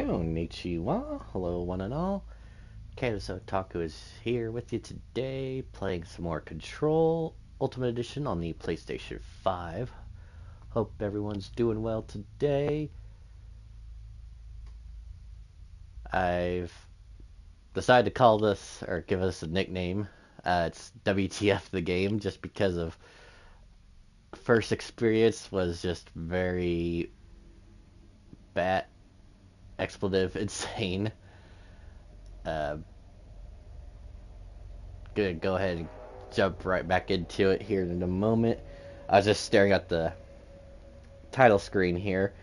Konnichiwa, hello one and all. Kaido Taku is here with you today, playing some more Control Ultimate Edition on the PlayStation 5. Hope everyone's doing well today. I've decided to call this, or give us a nickname. It's WTF the game, just because of first experience was just very bad, expletive, insane. Gonna go ahead and jump right back into it here in a moment. I was just staring at the title screen here.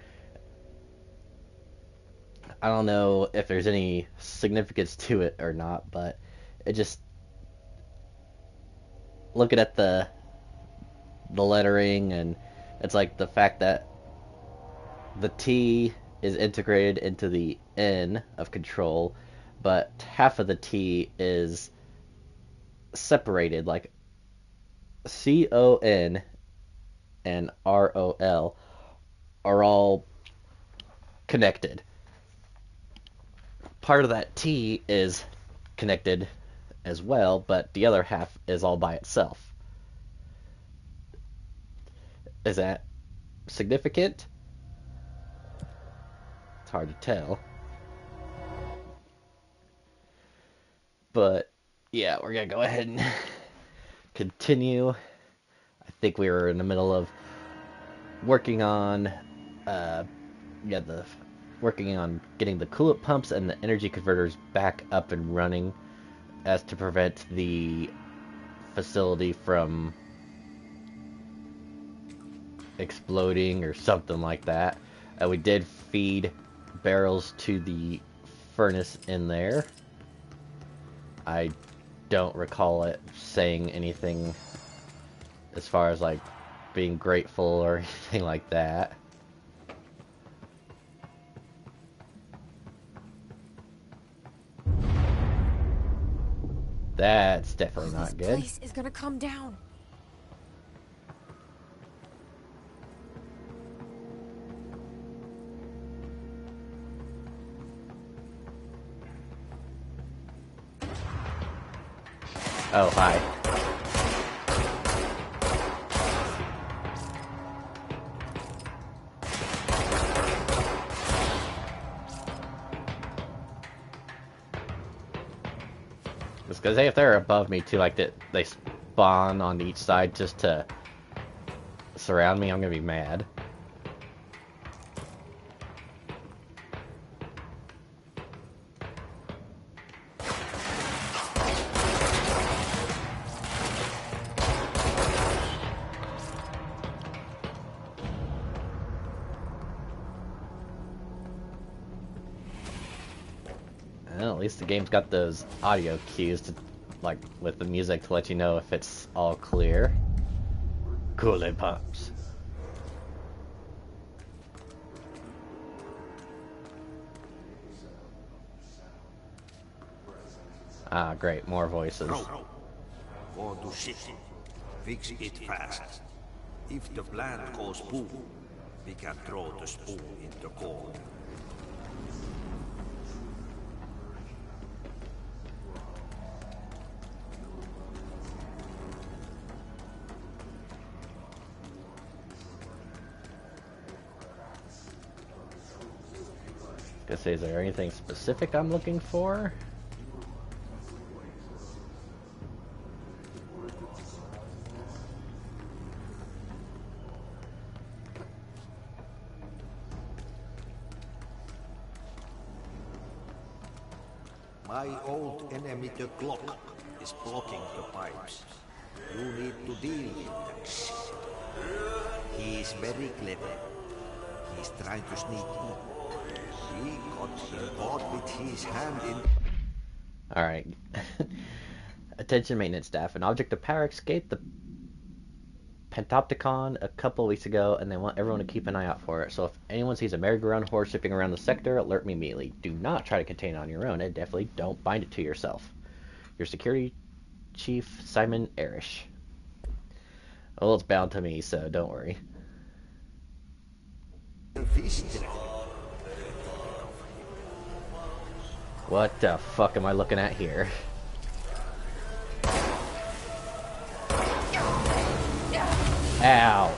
I don't know if there's any significance to it or not, but it just, looking at the lettering, and it's like the fact that the T is integrated into the N of Control, but half of the T is separated, like CON and ROL are all connected. Part of that T is connected as well, but the other half is all by itself. Is that significant? It's hard to tell. But yeah, we're gonna go ahead and continue. I think we were in the middle of working on working on getting the coolant pumps and the energy converters back up and running, as to prevent the facility from exploding or something like that. We did feed barrels to the furnace in there. I don't recall it saying anything as far as like being grateful or anything like that. That's definitely not good. This place is gonna come down. Oh, hi. It's because if they're above me too, like they spawn on each side just to surround me, I'm gonna be mad. Well, at least the game's got those audio cues to, like, with the music to let you know if it's all clear. Coolant pumps. Ah, great, more voices. Go to city. Fix it fast. If the plant goes boom, we can throw the spoon in the core. Gonna say, is there anything specific I'm looking for? My old enemy, the clock, is blocking the pipes. You need to deal with him. He is very clever. He's trying to sneak in. We got him caught with his hand in... Alright. Attention maintenance staff. An object of power escaped the Panopticon a couple weeks ago, and they want everyone to keep an eye out for it. So if anyone sees a merry-go-round horse zipping around the sector, alert me immediately. Do not try to contain it on your own, and definitely don't bind it to yourself. Your security chief, Simon Erish. Well, it's bound to me, so don't worry. What the fuck am I looking at here? Ow.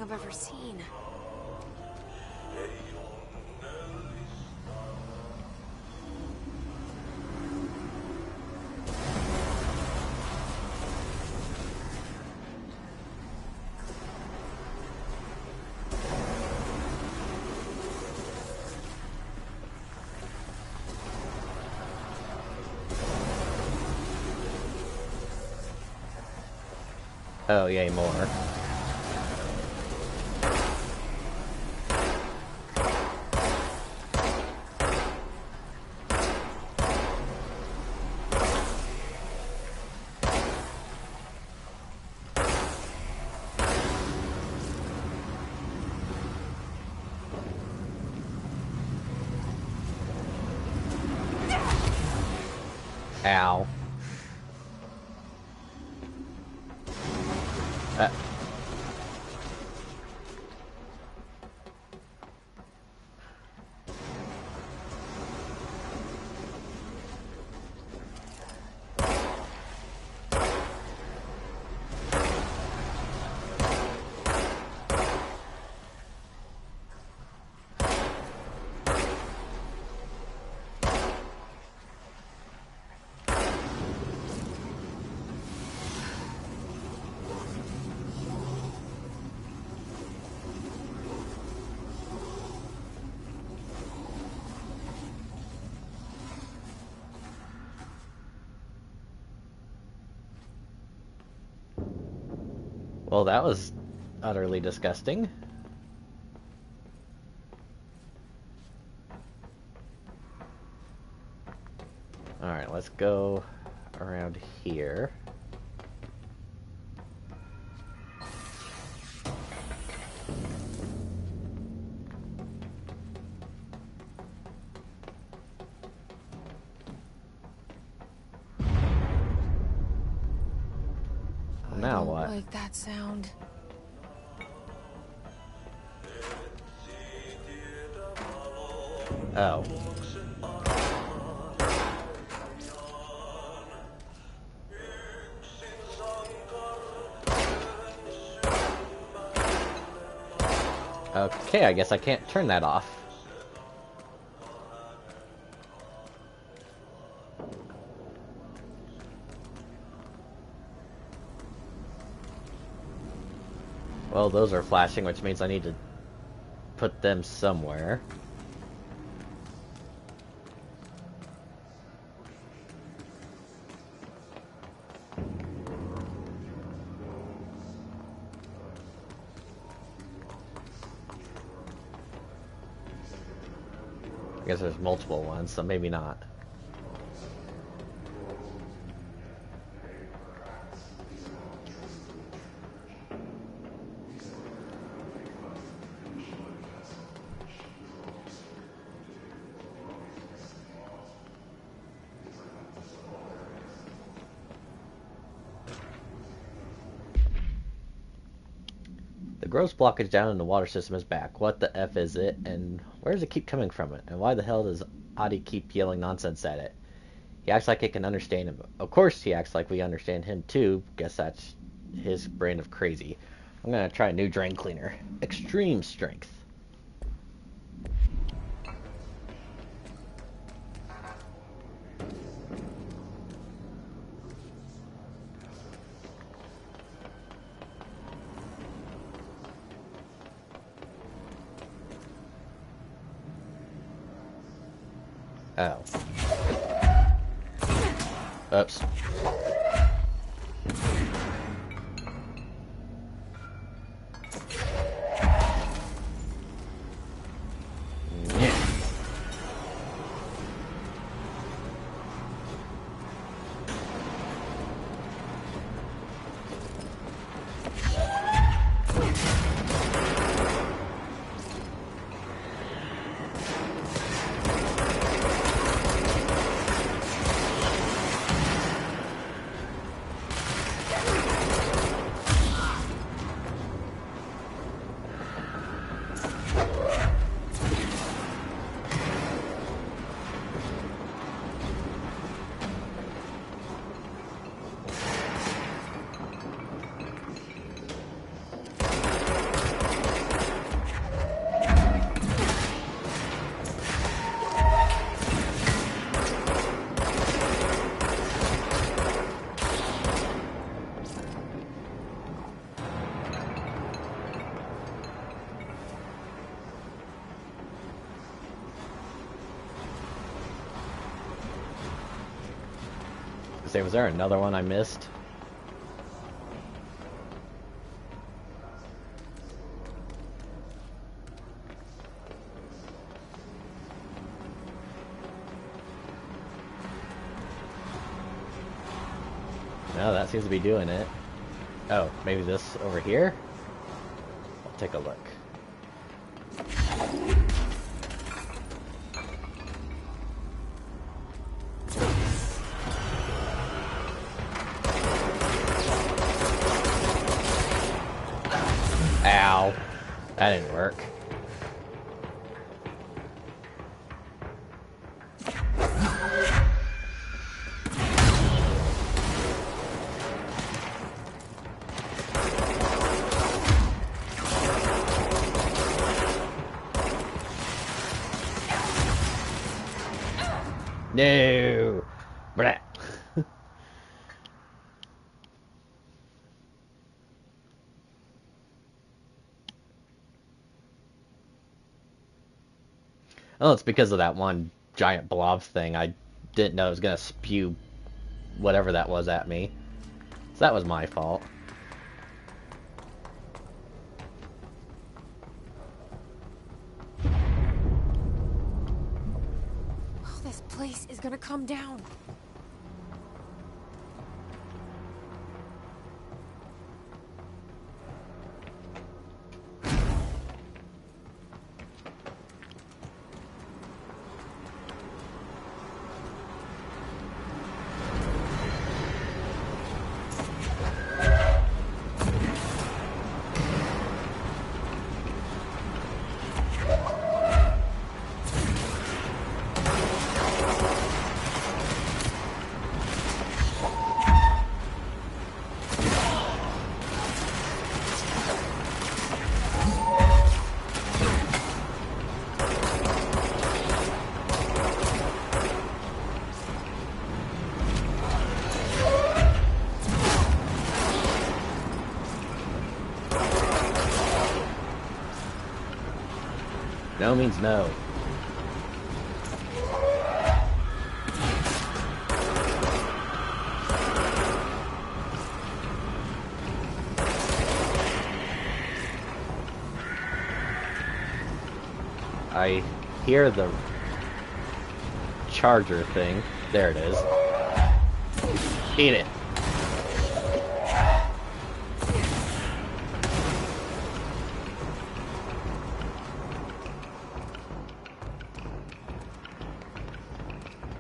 I've ever seen. Oh, yay, more. Ow. Well, that was utterly disgusting. Alright, let's go around here. Now what? I don't like that sound. Oh. Okay, I guess I can't turn that off. Well, those are flashing, which means I need to put them somewhere. I guess there's multiple ones, so maybe not. The gross blockage down in the water system is back. What the F is it, and where does it keep coming from it? And why the hell does Adi keep yelling nonsense at it? He acts like it can understand him. Of course he acts like we understand him too. Guess that's his brand of crazy. I'm gonna try a new drain cleaner. Extreme strength. Oh. Oops. Say, was there another one I missed? No, that seems to be doing it. Oh, maybe this over here? I'll take a look. Ow. That didn't work. No! Blah. Oh, it's because of that one giant blob thing. I didn't know it was gonna spew whatever that was at me. So that was my fault. Oh, this place is gonna come down. No means no. I hear the charger thing. There it is. Eat it.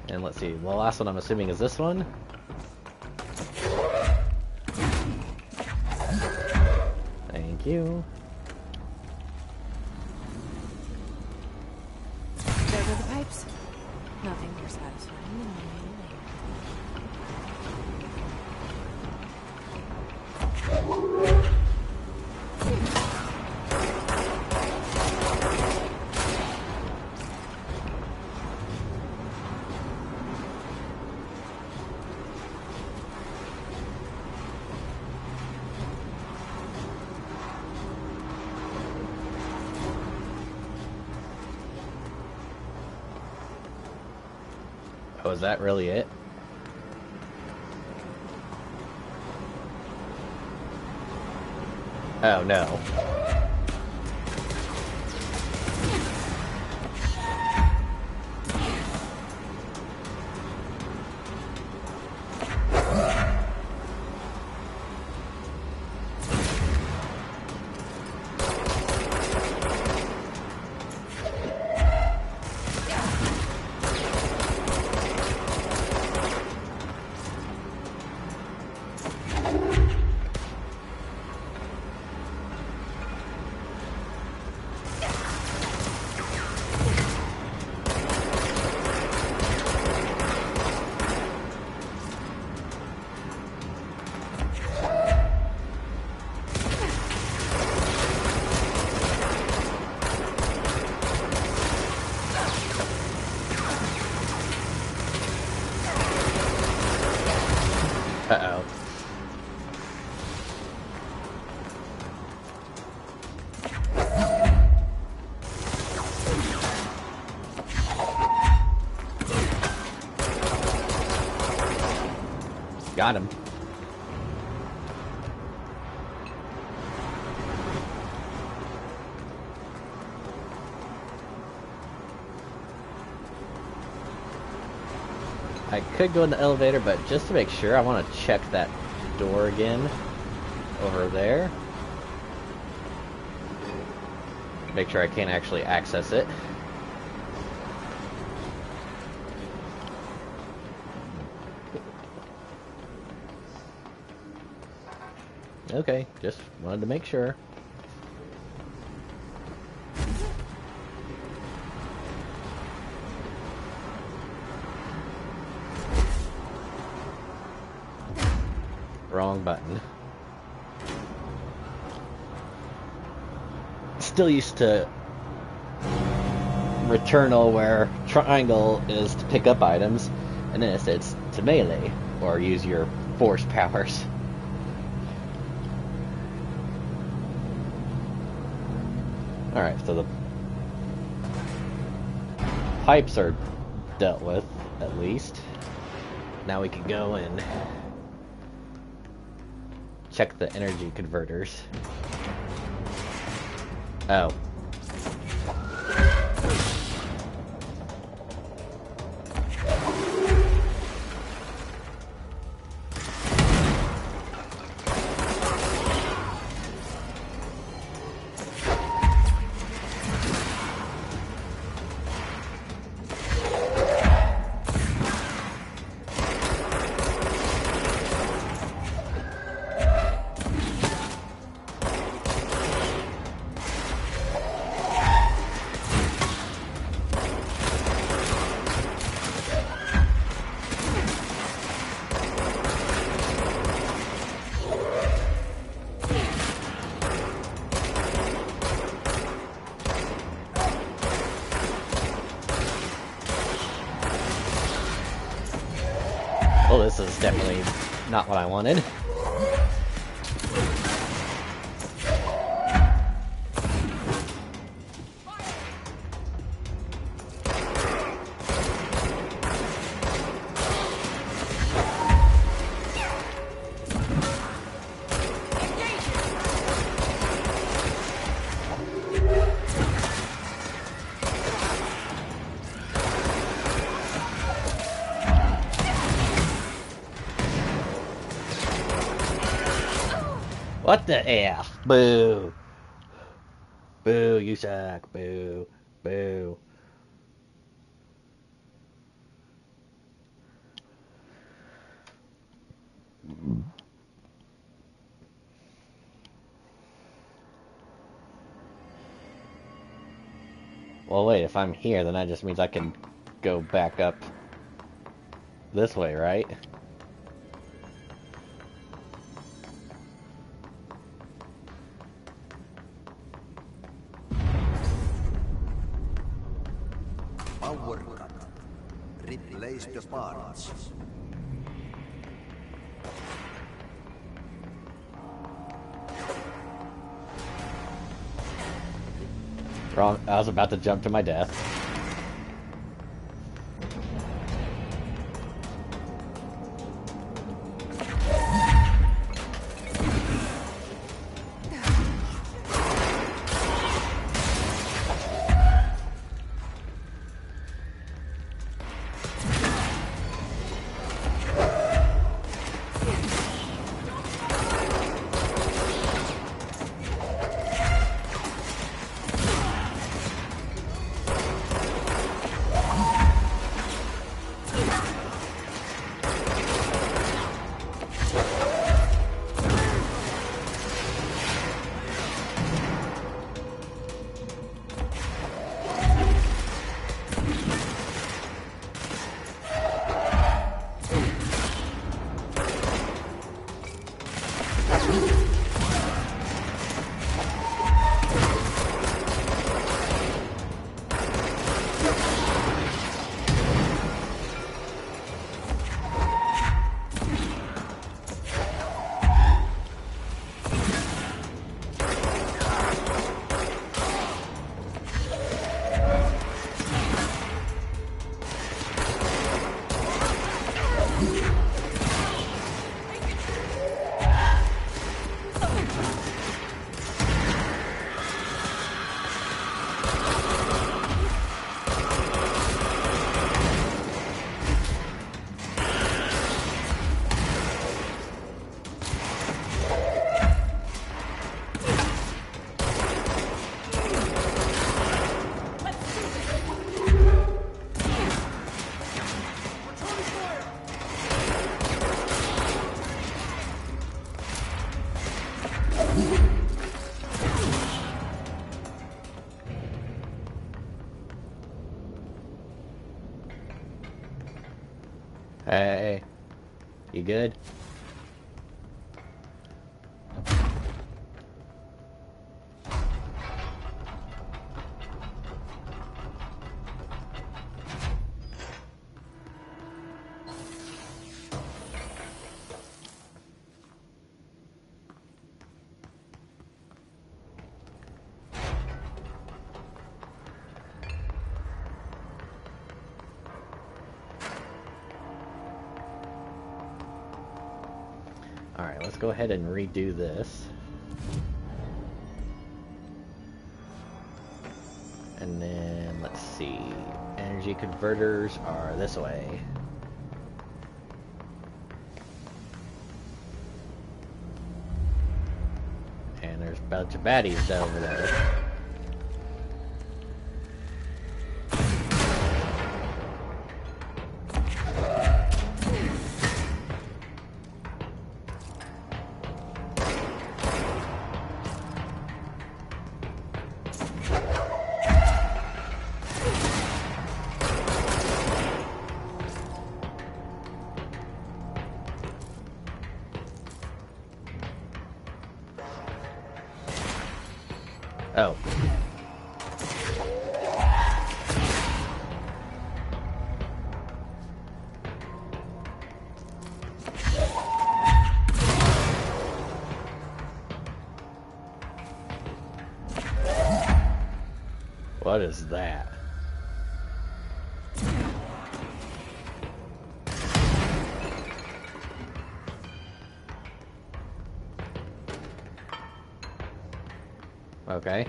And let's see, the last one I'm assuming is this one. Thank you. There go the pipes. Nothing more satisfying than remaining later. Oh, is that really it? Oh no. Uh-oh. Got him. I could go in the elevator, but just to make sure, I want to check that door again over there. Make sure I can't actually access it. Okay, just wanted to make sure. Wrong button. Still used to Returnal, where triangle is to pick up items, and then it's to melee, or use your force powers. Alright, so the pipes are dealt with, at least. Now we can go and check the energy converters. Oh. Well, this is definitely not what I wanted. What the F? Boo. Boo, you suck. Boo. Boo. Well, wait, if I'm here, then that just means I can go back up this way, right? Power cut. Replace the parts. Wrong. I was about to jump to my death. good? Alright, let's go ahead and redo this. And then, let's see. Energy converters are this way. And there's a bunch of baddies over there. Oh. What is that? Okay.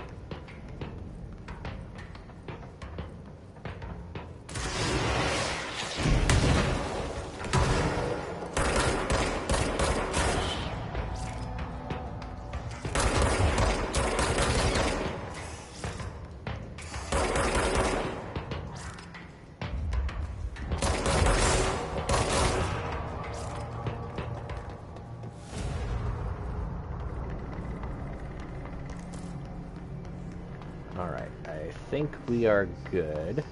Alright, I think we are good.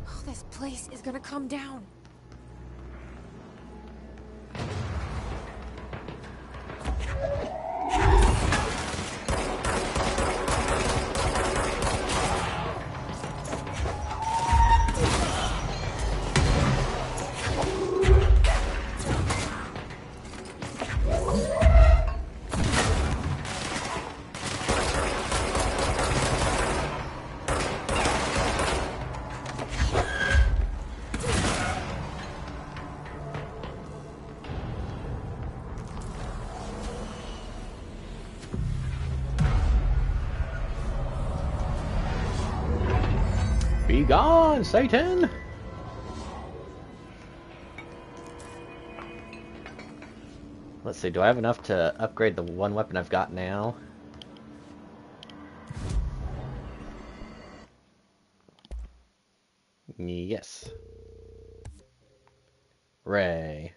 Oh, this place is gonna come down. Be gone, Satan! Let's see, do I have enough to upgrade the one weapon I've got now? Yes. Ray.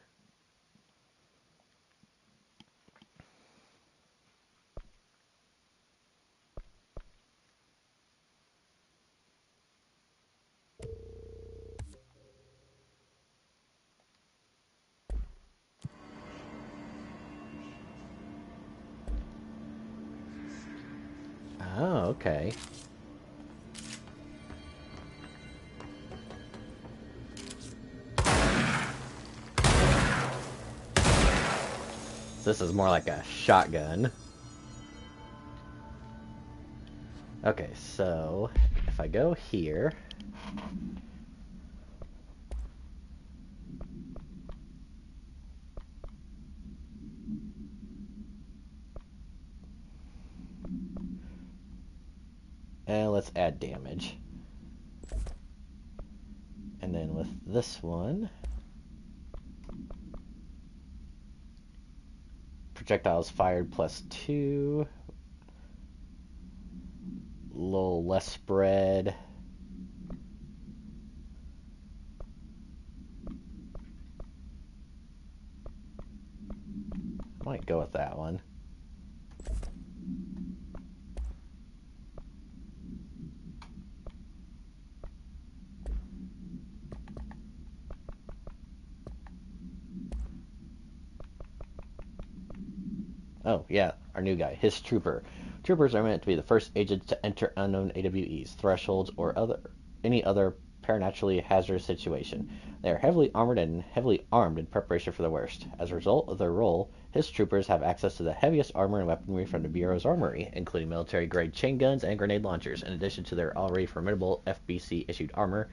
Oh, okay. This is more like a shotgun. Okay, so if I go here, and let's add damage. And then with this one, projectiles fired +2, a little less spread. Might go with that one. Oh, yeah, our new guy, his trooper. Troopers are meant to be the first agents to enter unknown AWEs, thresholds, or any other preternaturally hazardous situation. They are heavily armored and heavily armed in preparation for the worst. As a result of their role, his troopers have access to the heaviest armor and weaponry from the Bureau's armory, including military-grade chain guns and grenade launchers. In addition to their already formidable FBC-issued armor,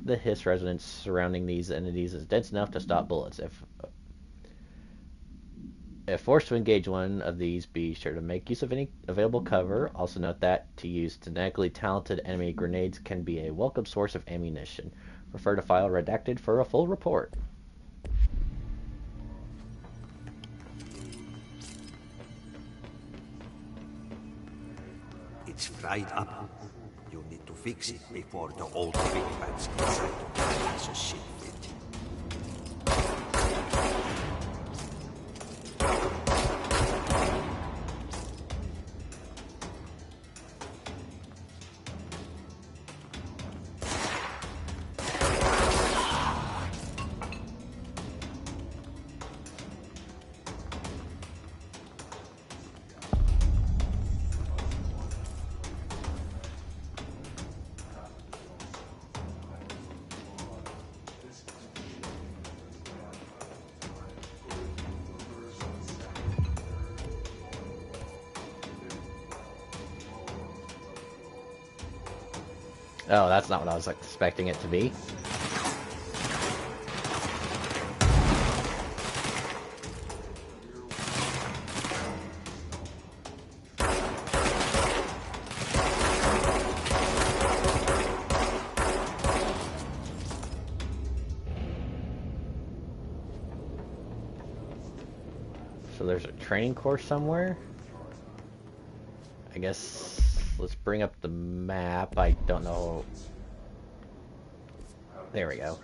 the hiss resonance surrounding these entities is dense enough to stop bullets. If forced to engage one of these, be sure to make use of any available cover. Also note that to use genetically talented enemy grenades can be a welcome source of ammunition. Refer to file redacted for a full report. It's fried up. You need to fix it before the old big bats decide to pass a shit fit. Oh, that's not what I was expecting it to be. So there's a training course somewhere? I guess let's bring up the map. I don't know. There we go.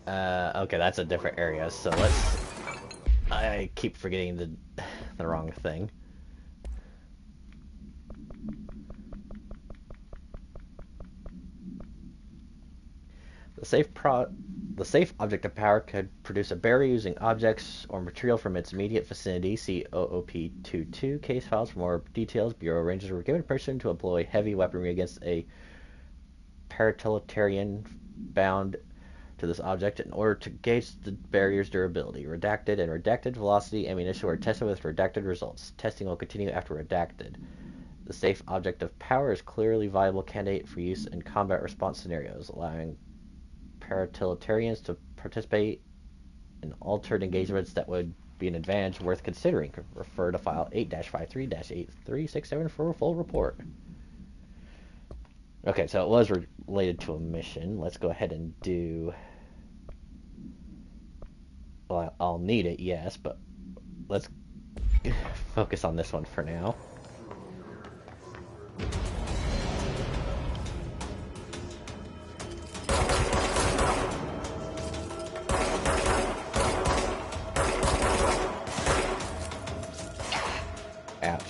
Okay, that's a different area. So let's. I keep forgetting the wrong thing. The safe object of power could produce a barrier using objects or material from its immediate vicinity. See OOP-22 case files for more details. Bureau Rangers were given permission to employ heavy weaponry against a paratiliterian bound to this object in order to gauge the barrier's durability. Redacted and redacted velocity ammunition were tested with redacted results. Testing will continue after redacted. The safe object of power is clearly viable candidate for use in combat response scenarios, allowing paratiliterians to participate in altered engagements that would be an advantage worth considering. Refer to file 8-53-8367 for a full report. Okay, so it was related to a mission. Let's go ahead and do... Well, I'll need it, yes, but let's focus on this one for now. Ouch.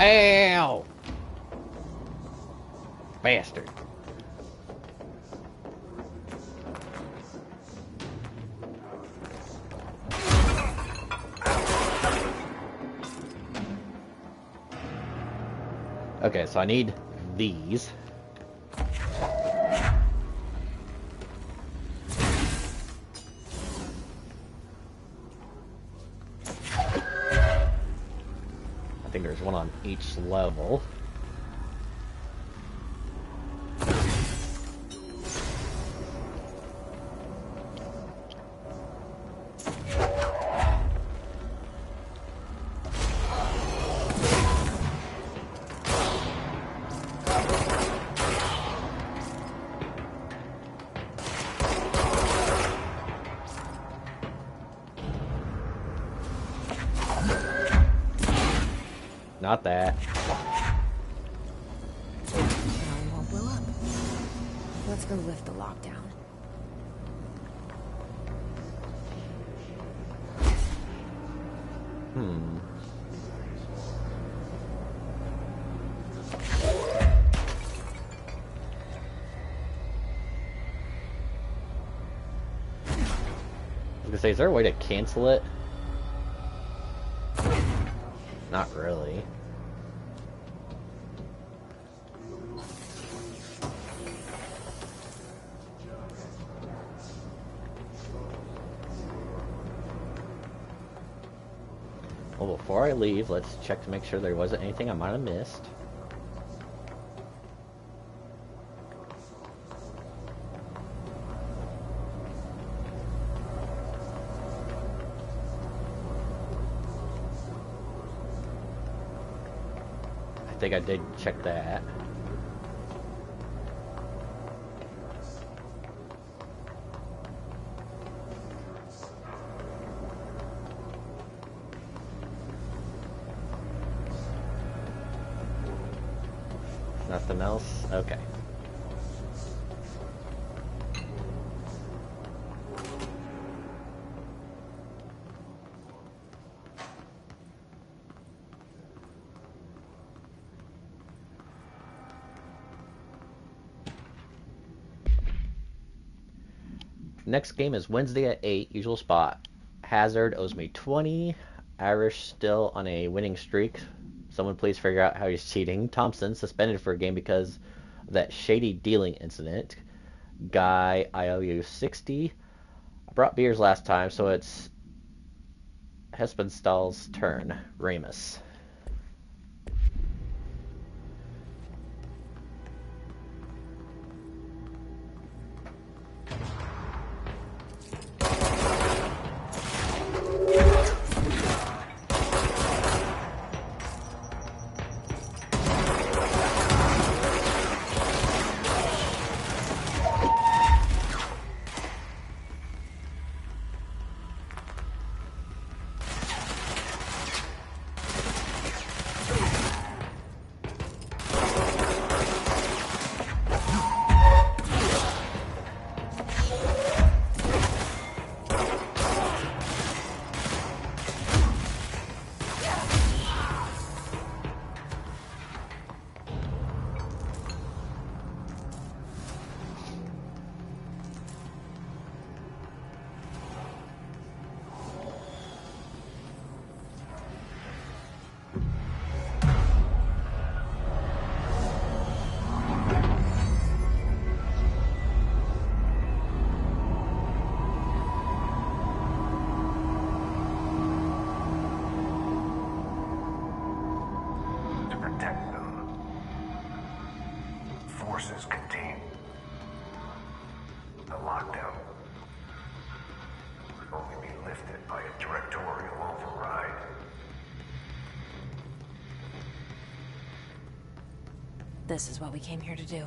Ow! Bastard. Okay, so I need these. I think there's one on each level. Not that. Now we won't blow up. Let's go lift the lockdown. I was gonna say, is there a way to cancel it? Not really. Well, before I leave, let's check to make sure there wasn't anything I might have missed. I think I did check that. Nothing else? Okay. Next game is Wednesday at 8, usual spot. Hazard owes me 20. Irish still on a winning streak. Someone please figure out how he's cheating. Thompson suspended for a game because of that shady dealing incident. Guy, I owe you 60. I brought beers last time, so it's Hespenstall's turn. Ramus. Forces contain the lockdown would only be lifted by a directorial override. This is what we came here to do.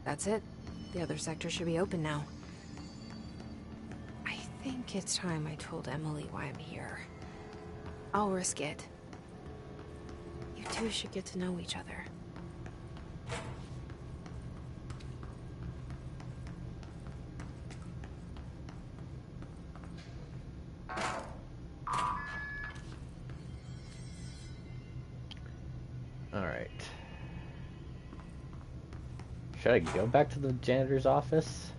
That's it. The other sector should be open now. I think it's time I told Emily why I'm here. I'll risk it. two should get to know each other. Alright. Should I go back to the janitor's office?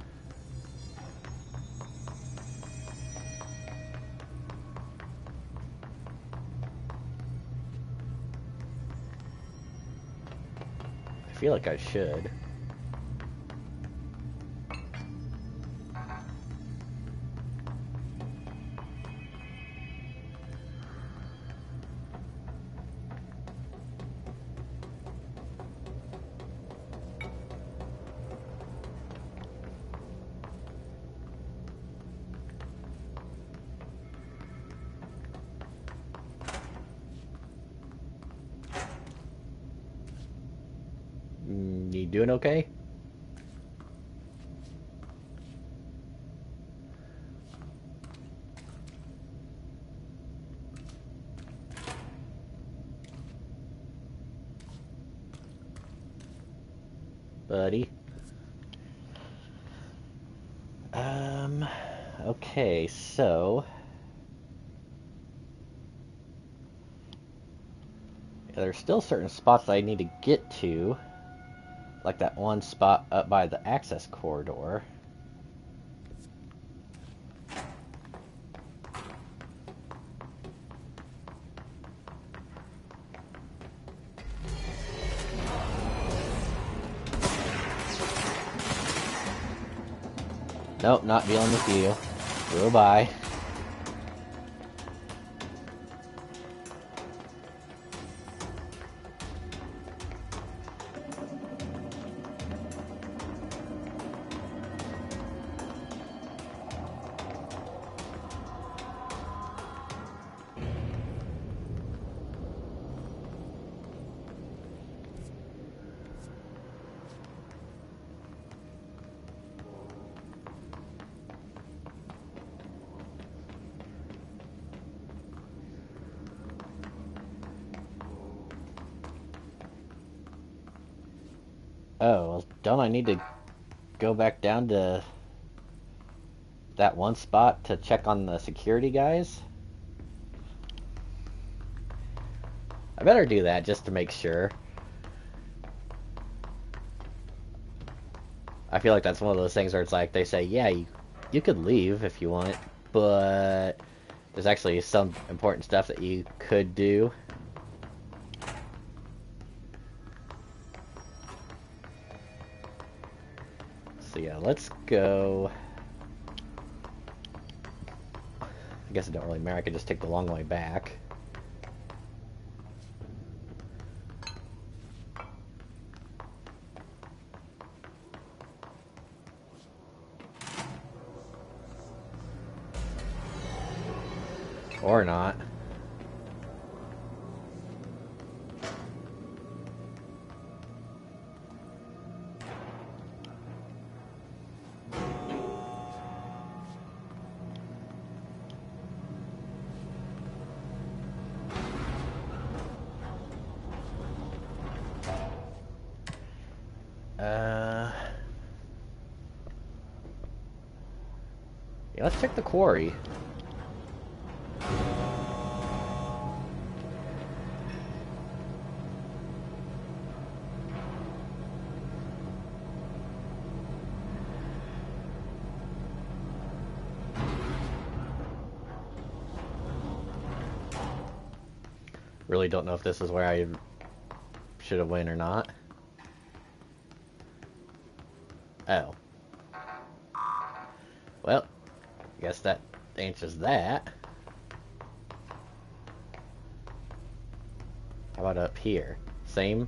I feel like I should. You doing okay? Buddy? Okay, so... yeah, there's still certain spots that I need to get to. Like that one spot up by the access corridor. Nope, not dealing with you. Go by. Oh, well, don't I need to go back down to that one spot to check on the security guys? I better do that just to make sure. I feel like that's one of those things where it's like they say, yeah, you could leave if you want, but there's actually some important stuff that you could do. So yeah, let's go. I guess it don't really matter, I could just take the long way back. Or not. Yeah, let's check the quarry. Really don't know if this is where I should have went or not. Oh. Well, I guess that answers that. How about up here? Same?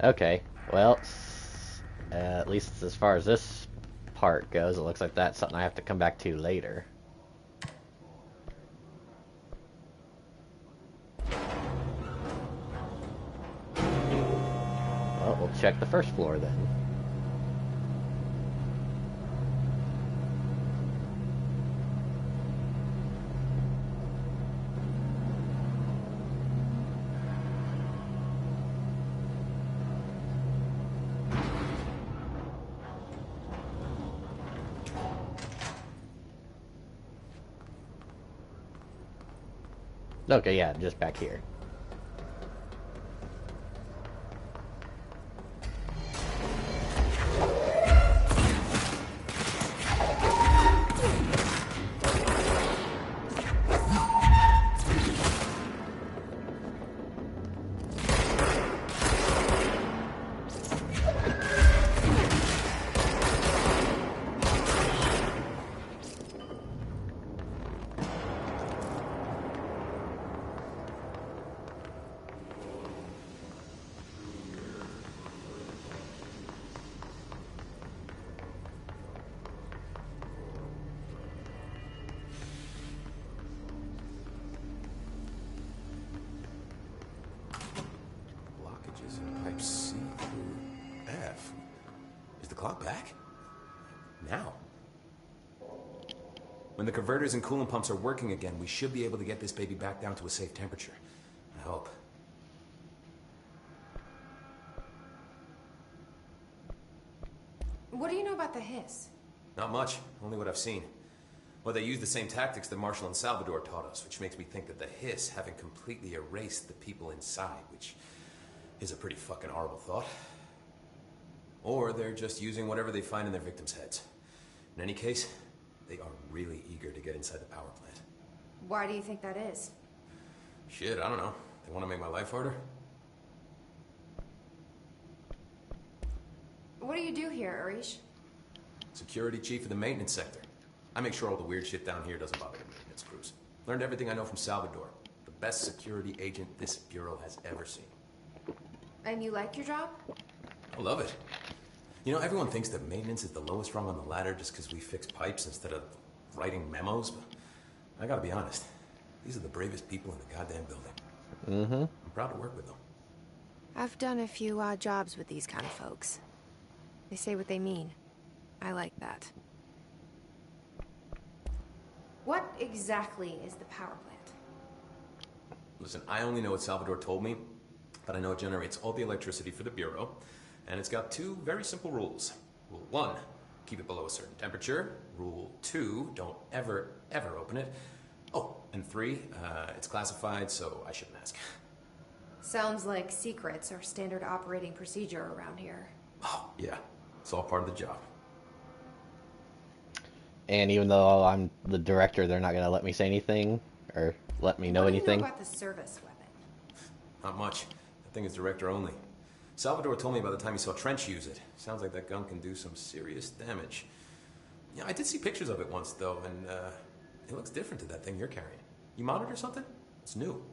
Okay, well, at least as far as this part goes, it looks like that's something I have to come back to later. Well, we'll check the first floor then. Okay, yeah, just back here. Blockages in pipe C through F. Is the clock back? Now? When the converters and coolant pumps are working again, we should be able to get this baby back down to a safe temperature. I hope. What do you know about the hiss? Not much, only what I've seen. Well, they use the same tactics that Marshall and Salvador taught us, which makes me think that the hiss haven't completely erased the people inside, which is a pretty fucking horrible thought. Or they're just using whatever they find in their victims' heads. In any case, they are really eager to get inside the power plant. Why do you think that is? Shit, I don't know. They want to make my life harder? What do you do here, Arish? Security chief of the maintenance sector. I make sure all the weird shit down here doesn't bother the maintenance crews. Learned everything I know from Salvador. The best security agent this bureau has ever seen. And you like your job? I love it. You know, everyone thinks that maintenance is the lowest rung on the ladder just because we fix pipes instead of writing memos, but I gotta be honest. These are the bravest people in the goddamn building. Mm-hmm. I'm proud to work with them. I've done a few odd jobs with these kind of folks. They say what they mean. I like that. What exactly is the power plant? Listen, I only know what Salvador told me, but I know it generates all the electricity for the Bureau, and it's got two very simple rules. Rule 1, keep it below a certain temperature. Rule 2, don't ever, ever open it. Oh, and 3, it's classified, so I shouldn't ask. Sounds like secrets are standard operating procedure around here. Oh, yeah. It's all part of the job. And even though I'm the director, they're not gonna let me say anything or let me know anything. What do you know about the service weapon? Not much. That thing is director only. Salvador told me by the time he saw Trench use it. Sounds like that gun can do some serious damage. Yeah, I did see pictures of it once, though, and it looks different to that thing you're carrying. You modded or something? It's new.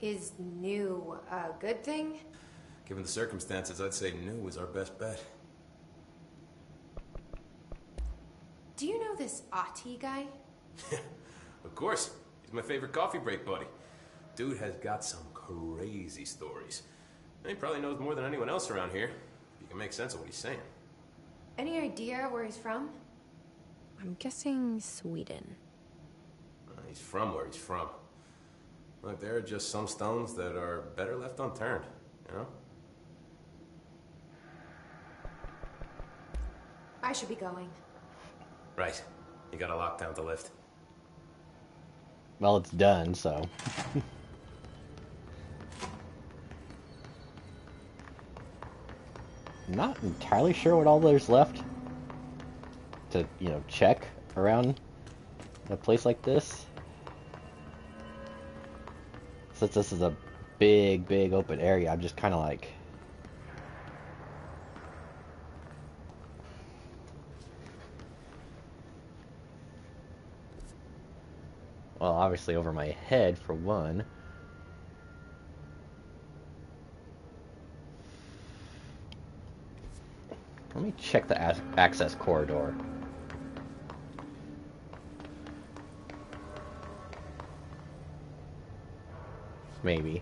Is new a good thing? Given the circumstances, I'd say new is our best bet. Do you know this Ahti guy? Of course. He's my favorite coffee break buddy. Dude has got some crazy stories. And he probably knows more than anyone else around here. If you can make sense of what he's saying. Any idea where he's from? I'm guessing Sweden. He's from where he's from. Look, there are just some stones that are better left unturned, you know? I should be going. Right. You gotta lock down the lift. Well, it's done, so. Not entirely sure what all there's left to, check around a place like this. Since this is a big, big open area, I'm just kind of like... Well, obviously over my head, for one. Let me check the access corridor. Maybe.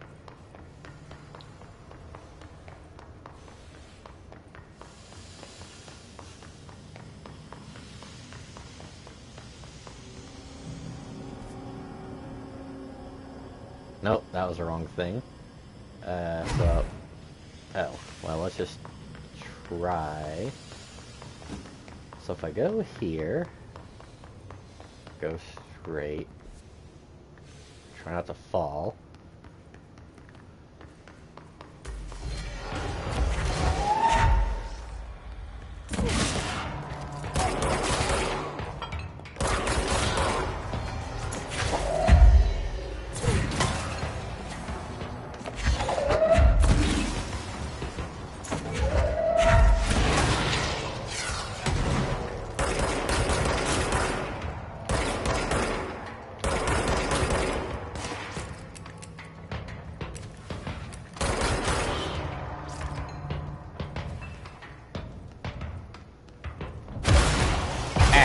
Nope, that was the wrong thing. Oh, well, let's just try. So if I go here, go straight, Try not to fall.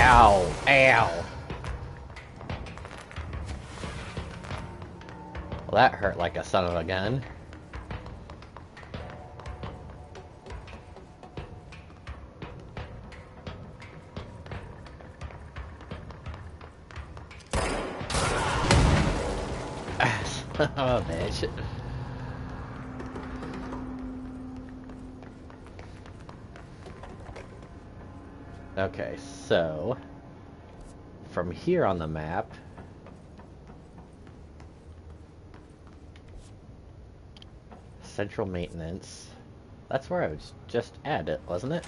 Ow! Ow! Well, that hurt like a son of a gun. Oh, bitch. Okay, so from here on the map, central maintenance. That's where I was just at it, wasn't it?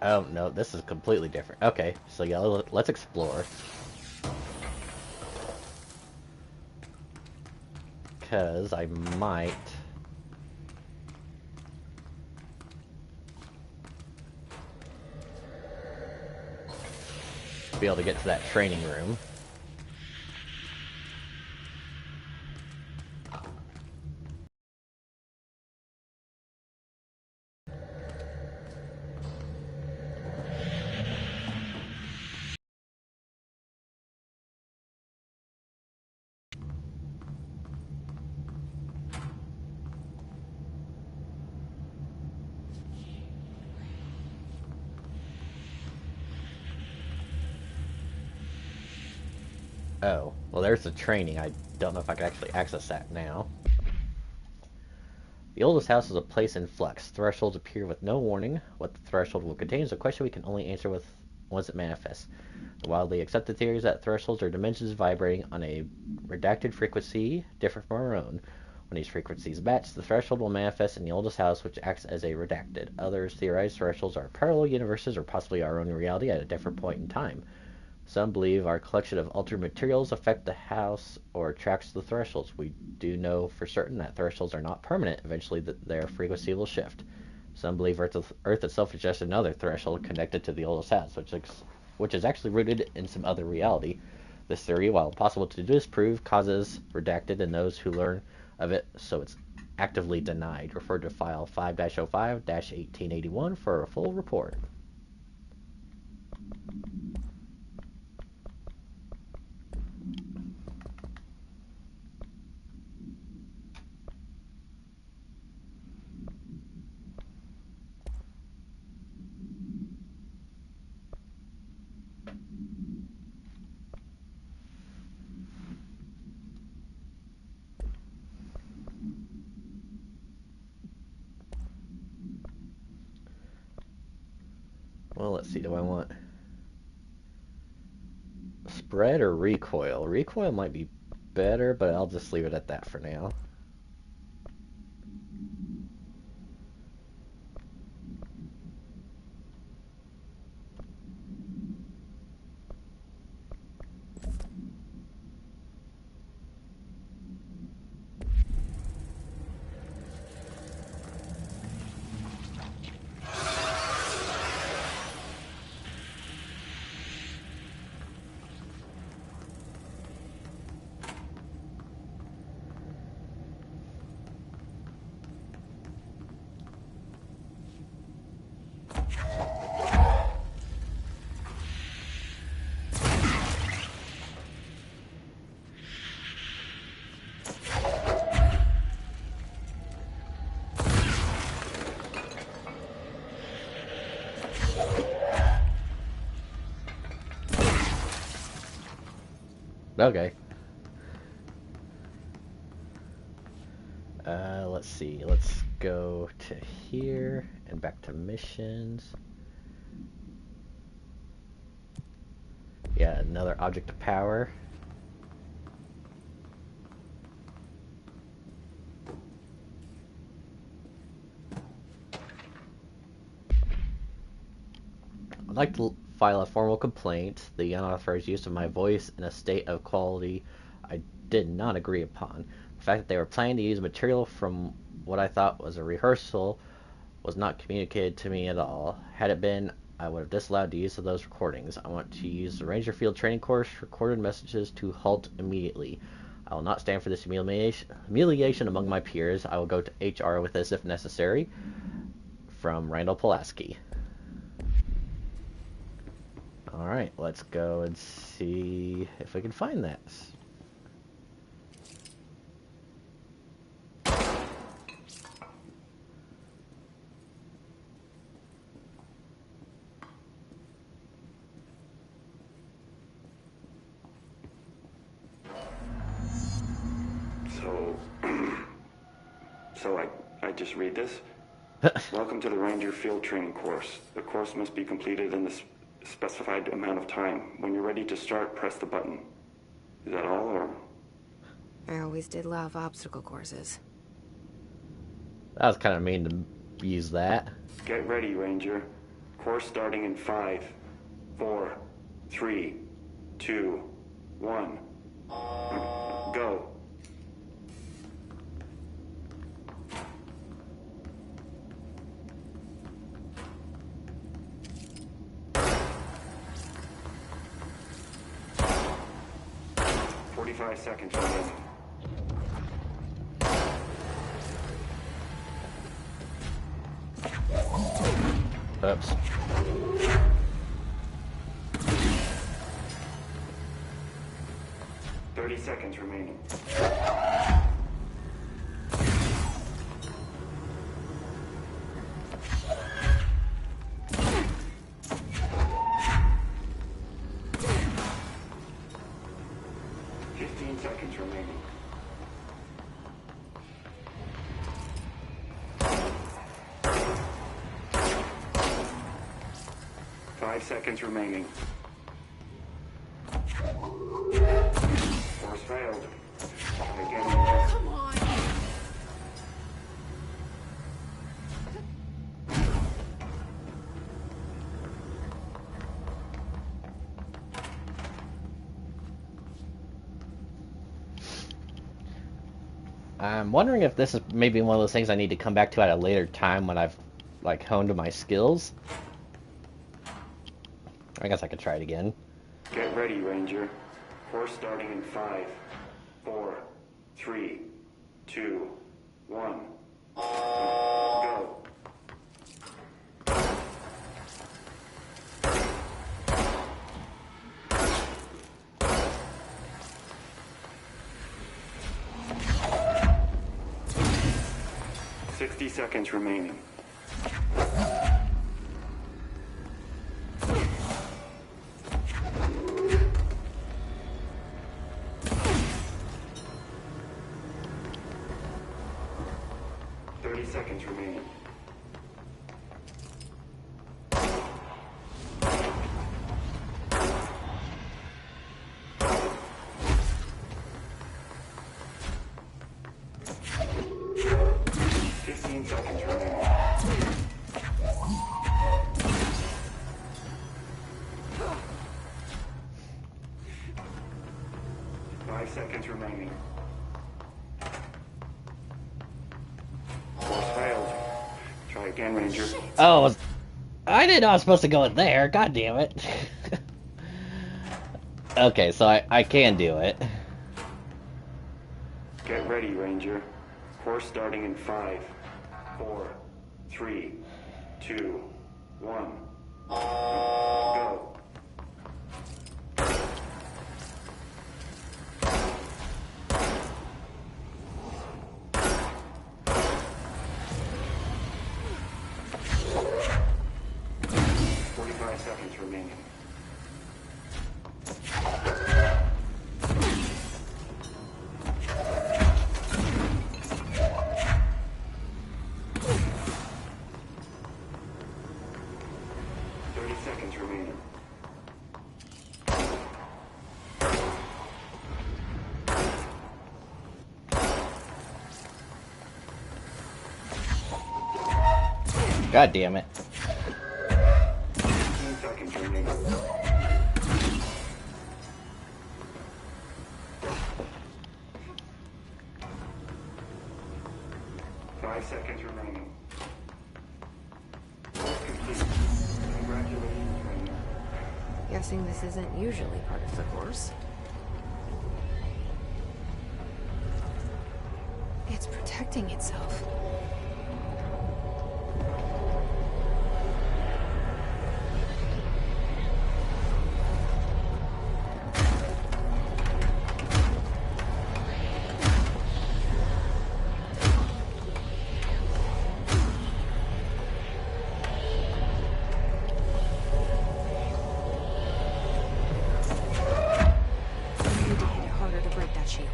Oh no, this is completely different. Okay, so yeah, let's explore. Because I might be able to get to that training room. Oh, well there's the training. I don't know if I can actually access that now. The oldest house is a place in flux. Thresholds appear with no warning. What the threshold will contain is a question we can only answer with once it manifests. The widely accepted theory is that thresholds are dimensions vibrating on a redacted frequency different from our own. When these frequencies match, the threshold will manifest in the oldest house, which acts as a redacted. Others theorize thresholds are parallel universes or possibly our own reality at a different point in time. Some believe our collection of altered materials affect the house or attracts the thresholds. We do know for certain that thresholds are not permanent. Eventually, their frequency will shift. Some believe Earth itself is just another threshold connected to the oldest house, which is actually rooted in some other reality. This theory, while impossible to disprove, causes redacted in those who learn of it, so it's actively denied. Refer to file 5-05-1881 for a full report. Well, let's see, do I want spread or recoil? Recoil might be better, but I'll just leave it at that for now. Okay. Let's see. Let's go to here and back to missions. Yeah, another object of power. I'd like to file a formal complaint. The unauthorized use of my voice in a state of quality I did not agree upon. The fact that they were planning to use material from what I thought was a rehearsal was not communicated to me at all. Had it been, I would have disallowed the use of those recordings. I want to use the Ranger Field training course recorded messages to halt immediately. I will not stand for this humiliation among my peers. I will go to HR with this if necessary. From Randall Pulaski. Alright, let's go and see if we can find that. So I just read this? Welcome to the Ranger Field Training course. The course must be completed in the specified amount of time. When you're ready to start, press the button. Is that all, or? I always did love obstacle courses. That was kind of mean to use that. Get ready, Ranger. Course starting in 5, 4, 3, 2, 1. Go. Five seconds remaining. Oops. $30 seconds remaining. Seconds remaining. 5 seconds remaining. Course failed. Again. Come on. I'm wondering if this is maybe one of those things I need to come back to at a later time when I've, like, honed my skills. I guess I could try it again. Get ready, Ranger. Course starting in 5, 4, 3, 2, 1. Go. $60 seconds remaining. Seconds remaining. Seconds remaining. Course failed. Try again, Ranger. Oh, I didn't know I was supposed to go in there. God damn it. Okay, so I can do it. Get ready, Ranger. Course starting in 5, 4, 3, 2, 1. Go. Seconds remaining. Seconds remaining. God damn it. 15 seconds 5 seconds remaining. Course complete. Congratulations, Rainier. Guessing this isn't usually part of the course. It's protecting itself. Harder to break that shield.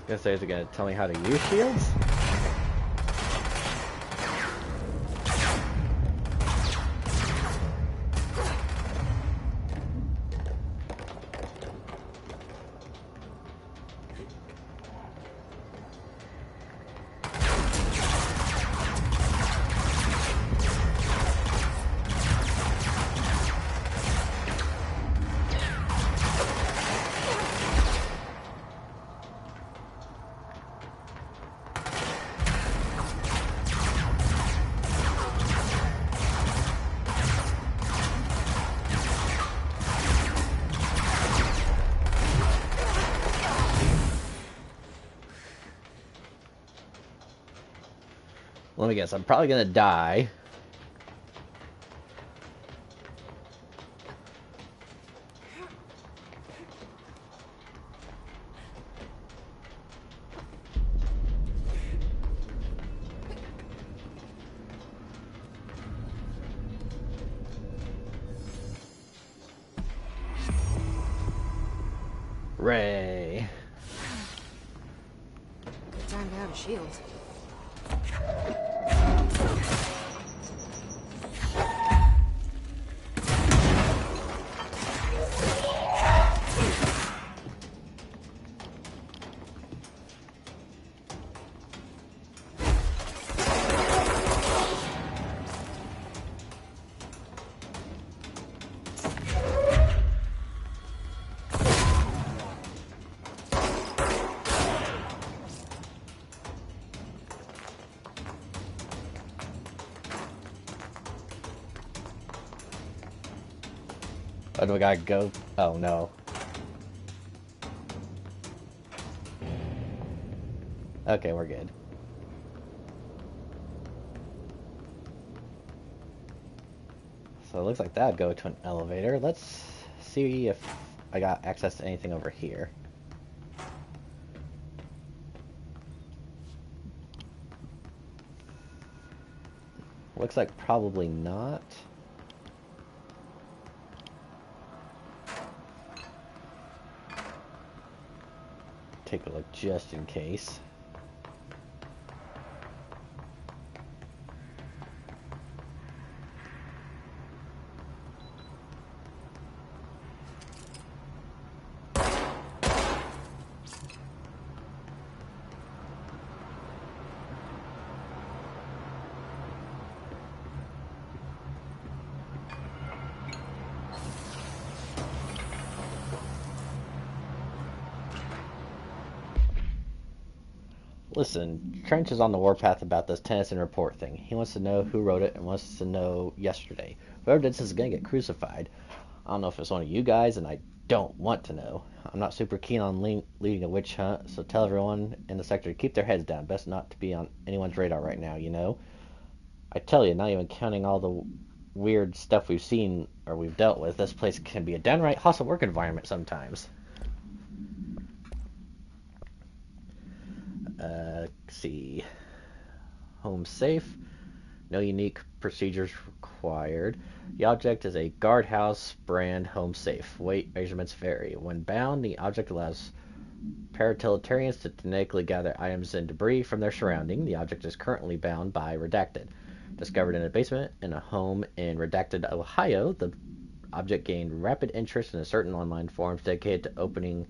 Gonna say, is it gonna tell me how to use shields? Let me guess, I'm probably gonna die. Ray. Time to have a shield. Oh, do I gotta go? Oh, no. Okay, we're good. So it looks like that would go to an elevator. Let's see if I got access to anything over here. Looks like probably not. Take a look just in case. Listen, Trench is on the warpath about this Tennyson report thing. He wants to know who wrote it and wants to know yesterday. Whoever did this is going to get crucified. I don't know if it's one of you guys, and I don't want to know. I'm not super keen on leading a witch hunt, so tell everyone in the sector to keep their heads down. Best not to be on anyone's radar right now, you know? I tell you, not even counting all the weird stuff we've seen or we've dealt with, this place can be a downright hostile work environment sometimes. Let's see. Home safe. No unique procedures required. The object is a guardhouse brand home safe. Weight measurements vary. When bound, the object allows paratiliterians to genetically gather items and debris from their surrounding. The object is currently bound by Redacted. Discovered in a basement in a home in Redacted, Ohio, the object gained rapid interest in a certain online forums dedicated to opening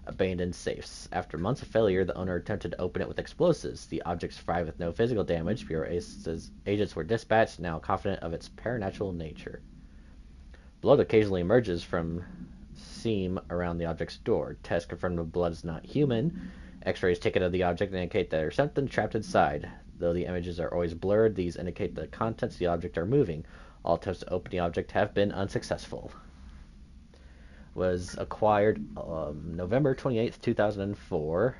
abandoned safes. After months of failure, the owner attempted to open it with explosives. The object survived with no physical damage. Bureau agents were dispatched, now confident of its paranatural nature. Blood occasionally emerges from seam around the object's door. Tests confirm the blood is not human. X-rays taken of the object indicate that there's something trapped inside. Though the images are always blurred, these indicate the contents of the object are moving. All attempts to open the object have been unsuccessful. Was acquired November 28th, 2004.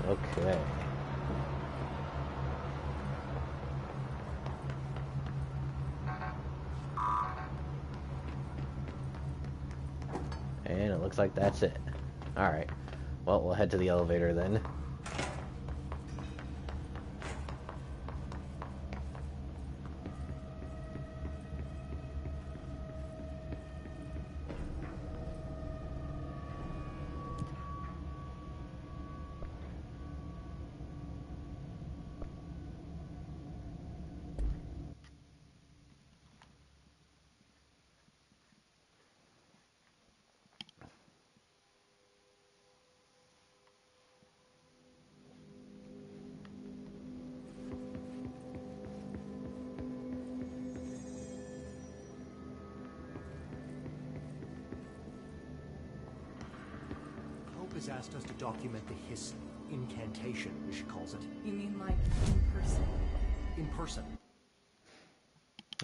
Okay. And it looks like that's it. Alright. Well, we'll head to the elevator then. Has asked us to document the hiss incantation, as she calls it. You mean like in person? In person.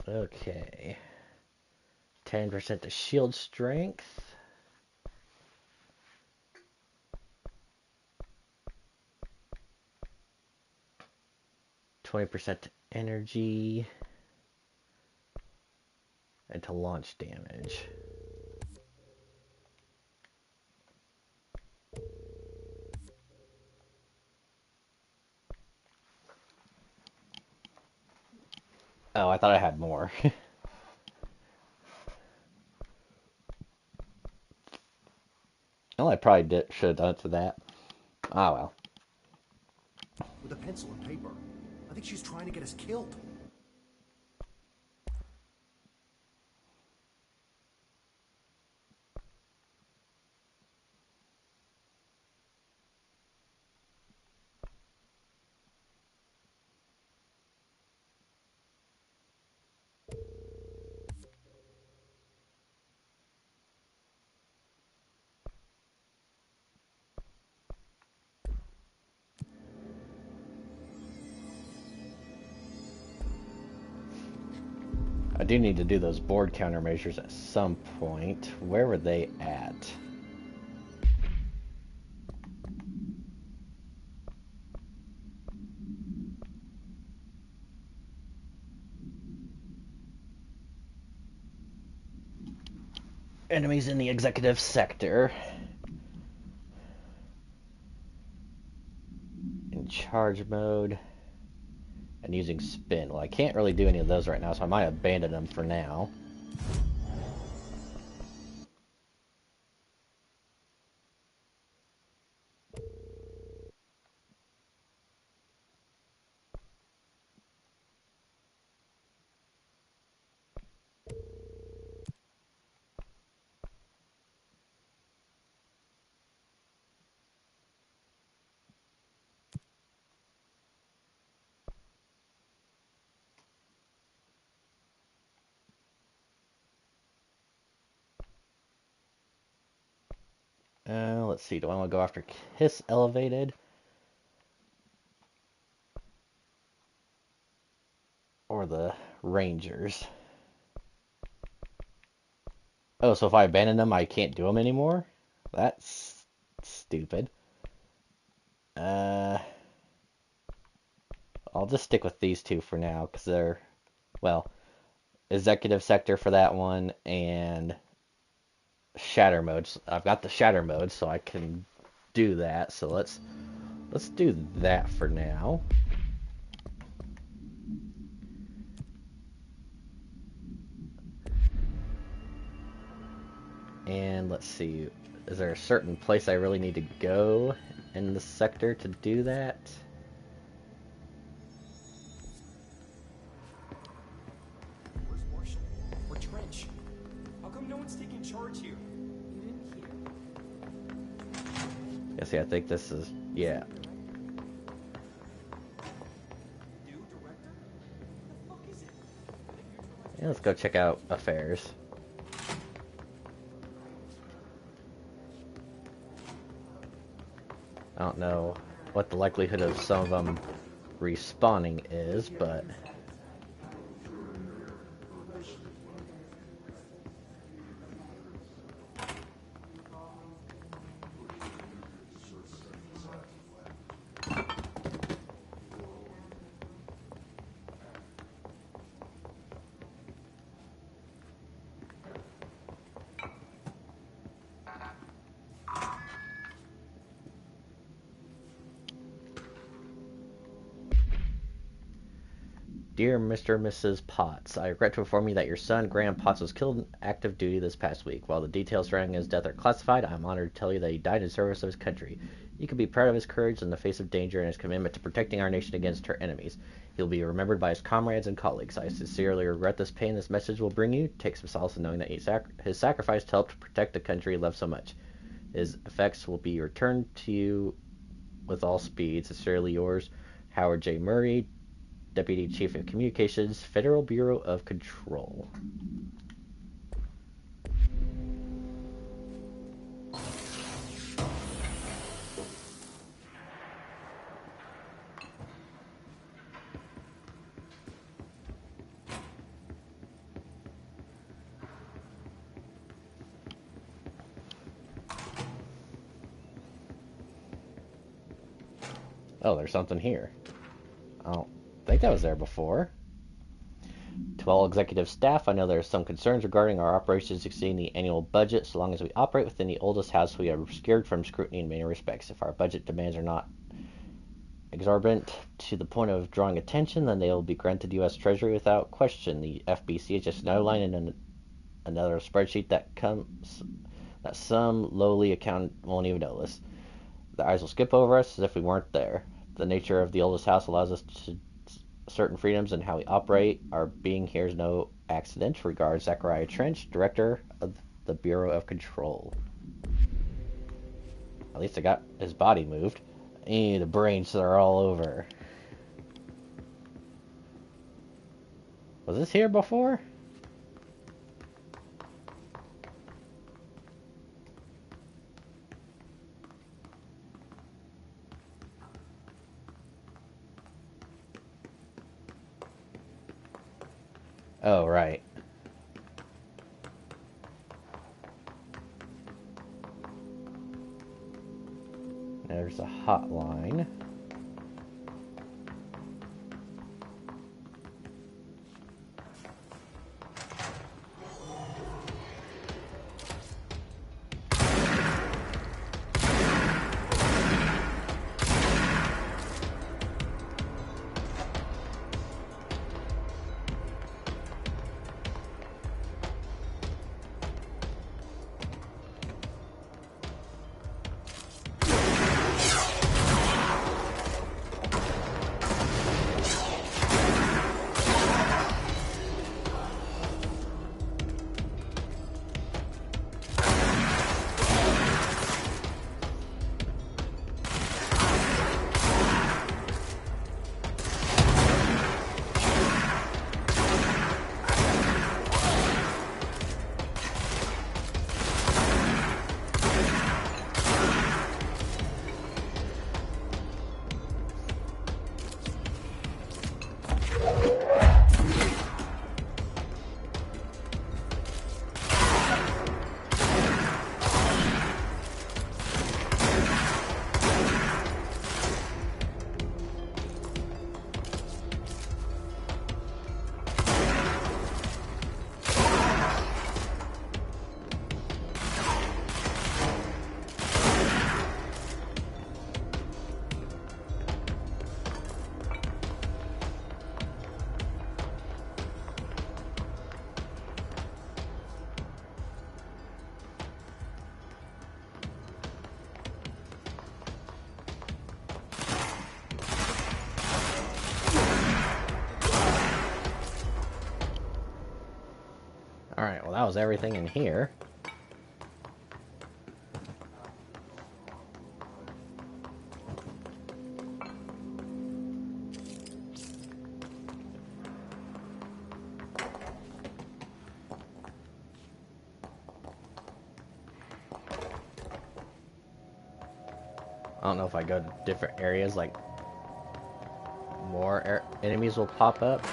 Okay. 10% to shield strength. %20 to energy. And to launch damage. Oh, I thought I had more. Well, I probably should have done it to that. Ah, well. With a pencil and paper. I think she's trying to get us killed. I do need to do those board countermeasures at some point. Where were they at? Enemies in the executive sector. In charge mode. And using spin. Well, I can't really do any of those right now, so I might abandon them for now. Let's see, do I want to go after Kiss Elevated? Or the Rangers? Oh, so if I abandon them, I can't do them anymore? That's stupid. I'll just stick with these two for now, because they're, well, executive sector for that one, and shatter mode. I've got the shatter mode, so I can do that. So let's let's do that for now. And let's see, is there a certain place I really need to go in the sector to do that? Where's Marshall? Or Trench? How come no one's taking charge here? You didn't hear. Yeah, see, I think this is, yeah. New director? What the fuck is it? Yeah, let's go check out affairs. I don't know what the likelihood of some of them respawning is, but... Dear Mr. and Mrs. Potts, I regret to inform you that your son, Graham Potts, was killed in active duty this past week. While the details surrounding his death are classified, I am honored to tell you that he died in service of his country. You can be proud of his courage in the face of danger and his commitment to protecting our nation against her enemies. He will be remembered by his comrades and colleagues. I sincerely regret this pain this message will bring you. Take some solace in knowing that his sacrifice helped protect the country he loved so much. His effects will be returned to you with all speed. Sincerely yours, Howard J. Murray, Deputy Chief of Communications, Federal Bureau of Control. Oh, there's something here. I don't think that was there before. To all executive staff, I know there are some concerns regarding our operations exceeding the annual budget. So long as we operate within the oldest house, we are secured from scrutiny in many respects. If our budget demands are not exorbitant to the point of drawing attention, then they will be granted U.S. Treasury without question. The FBC is just another line in another spreadsheet that some lowly accountant won't even notice. The eyes will skip over us as if we weren't there. The nature of the oldest house allows us to certain freedoms in how we operate. Our being here is no accident. Regards, Zachariah Trench, Director of the Bureau of Control. At least I got his body moved. The brains are all over. Was this here before? Oh, right. There's a hotline. Alright, well that was everything in here. I don't know if I go to different areas, like more enemies will pop up.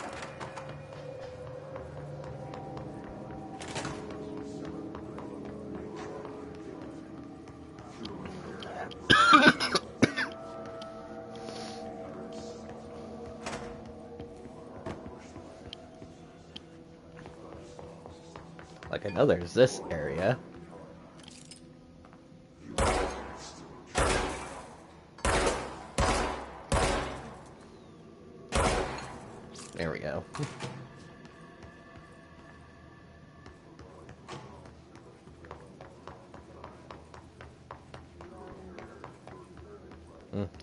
Like I know there's this area. There we go.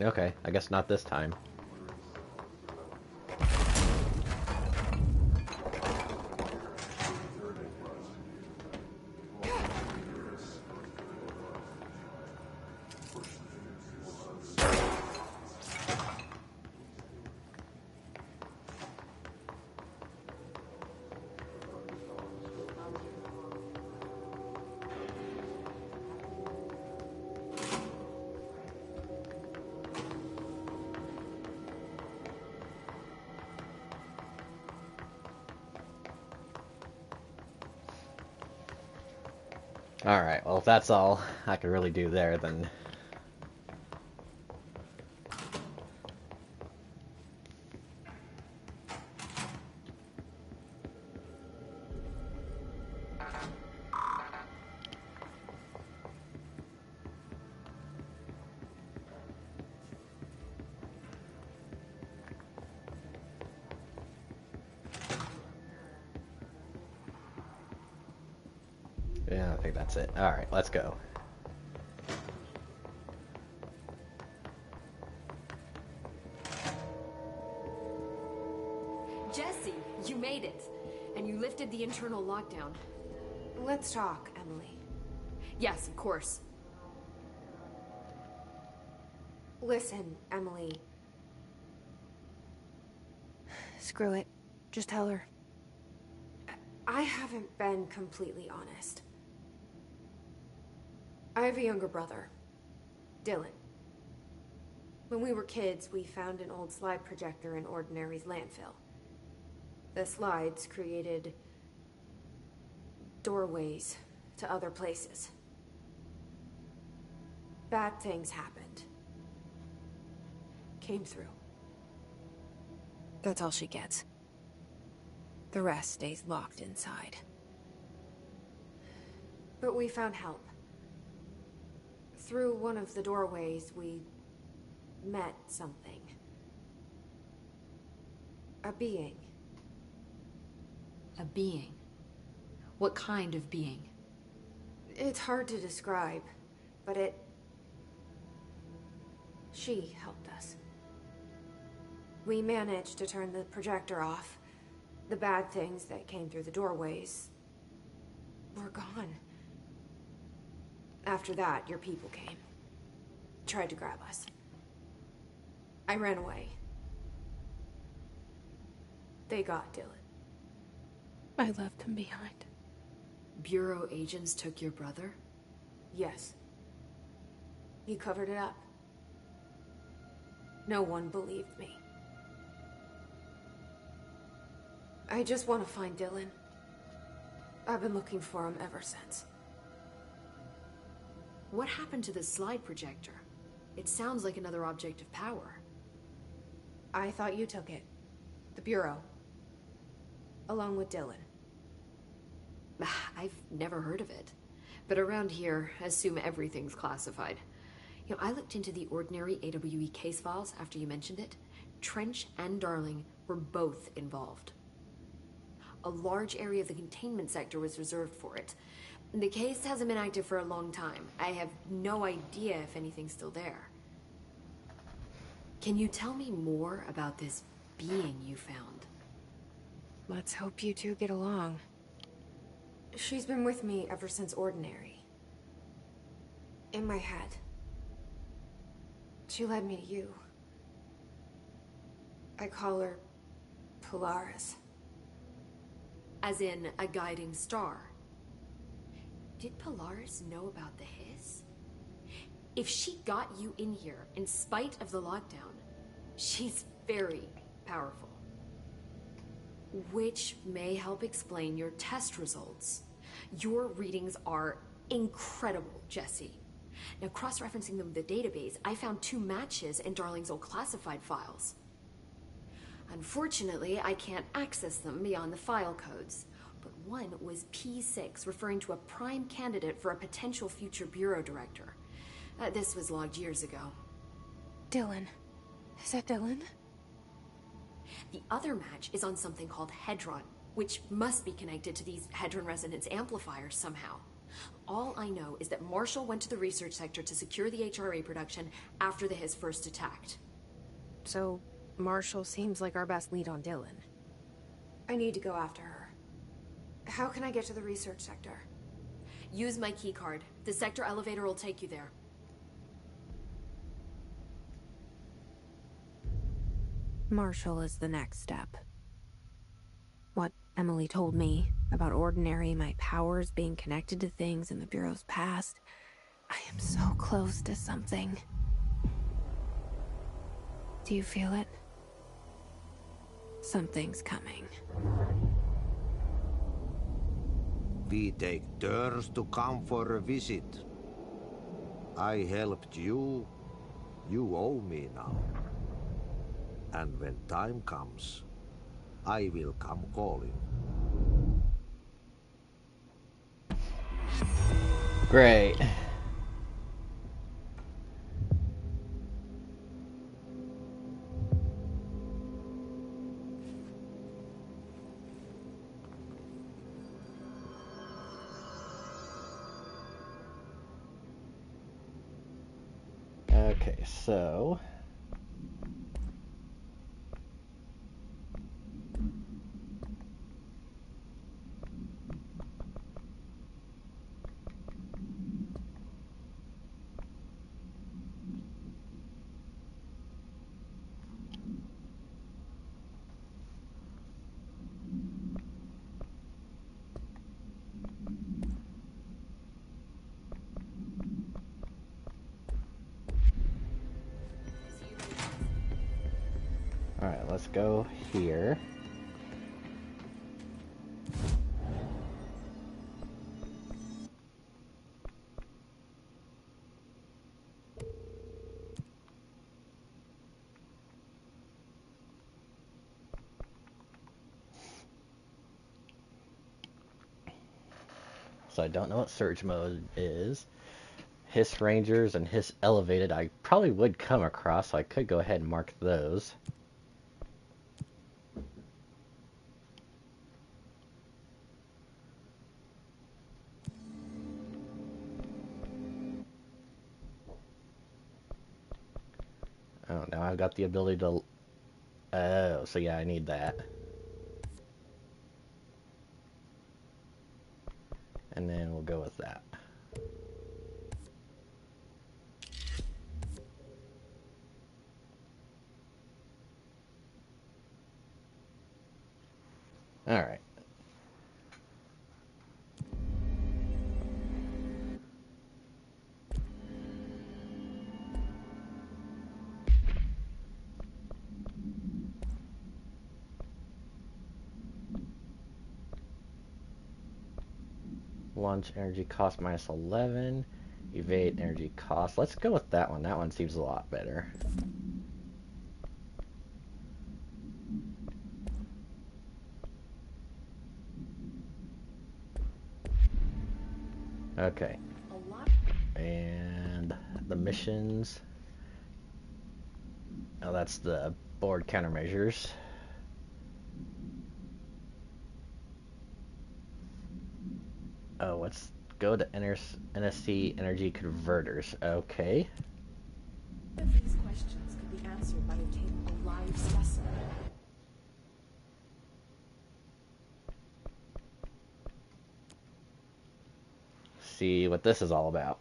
Okay, I guess not this time. Alright, well if that's all I could really do there, then... Yeah, I think that's it. Alright, let's go. Jesse, you made it. And you lifted the internal lockdown. Let's talk, Emily. Yes, of course. Listen, Emily. Screw it. Just tell her. I haven't been completely honest. I have a younger brother, Dylan. When we were kids, we found an old slide projector in Ordinary's landfill. The slides created doorways to other places. Bad things happened. Came through. That's all she gets. The rest stays locked inside. But we found help. Through one of the doorways, we met something. A being. A being? What kind of being? It's hard to describe, but she helped us. We managed to turn the projector off. The bad things that came through the doorways were gone. After that, your people came. Tried to grab us. I ran away. They got Dylan. I left him behind. Bureau agents took your brother? Yes. You covered it up. No one believed me. I just want to find Dylan. I've been looking for him ever since. What happened to the slide projector? It sounds like another object of power. I thought you took it. The Bureau. Along with Dylan. I've never heard of it. But around here, assume everything's classified. You know, I looked into the Ordinary AWE case files after you mentioned it. Trench and Darling were both involved. A large area of the containment sector was reserved for it. The case hasn't been active for a long time. I have no idea if anything's still there. Can you tell me more about this being you found? Let's hope you two get along. She's been with me ever since Ordinary. In my head. She led me to you. I call her Polaris. As in a guiding star. Did Polaris know about the hiss? If she got you in here in spite of the lockdown, she's very powerful. Which may help explain your test results. Your readings are incredible, Jesse. Now, cross-referencing them with the database, I found 2 matches in Darling's old classified files. Unfortunately, I can't access them beyond the file codes. But one was P6, referring to a prime candidate for a potential future bureau director. This was logged years ago. Dylan. Is that Dylan? The other match is on something called Hedron, which must be connected to these Hedron resonance amplifiers somehow. All I know is that Marshall went to the research sector to secure the HRA production after the Hiss first attacked. So, Marshall seems like our best lead on Dylan. I need to go after her. How can I get to the research sector? Use my keycard. The sector elevator will take you there. Marshall is the next step. What Emily told me about Ordinary, my powers being connected to things in the Bureau's past. I am so close to something. Do you feel it? Something's coming. We take turns to come for a visit. I helped you. You owe me now. And when time comes, I will come calling. Great. Okay, so alright, let's go here. So I don't know what Surge Mode is. Hiss Rangers and Hiss Elevated I probably would come across, so I could go ahead and mark those. Oh, now I've got the ability to... Oh, so yeah, I need that. And then we'll go with that. Alright. Launch energy cost minus 11. Evade energy cost. Let's go with that one. That one seems a lot better. Okay. And the missions. Oh, that's the board countermeasures. Oh, let's go to NSC energy converters. Okay. These questions could be answered by obtaining a live specimen. see what this is all about.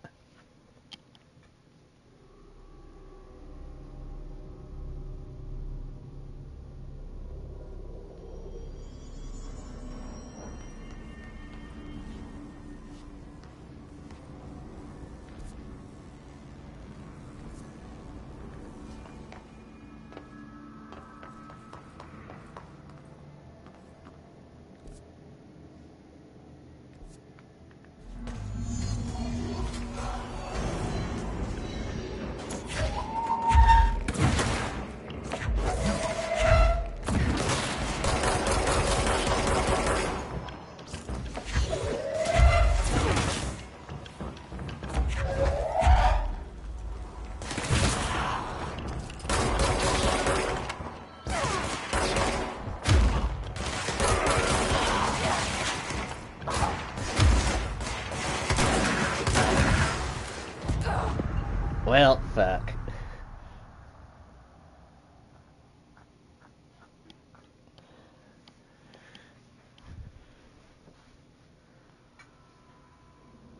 Well, fuck.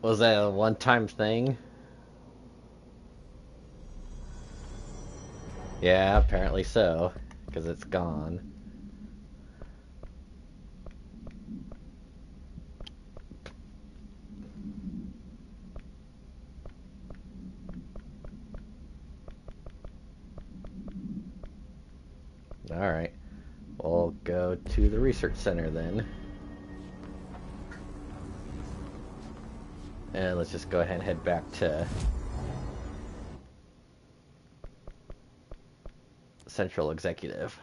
Was that a one-time thing? Yeah, apparently so, because it's gone. Alright, we'll go to the research center then. And let's just go ahead and head back to Central Executive.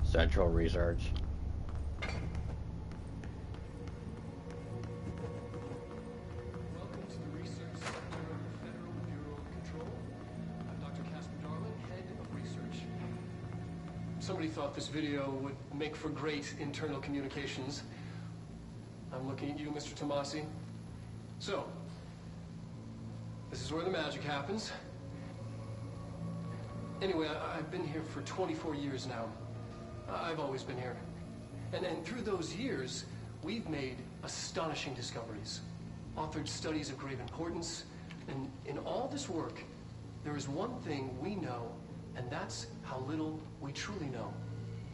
Central Research. Welcome to the Research Center of the Federal Bureau of Control. I'm Dr. Casper Darling, head of research. Somebody thought this video would make for great internal communications. I'm looking at you, Mr. Tomasi. So, this is where the magic happens. Anyway, I've been here for 24 years now. I've always been here. And through those years, we've made astonishing discoveries, authored studies of grave importance, and in all this work, there is one thing we know, and that's how little we truly know.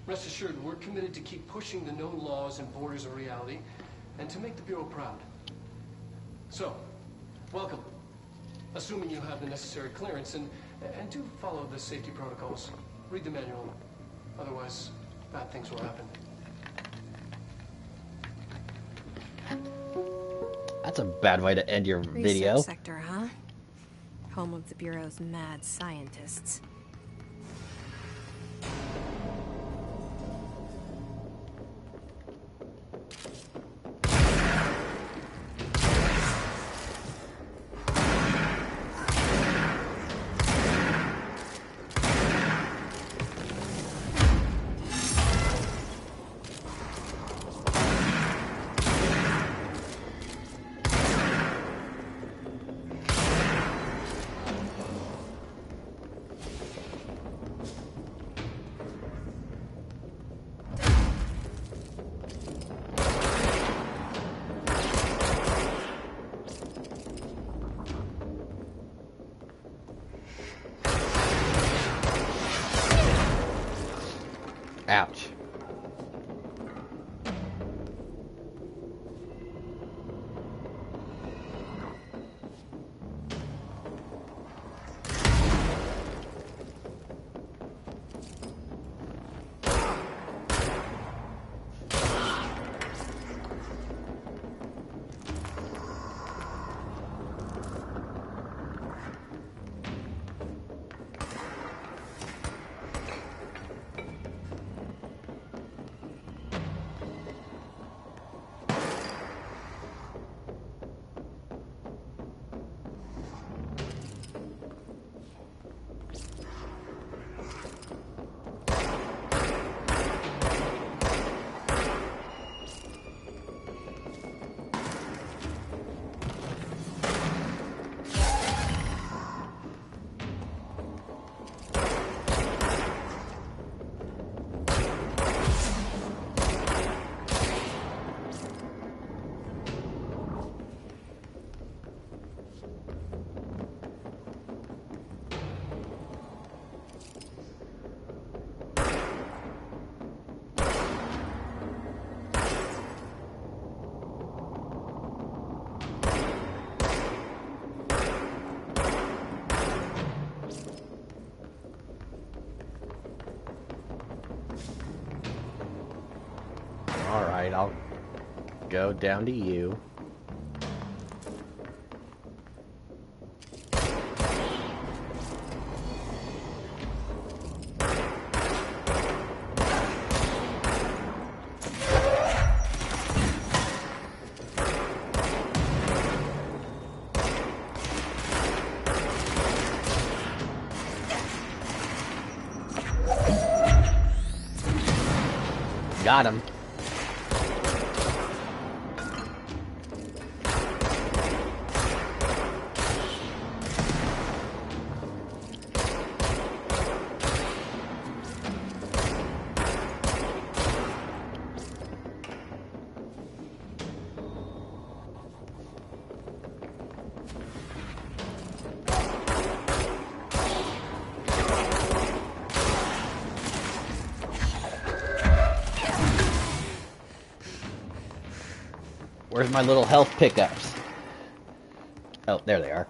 Rest assured, we're committed to keep pushing the known laws and borders of reality, and to make the Bureau proud. So, welcome. Assuming you have the necessary clearance, and do follow the safety protocols. Read the manual. Otherwise, bad things will happen. That's a bad way to end your video. Research sector, huh? Home of the Bureau's mad scientists. Ouch. Alright, I'll go down to you. Got him. Where's my little health pickups? Oh, there they are.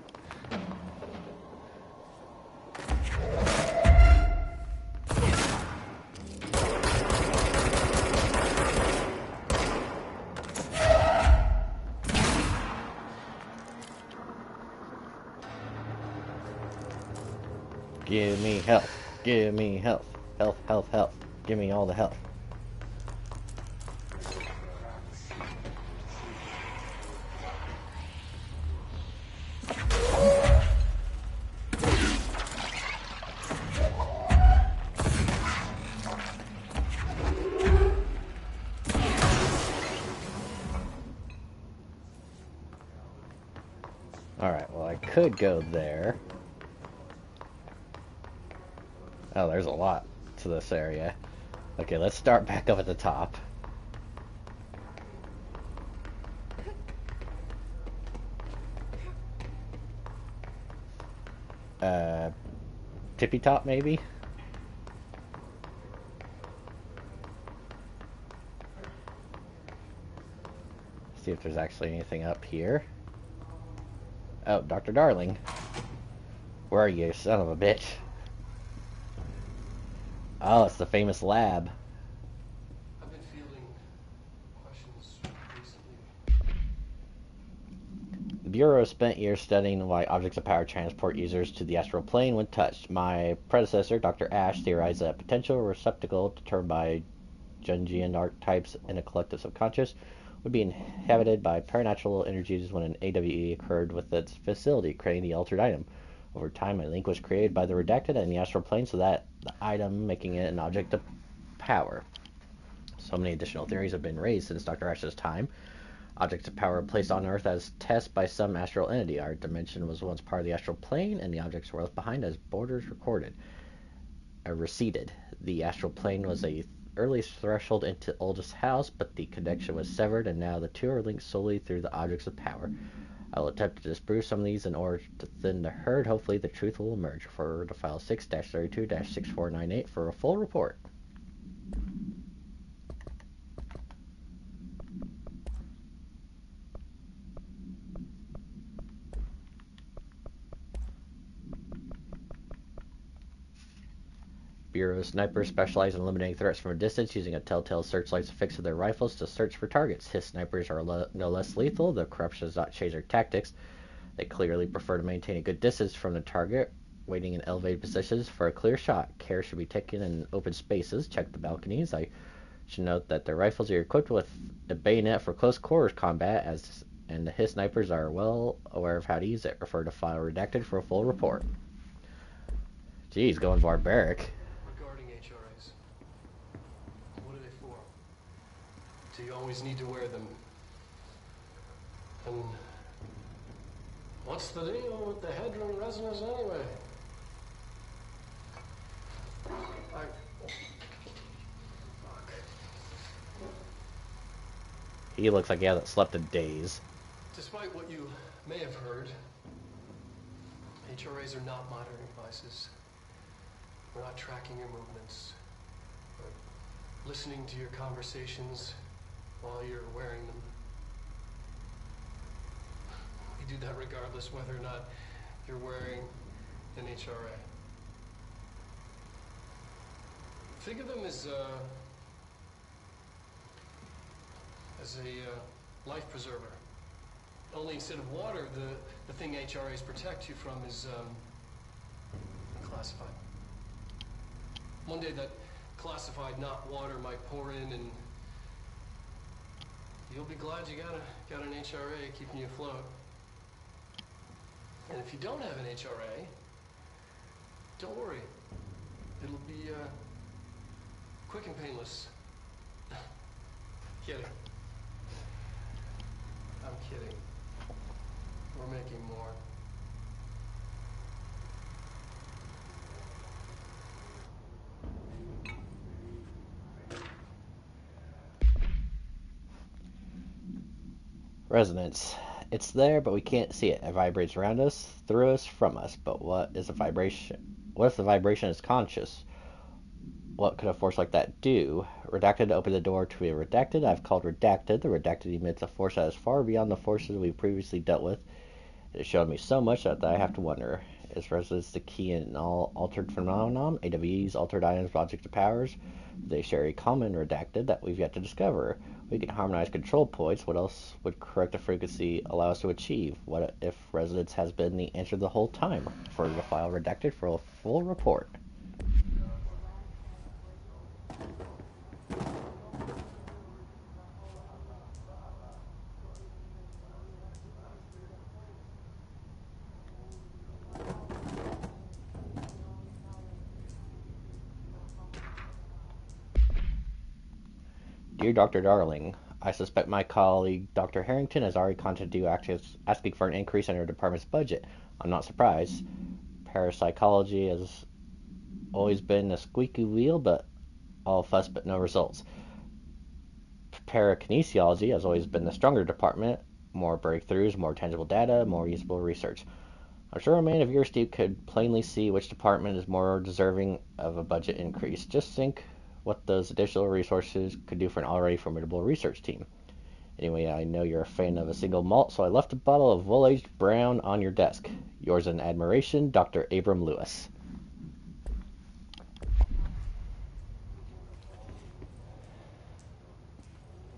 Give me health. Give me health. Health, health, health. Give me all the health. Alright, well I could go there. Oh, there's a lot to this area. Okay, let's start back up at the top. Tippy top maybe? See if there's actually anything up here. Oh, Dr. Darling. Where are you, son of a bitch? Oh, it's the famous lab. I've been fielding questions recently. The Bureau spent years studying why objects of power transport users to the astral plane when touched. My predecessor, Dr. Ash, theorized that a potential receptacle determined by Jungian archetypes in a collective subconscious would be inhabited by paranatural energies when an AWE occurred with its facility, creating the altered item. Over time, a link was created by the redacted and the astral plane so that the item making it an object of power. So many additional theories have been raised since Dr. Ash's time. Objects of power placed on Earth as tests by some astral entity. Our dimension was once part of the astral plane, and the objects were left behind as borders receded. The astral plane was a earliest threshold into oldest house, but the connection was severed, and now the two are linked solely through the objects of power. I will attempt to disprove some of these in order to thin the herd. Hopefully the truth will emerge. Refer to file 6-32-6498 for a full report. Bureau snipers specialize in eliminating threats from a distance using a telltale searchlights affixed to their rifles to search for targets. His snipers are no less lethal. The corruption does not change their tactics. They clearly prefer to maintain a good distance from the target, waiting in elevated positions for a clear shot. Care should be taken in open spaces. Check the balconies. I should note that their rifles are equipped with a bayonet for close quarters combat, and his snipers are well aware of how to use it. Refer to file redacted for a full report. Geez, going barbaric. Do you always need to wear them? And what's the deal with the Hedron resonance anyway? Fuck. He looks like he hasn't slept in days. Despite what you may have heard, HRAs are not monitoring devices. We're not tracking your movements. We're listening to your conversations while you're wearing them. We do that regardless whether or not you're wearing an HRA. Think of them as as a life preserver. Only instead of water, the thing HRAs protect you from is classified. One day that classified not water might pour in, and you'll be glad you got an HRA keeping you afloat. And if you don't have an HRA, don't worry. It'll be quick and painless. Kidding. I'm kidding. We're making more. Resonance. It's there, but we can't see it. It vibrates around us, through us, from us. But what is a vibration? What if the vibration is conscious? What could a force like that do? Redacted opened the door to a redacted. I've called redacted. The redacted emits a force that is far beyond the forces we've previously dealt with. It has shown me so much that I have to wonder. Is resonance the key in all altered phenomenon? AWE's altered items, objects, and powers? They share a common redacted that we've yet to discover. We can harmonize control points. What else would correct the frequency allow us to achieve? What if resonance has been the answer the whole time? Refer to the file redacted for a full report. Dear Dr. Darling, I suspect my colleague Dr. Harrington has already contacted you asking for an increase in your department's budget. I'm not surprised. Parapsychology has always been a squeaky wheel, but all fuss but no results. Parakinesiology has always been the stronger department. More breakthroughs, more tangible data, more usable research. I'm sure a man of your steep could plainly see which department is more deserving of a budget increase. Just think what those additional resources could do for an already formidable research team. Anyway, I know you're a fan of a single malt, so I left a bottle of wool-aged brown on your desk. Yours in admiration, Dr. Abram Lewis.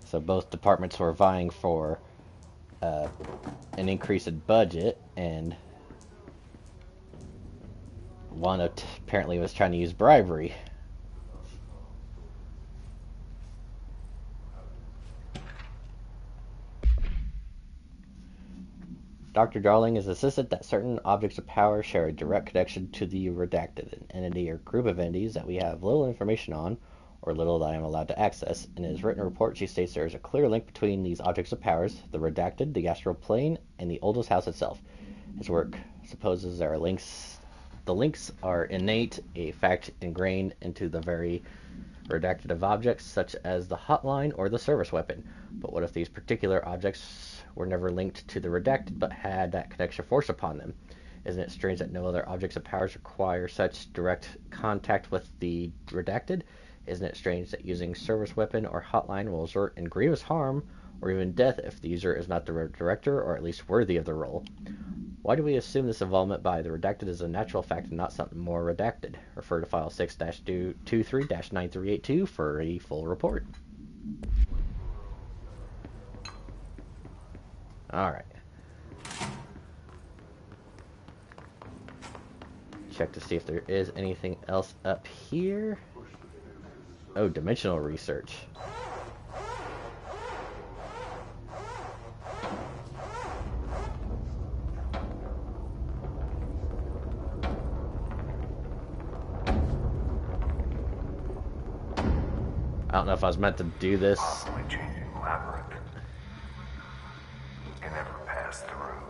So both departments were vying for an increase in budget, and one apparently was trying to use bribery. Dr. Darling is insistent that certain objects of power share a direct connection to the redacted, an entity or group of entities that we have little information on, or little that I am allowed to access. In his written report, she states there is a clear link between these objects of powers, the redacted, the astral plane, and the oldest house itself. His work supposes there are links. The links are innate, a fact ingrained into the very redacted of objects, such as the hotline or the service weapon. But what if these particular objects were never linked to the redacted, but had that connection forced upon them? Isn't it strange that no other objects of powers require such direct contact with the redacted? Isn't it strange that using service weapon or hotline will result in grievous harm or even death if the user is not the director or at least worthy of the role? Why do we assume this involvement by the redacted is a natural fact and not something more redacted? Refer to file 6-23-9382 for a full report. Alright. Check to see if there is anything else up here. Oh, dimensional research. I don't know if I was meant to do this. Possibly changing labyrinth. Can never pass through.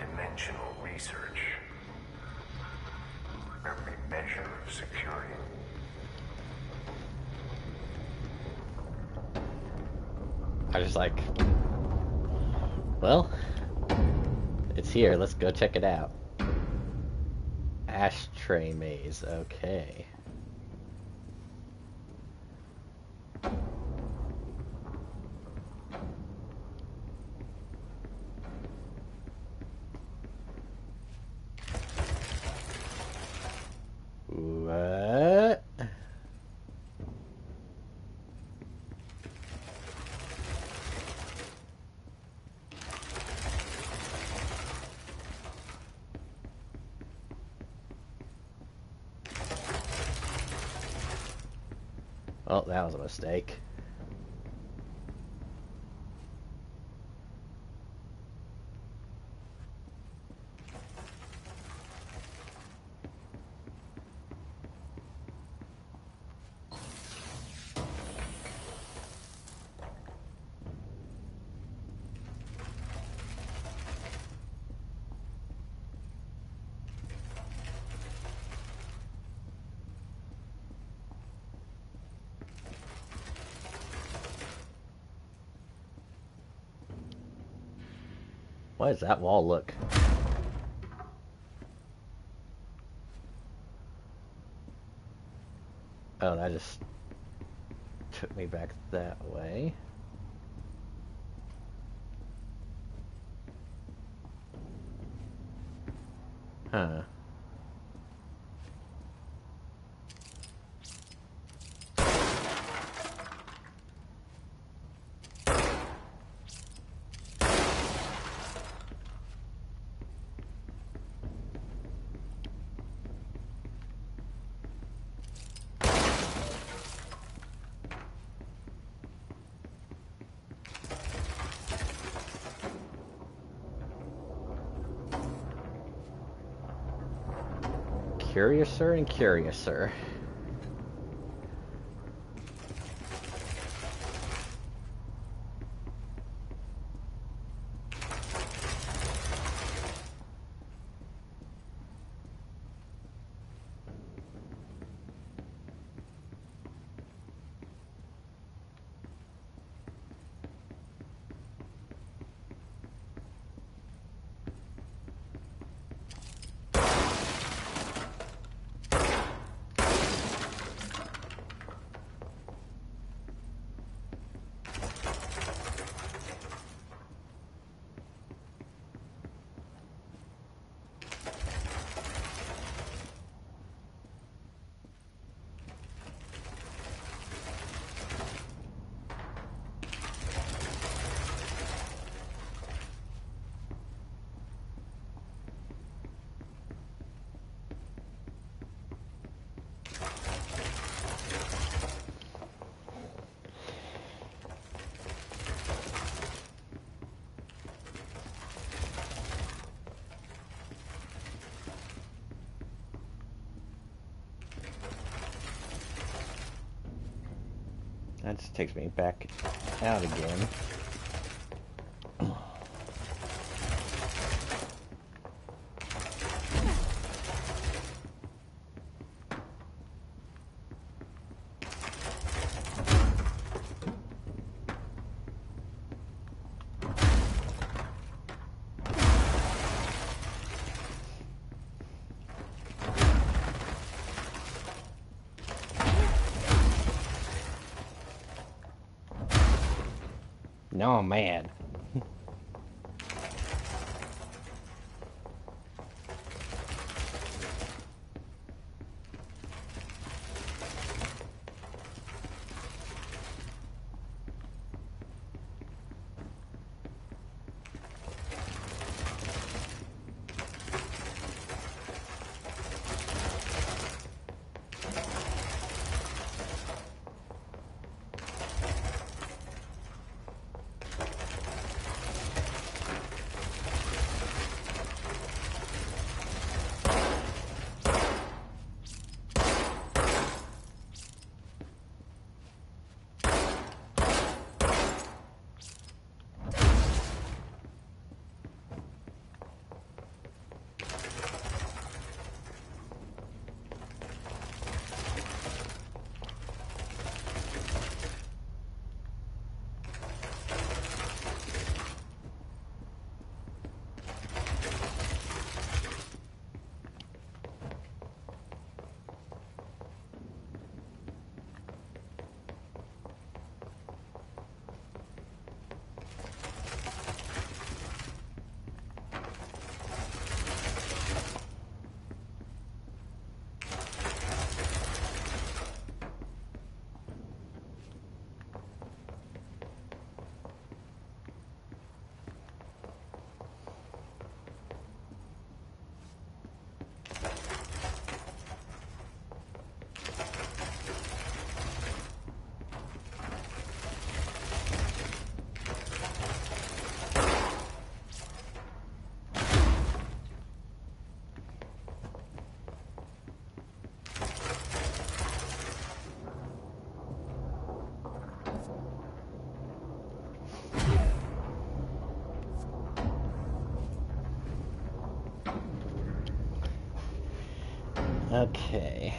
Dimensional research. Every measure of security. I just like, well, it's here. Let's go check it out. Ashtray maze. Okay. What? Oh, that was a mistake. Why does that wall look? Oh, that just took me back that way. Huh. Curiouser and curiouser. That just takes me back out again. No, man. Okay.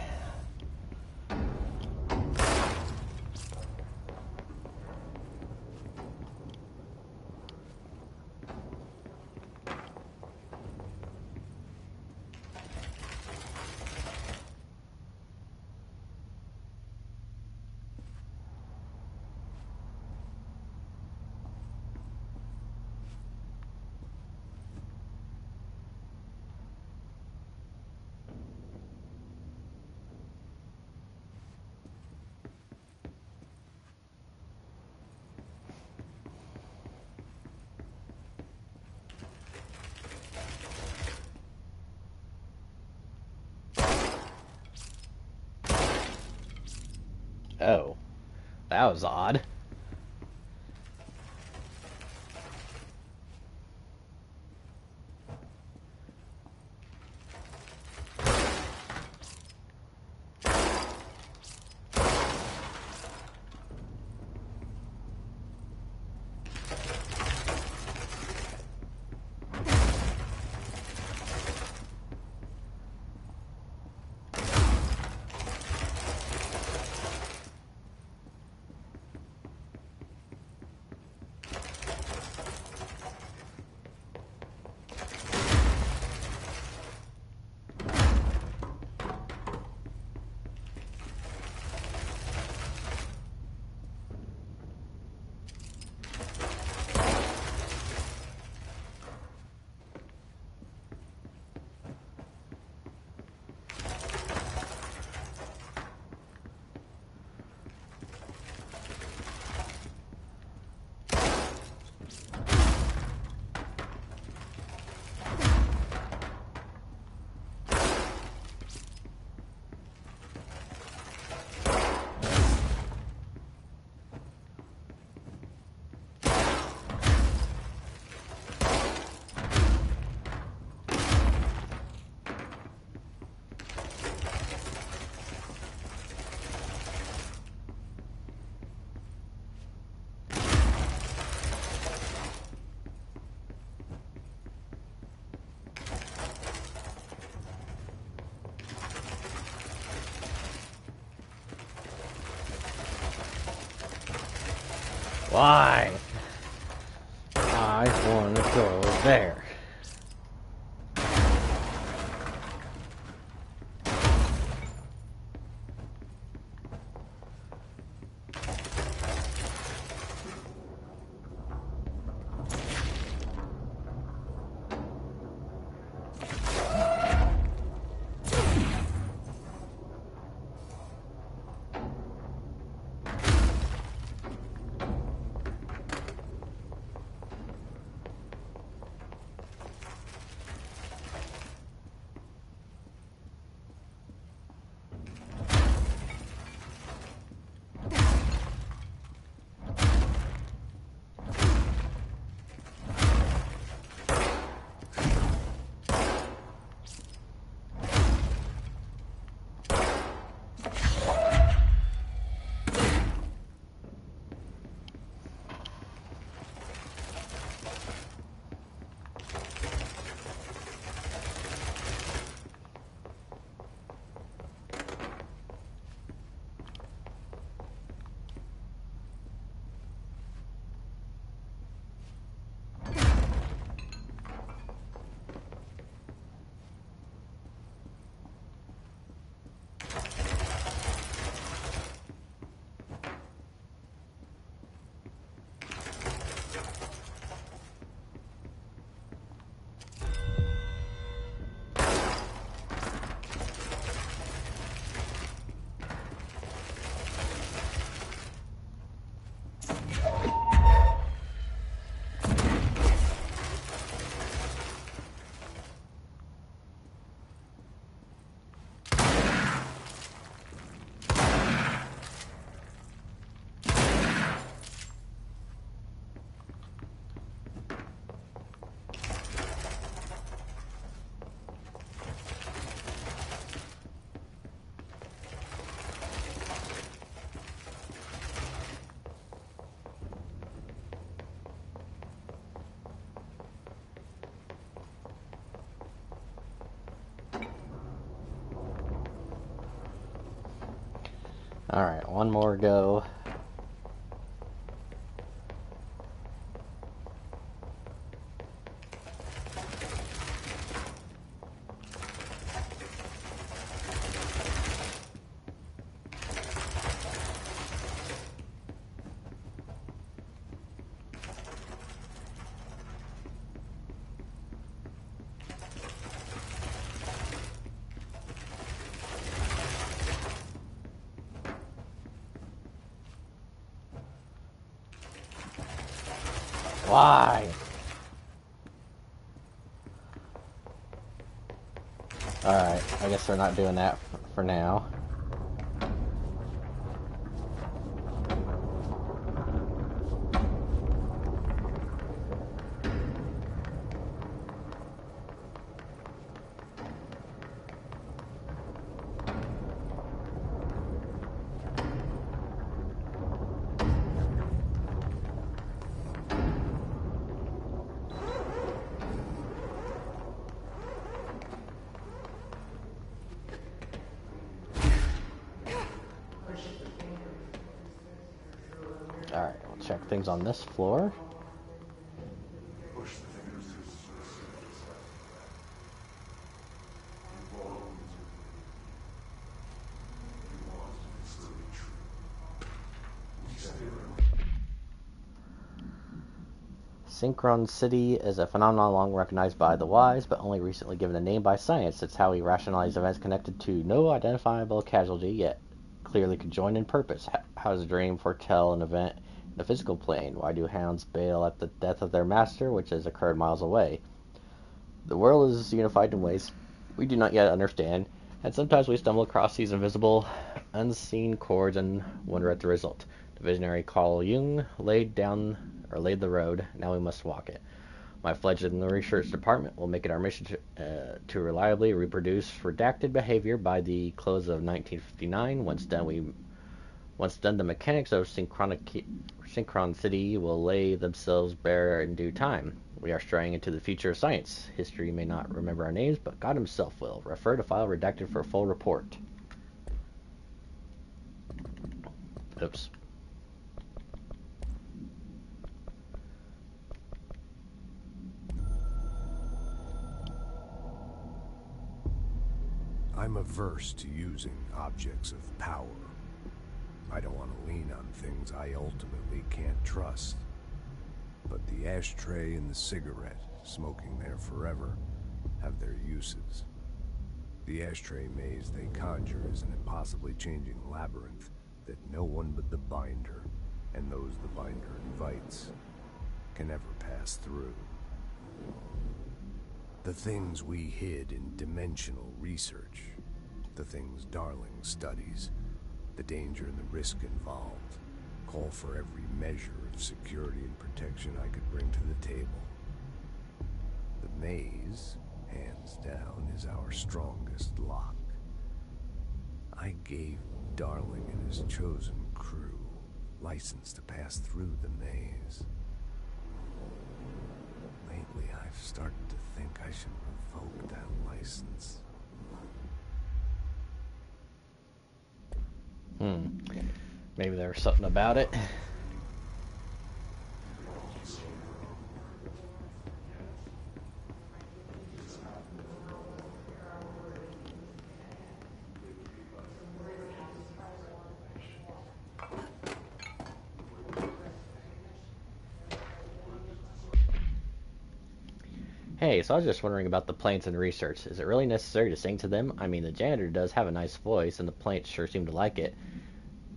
Oh, that was odd. Why? I want to go there. Alright, one more go. Why? Alright, I guess we're not doing that for now. Alright, we'll check things on this floor. Synchronicity is a phenomenon long recognized by the wise, but only recently given a name by science. It's how we rationalize events connected to no identifiable causality, yet clearly conjoined in purpose. How does a dream foretell an event in the physical plane? Why do hounds bail at the death of their master, which has occurred miles away? The world is unified in ways we do not yet understand, and sometimes we stumble across these invisible, unseen chords and wonder at the result. The visionary Carl Jung laid the road, now we must walk it. My fledged in the research department will make it our mission to reliably reproduce redacted behavior by the close of 1959. Once done, the mechanics of synchronicity will lay themselves bare in due time. We are straying into the future of science. History may not remember our names, but God himself will. Refer to file redacted for full report. Oops. I'm averse to using objects of power. I don't want to lean on things I ultimately can't trust. But the ashtray and the cigarette, smoking there forever, have their uses. The ashtray maze they conjure is an impossibly changing labyrinth that no one but the binder, and those the binder invites, can ever pass through. The things we hid in dimensional research, the things Darling studies, the danger and the risk involved, call for every measure of security and protection I could bring to the table. The maze, hands down, is our strongest lock. I gave Darling and his chosen crew license to pass through the maze. Lately, I've started to think I should revoke that license. Maybe there was something about it. Hey, so I was just wondering about the planes and research. Is it really necessary to sing to them? I mean, the janitor does have a nice voice, and the planes sure seem to like it.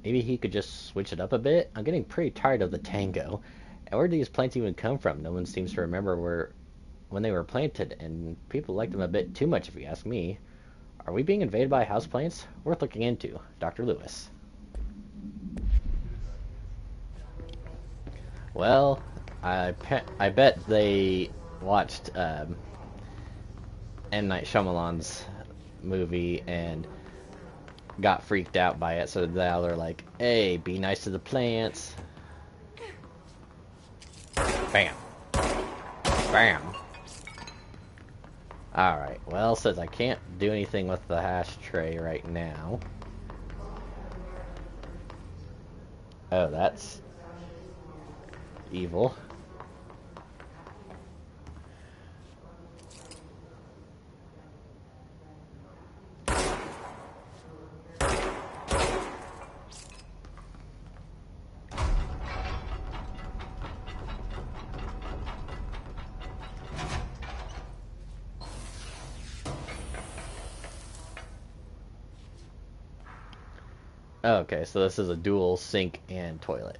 Maybe he could just switch it up a bit? I'm getting pretty tired of the tango. And where do these planes even come from? No one seems to remember when they were planted, and people like them a bit too much if you ask me. Are we being invaded by houseplanes? Worth looking into. Dr. Lewis. Well, I bet they watched M. Night Shyamalan's movie and got freaked out by it, so now they're like, hey, be nice to the plants. Bam. Bam. Alright, well, since I can't do anything with the ashtray right now, Oh, that's evil. Okay, so this is a dual sink and toilet.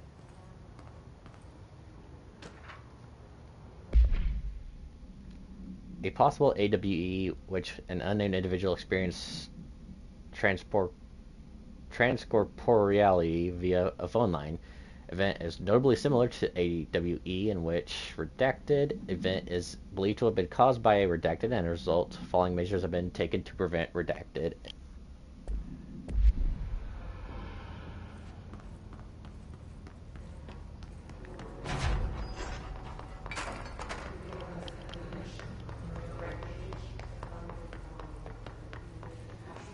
A possible AWE, which an unnamed individual experienced transcorporeality via a phone line event, is notably similar to AWE, in which redacted event is believed to have been caused by a redacted end result. Following measures have been taken to prevent redacted.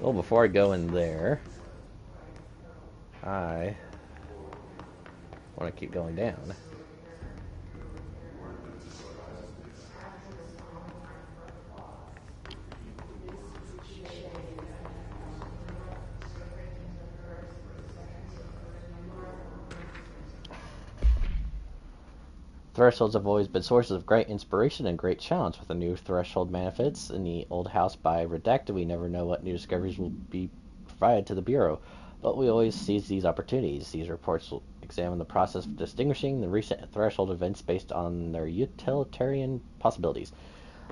Well, before I go in there, I want to keep going down. Thresholds have always been sources of great inspiration and great challenge. With a new threshold manifests in the old house by Redacted, we never know what new discoveries will be provided to the Bureau, but we always seize these opportunities. These reports will examine the process of distinguishing the recent threshold events based on their utilitarian possibilities.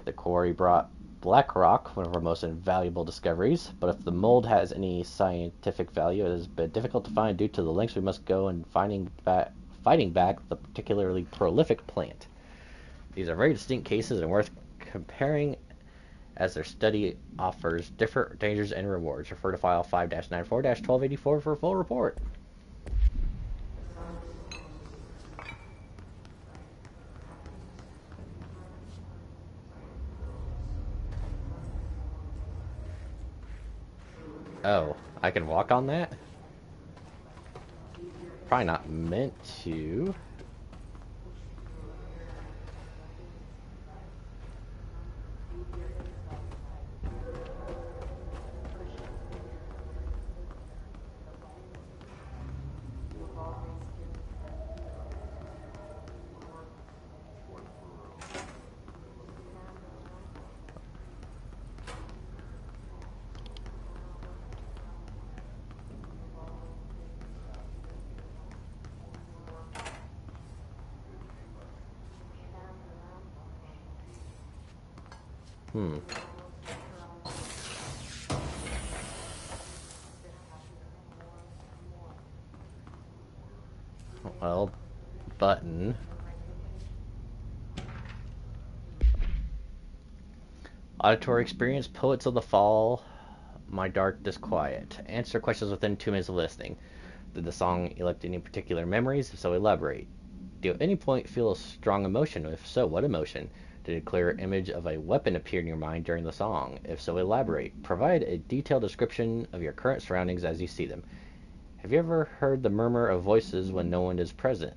The quarry brought black rock, one of our most invaluable discoveries, but if the mold has any scientific value, it has been difficult to find due to the lengths we must go in fighting back the particularly prolific plant. These are very distinct cases and worth comparing, as their study offers different dangers and rewards. Refer to file 5-94-1284 for a full report. Oh, I can walk on that? Probably not meant to. Well, button. Auditory experience, Poets of the Fall, My Dark Disquiet. Answer questions within 2 minutes of listening. Did the song elicit any particular memories? If so, elaborate. Do you at any point feel a strong emotion? If so, what emotion? Did a clear image of a weapon appear in your mind during the song? If so, elaborate. Provide a detailed description of your current surroundings as you see them. Have you ever heard the murmur of voices when no one is present?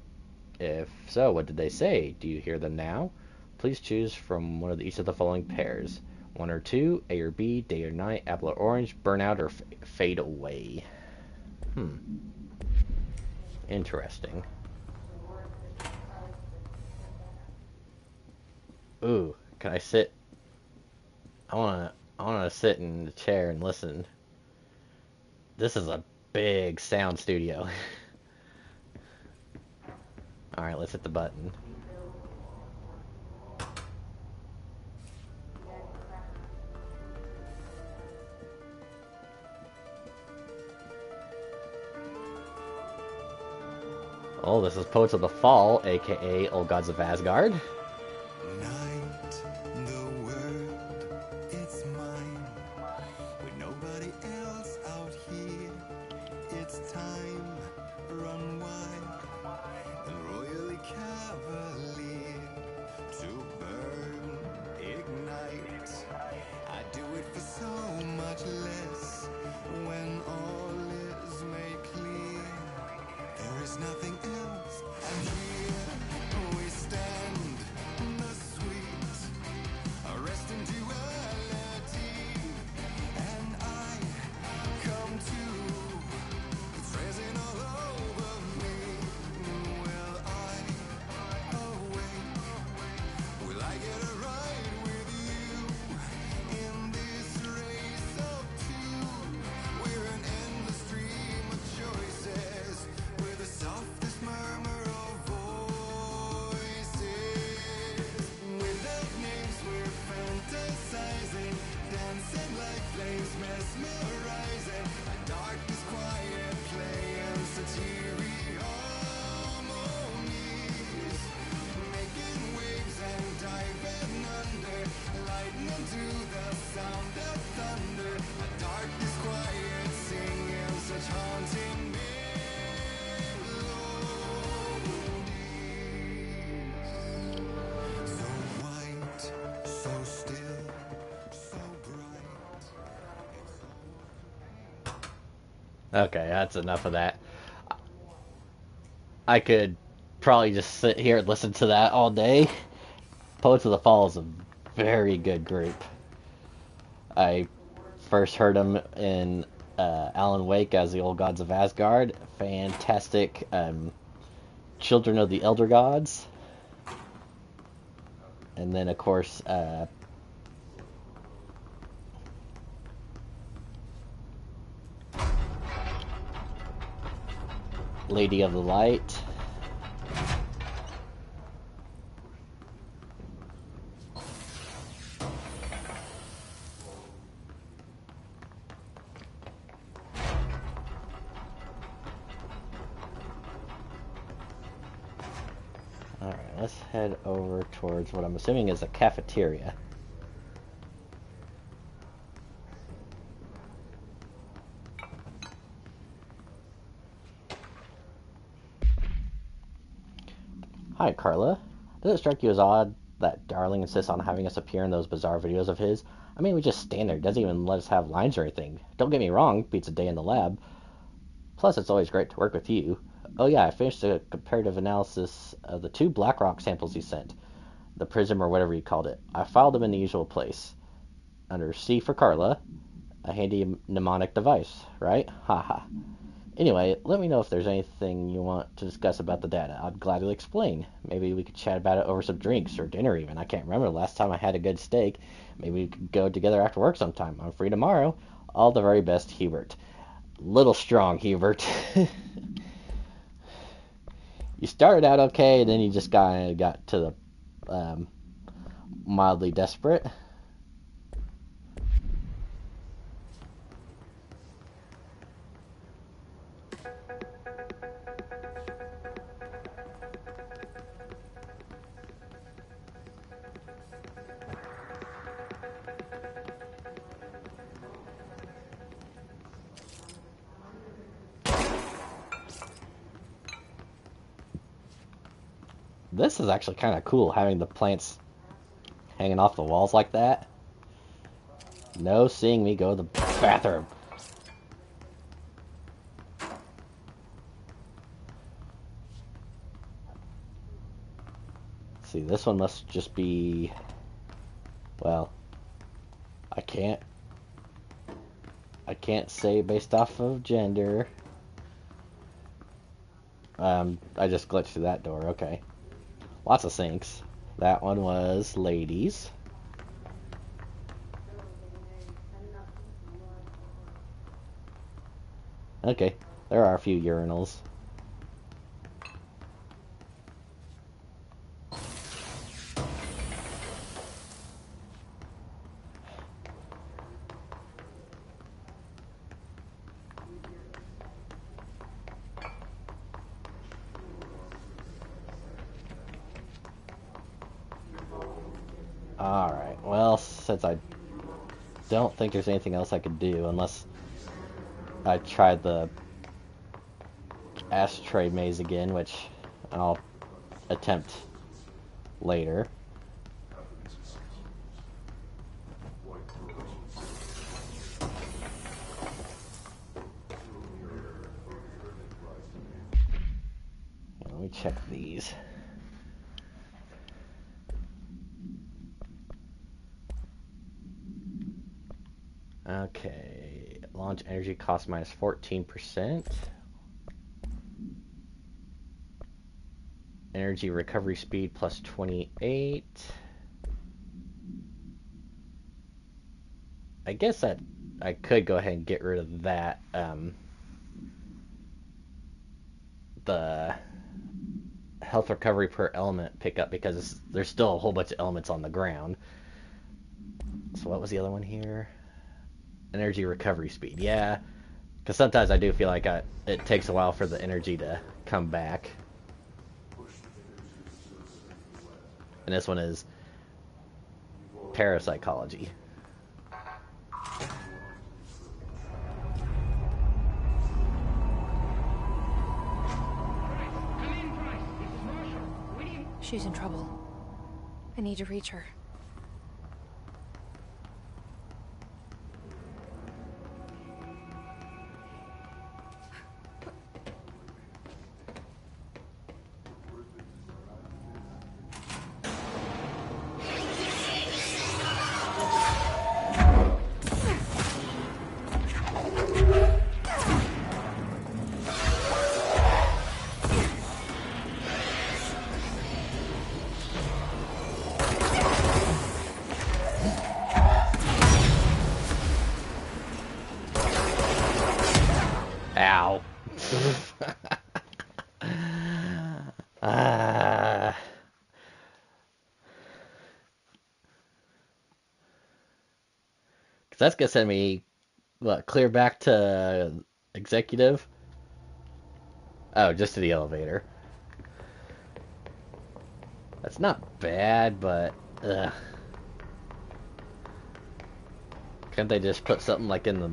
If so, what did they say? Do you hear them now? Please choose from one of each of the following pairs. 1 or 2, A or B, day or night, apple or orange, burnout or fade away. Interesting. Ooh, can I sit? I wanna sit in the chair and listen. This is a big sound studio. Alright, let's hit the button. Oh, this is Poets of the Fall, aka Old Gods of Asgard. Nothing Okay, that's enough of that. I could probably just sit here and listen to that all day. Poets of the Fall is a very good group. I first heard them in Alan Wake as the Old Gods of Asgard. Fantastic. Children of the Elder Gods. And then, of course, Lady of the Light. Alright, let's head over towards what I'm assuming is a cafeteria. Hi, Carla. Does it strike you as odd that Darling insists on having us appear in those bizarre videos of his? I mean, we just stand there. Doesn't even let us have lines or anything. Don't get me wrong, beats a day in the lab. Plus, it's always great to work with you. Oh yeah, I finished a comparative analysis of the 2 Blackrock samples you sent. The Prism or whatever you called it. I filed them in the usual place. Under C for Carla. A handy mnemonic device, right? Haha. Anyway, let me know if there's anything you want to discuss about the data. I'd gladly explain. Maybe we could chat about it over some drinks or dinner even. I can't remember the last time I had a good steak. Maybe we could go together after work sometime. I'm free tomorrow. All the very best, Hubert. Little strong, Hubert. You started out okay, and then you just kind of got to the mildly desperate. This is actually kind of cool, having the plants hanging off the walls like that. No seeing me go to the bathroom. See, this one must just be... Well, I can't say based off of gender. I just glitched through that door, okay. Lots of sinks. That one was ladies. Okay, there are a few urinals. Alright, well, since I don't think there's anything else I could do unless I tried the ashtray maze again, which I'll attempt later. Let me check these. Okay, launch energy cost minus 14%. Energy recovery speed plus 28. I guess that I could go ahead and get rid of that. The health recovery per element pickup, because there's still a whole bunch of elements on the ground. So what was the other one here? Energy recovery speed, yeah. Because sometimes I do feel like it takes a while for the energy to come back. And this one is parapsychology. She's in trouble. I need to reach her. that's gonna send me, what, clear back to executive? Oh, just to the elevator. That's not bad, but ugh. Can't they just put something like in the...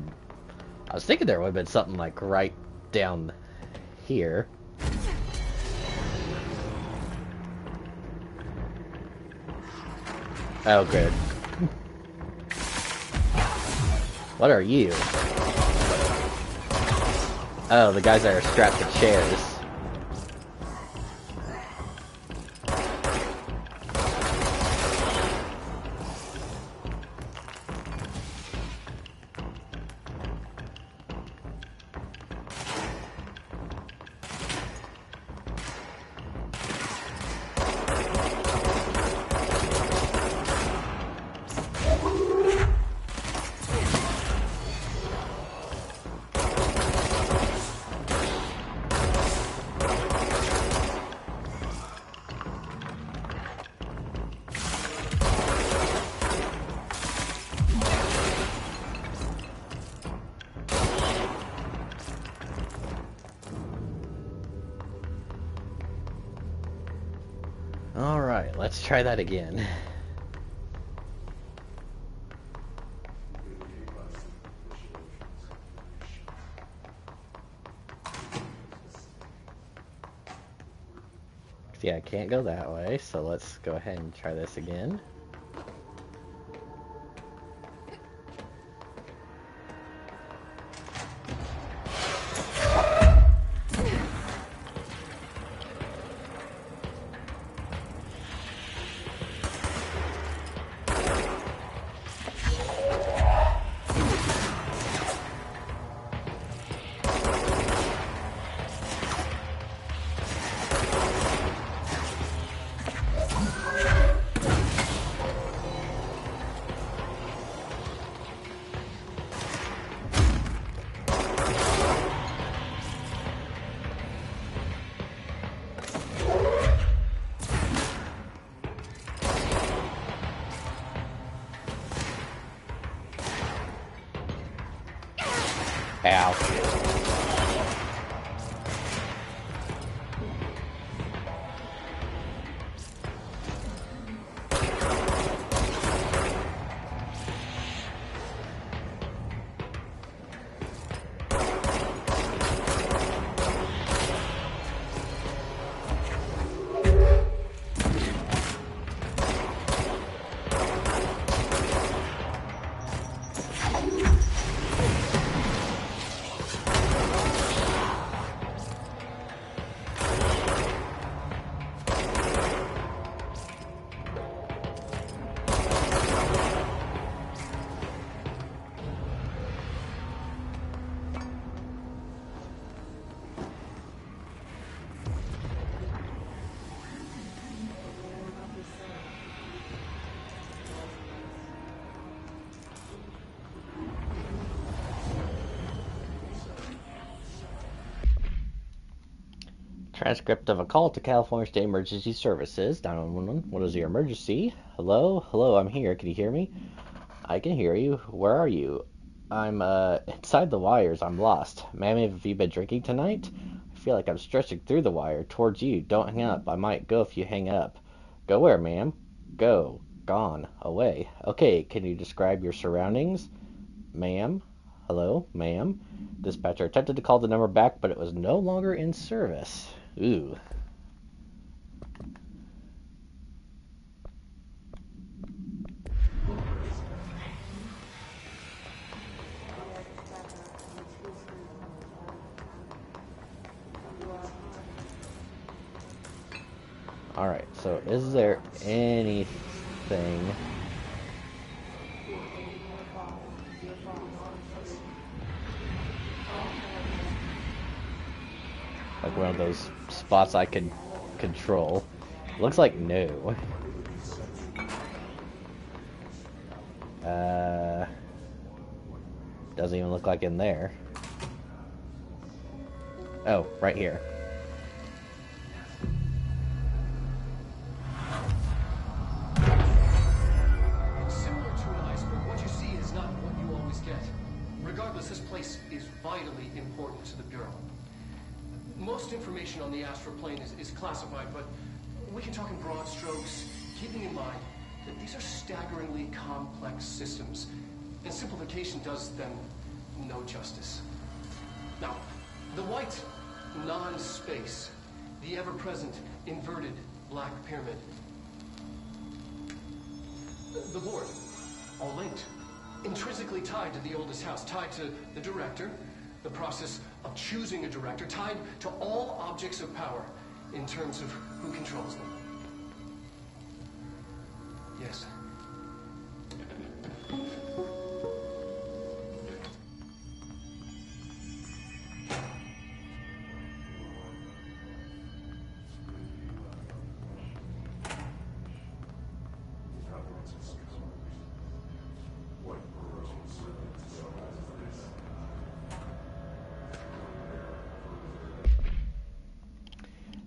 I was thinking there would have been something like right down here. Oh, good. What are you? Oh, the guys that are strapped to chairs. Alright, let's try that again. See, I can't go that way, so let's go ahead and try this again. Ow. Transcript of a call to California State Emergency Services. 911. What is your emergency? Hello? Hello, I'm here. Can you hear me? I can hear you. Where are you? I'm, inside the wires. I'm lost. Ma'am, have you been drinking tonight? I feel like I'm stretching through the wire towards you. Don't hang up. I might go if you hang up. Go where, ma'am? Go. Gone. Away. Okay, can you describe your surroundings? Ma'am? Hello? Ma'am? Dispatcher attempted to call the number back, but it was no longer in service. Ooh. Alright, so is there anything... like one of those spots I can control? Looks like no. Doesn't even look like in there. Oh, right here. Similar to an iceberg, what you see is not what you regardless, this place is vitally important to the Bureau. Most information on the astral plane is classified, but we can talk in broad strokes, keeping in mind that these are staggeringly complex systems, and simplification does them no justice. Now, the white non-space, the ever-present inverted black pyramid, the board, all linked, intrinsically tied to the oldest house, tied to the director, the process of choosing a director, tied to all objects of power in terms of who controls them. Yes.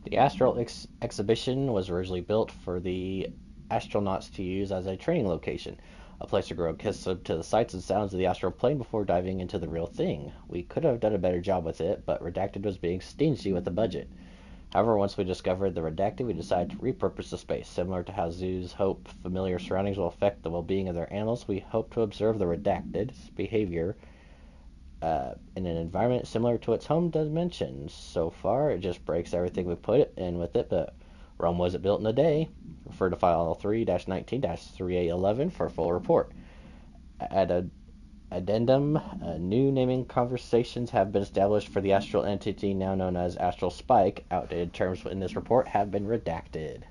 The Astral Exhibition was originally built for the astronauts to use as a training location, a place to grow accustomed to the sights and sounds of the astral plane before diving into the real thing. We could have done a better job with it, but Redacted was being stingy with the budget. However, once we discovered the Redacted, we decided to repurpose the space. Similar to how zoos hope familiar surroundings will affect the well-being of their animals, we hope to observe the Redacted's behavior in an environment similar to its home dimensions. So far, it just breaks everything we put in with it, but Rome wasn't built in a day. Refer to file 3-19-3811 for a full report. Addendum, new naming conversations have been established for the astral entity now known as Astral Spike. Outdated terms in this report have been redacted.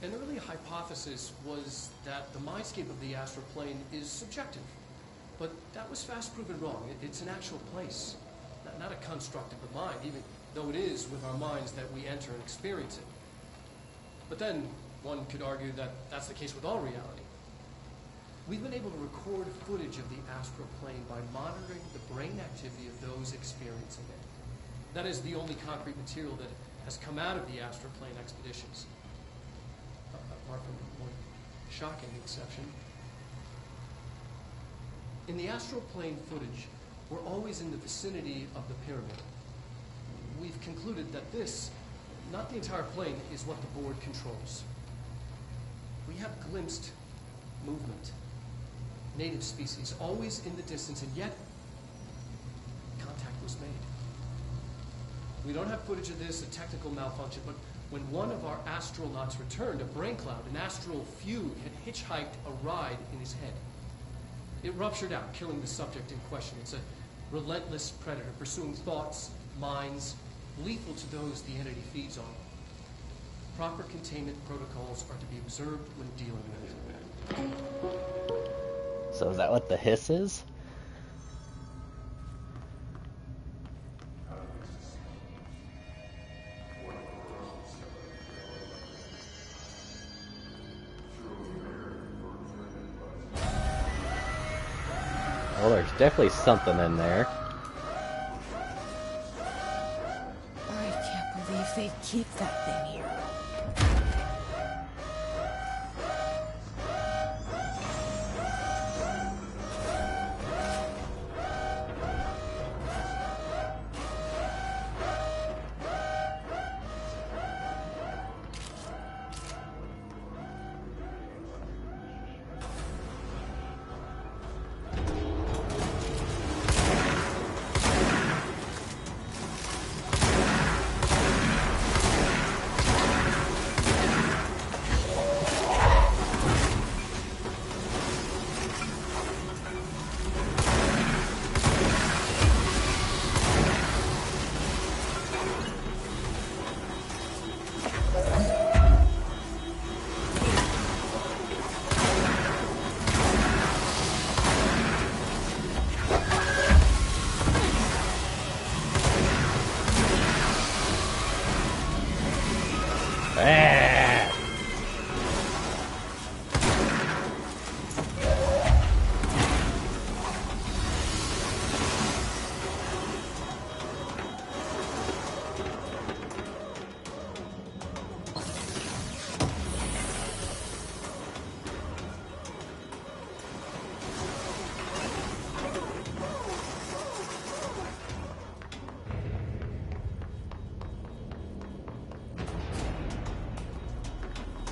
An early hypothesis was that the mindscape of the astral plane is subjective, but that was fast proven wrong. It's an actual place, not a construct of the mind, even though it is with our minds that we enter and experience it. But then one could argue that that's the case with all reality. We've been able to record footage of the astral plane by monitoring the brain activity of those experiencing it. That is the only concrete material that has come out of the astral plane expeditions. Apart from one shocking exception. In the astral plane footage, we're always in the vicinity of the pyramid. We've concluded that this, not the entire plane, is what the board controls. We have glimpsed movement, native species, always in the distance, and yet contact was made. We don't have footage of this, a technical malfunction, but when one of our astronauts returned, a brain cloud, an astral feud, had hitchhiked a ride in his head. It ruptured out, killing the subject in question. It's a relentless predator, pursuing thoughts, minds, lethal to those the entity feeds on. Proper containment protocols are to be observed when dealing with it. So is that what the hiss is? Well, there's definitely something in there. I can't believe they keep that thing here.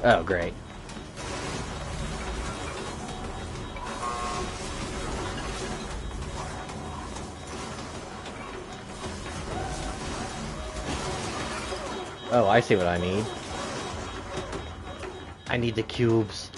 Oh, great. Oh, I see what I need. I need the cubes.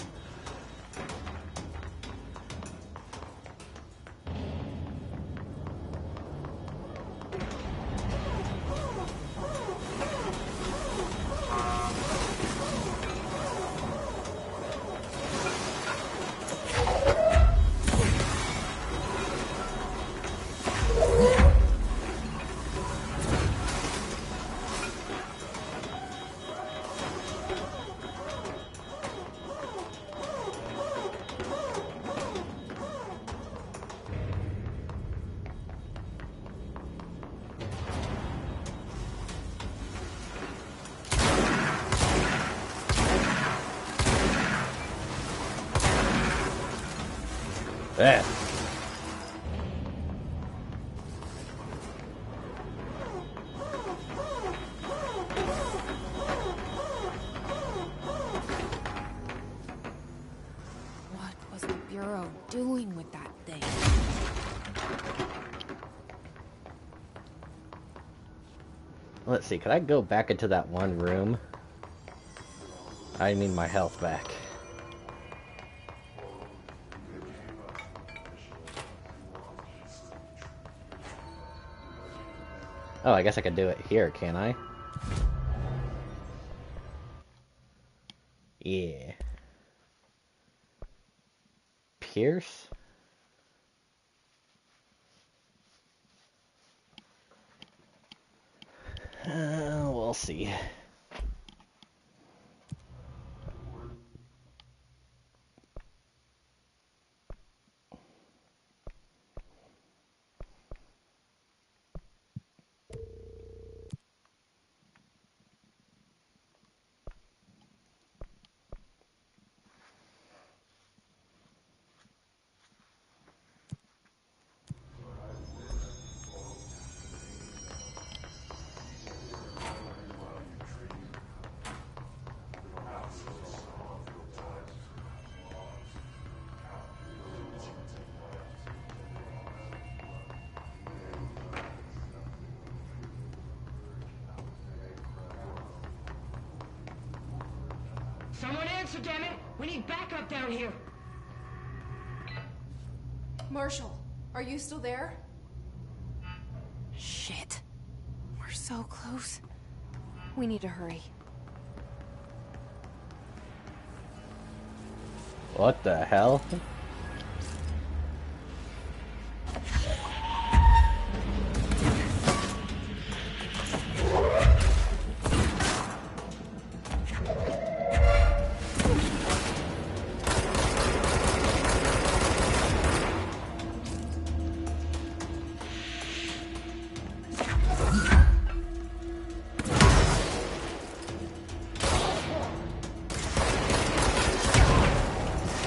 There. What was the Bureau doing with that thing? Let's see, could I go back into that one room? I need my health back. Oh, I guess I could do it here, can't I? Yeah. Pierce? We'll see. Someone answer, damn it! We need backup down here! Marshall, are you still there? Shit. We're so close. We need to hurry. What the hell?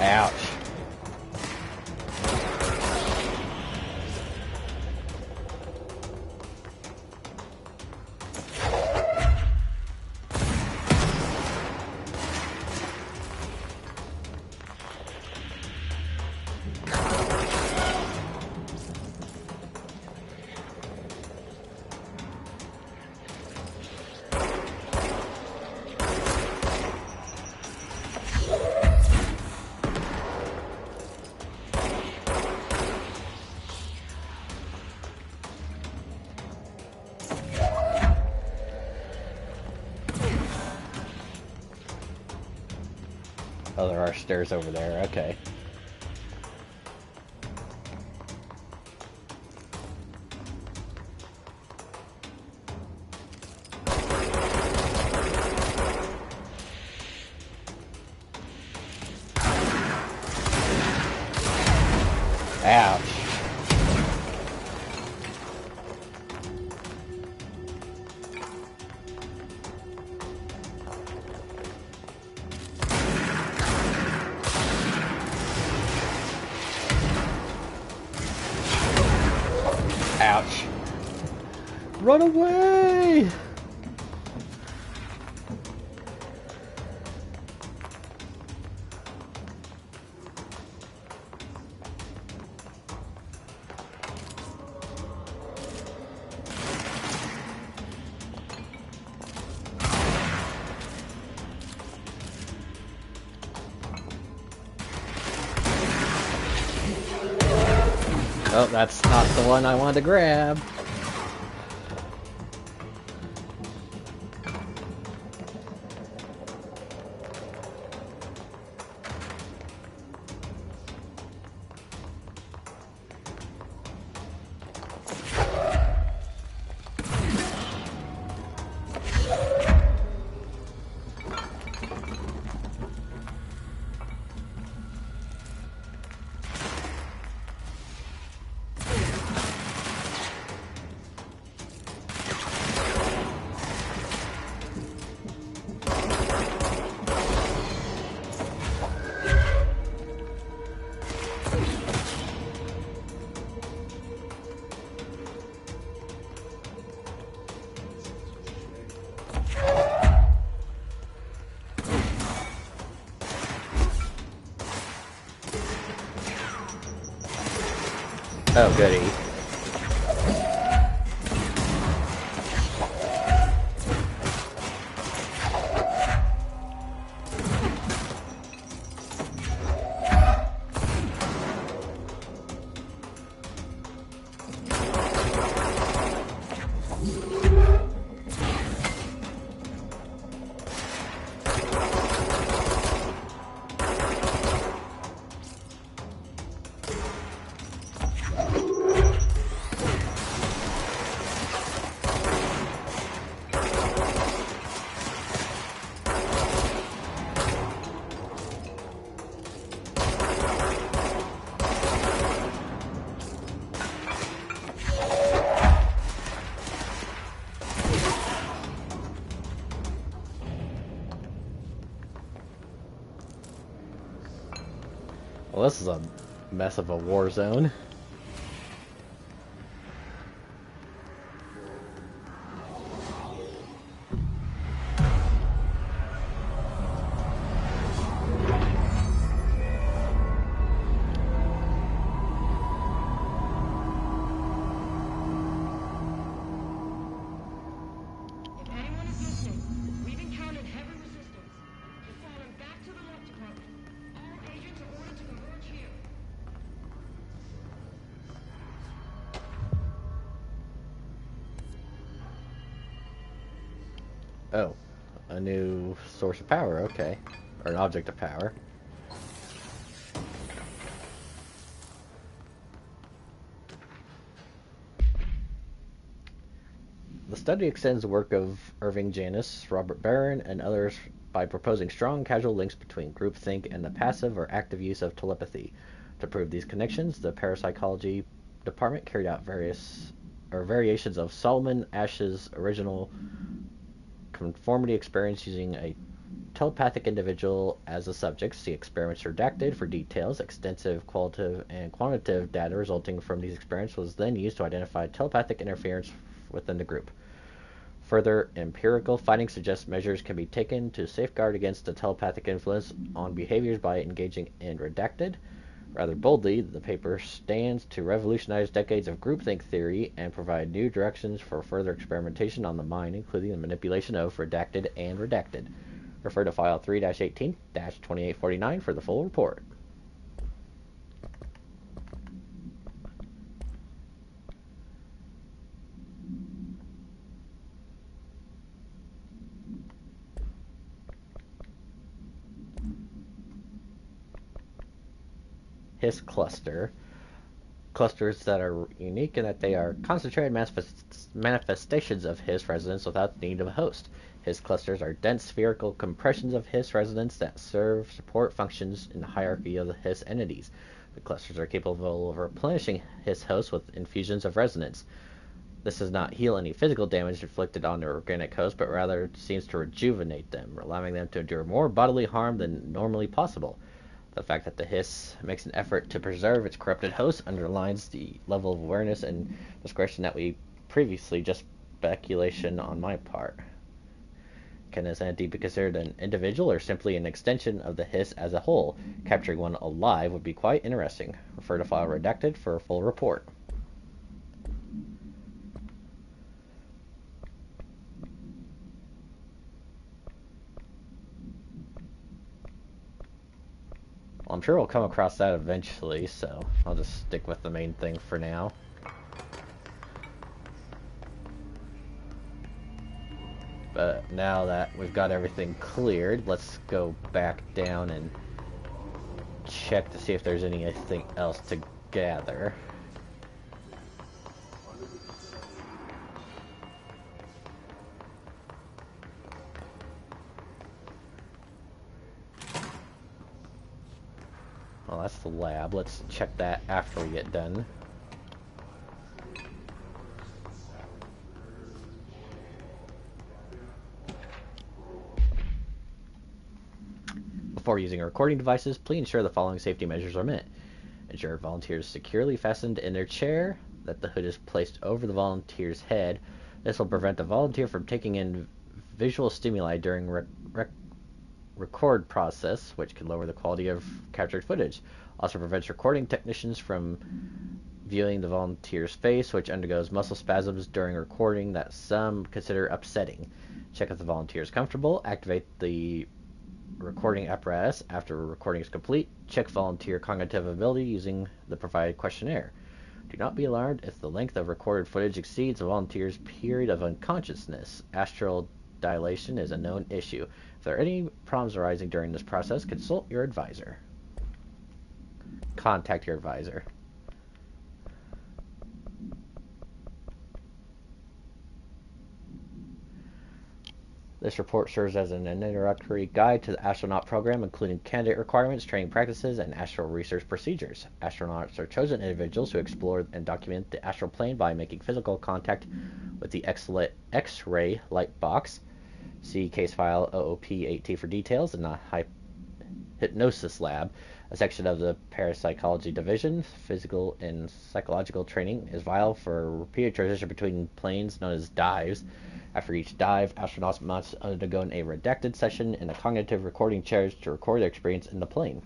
Ouch. Oh, there are stairs over there. Okay. Ouch. Ouch. Run away! Oh, that's not the one I wanted to grab. Oh, goody. Well, this is a mess of a war zone. Oh, a new source of power, okay. Or an object of power. The study extends the work of Irving Janis, Robert Barron, and others by proposing strong causal links between groupthink and the passive or active use of telepathy. To prove these connections, the parapsychology department carried out variations of Solomon Asch's original conformity experiments using a telepathic individual as a subject. See experiments redacted for details. Extensive qualitative and quantitative data resulting from these experiments was then used to identify telepathic interference within the group. Further empirical findings suggest measures can be taken to safeguard against the telepathic influence on behaviors by engaging in redacted. Rather boldly, the paper stands to revolutionize decades of groupthink theory and provide new directions for further experimentation on the mind, including the manipulation of redacted and redacted. Refer to file 3-18-2849 for the full report. Hiss cluster. Clusters that are unique in that they are concentrated manifestations of Hiss resonance without the need of a host. Hiss clusters are dense spherical compressions of Hiss resonance that serve support functions in the hierarchy of the Hiss entities. The clusters are capable of replenishing Hiss hosts with infusions of resonance. This does not heal any physical damage inflicted on their organic host, but rather seems to rejuvenate them, allowing them to endure more bodily harm than normally possible. The fact that the Hiss makes an effort to preserve its corrupted host underlines the level of awareness and discretion that we previously just speculation on my part. Can this entity be considered an individual or simply an extension of the Hiss as a whole? Capturing one alive would be quite interesting. Refer to file redacted for a full report. Well, I'm sure we'll come across that eventually, so I'll just stick with the main thing for now. But now that we've got everything cleared, let's go back down and check to see if there's anything else to gather. Well, that's the lab. Let's check that after we get done. Before using recording devices, please ensure the following safety measures are met. Ensure volunteers securely fastened in their chair, that the hood is placed over the volunteer's head. This will prevent the volunteer from taking in visual stimuli during record process, which can lower the quality of captured footage. Also prevents recording technicians from viewing the volunteer's face, which undergoes muscle spasms during recording that some consider upsetting. Check if the volunteer is comfortable. Activate the recording apparatus after recording is complete. Check volunteer cognitive ability using the provided questionnaire. Do not be alarmed if the length of recorded footage exceeds the volunteer's period of unconsciousness. Astral dilation is a known issue. If there are any problems arising during this process, consult your advisor. Contact your advisor. This report serves as an introductory guide to the astronaut program, including candidate requirements, training practices, and astral research procedures. Astronauts are chosen individuals who explore and document the astral plane by making physical contact with the X-ray light box. See case file OOP-8T for details. In the hypnosis lab, a section of the parapsychology division, physical and psychological training is vital for repeated transition between planes known as dives. After each dive, astronauts must undergo a redacted session in a cognitive recording chair to record their experience in the plane.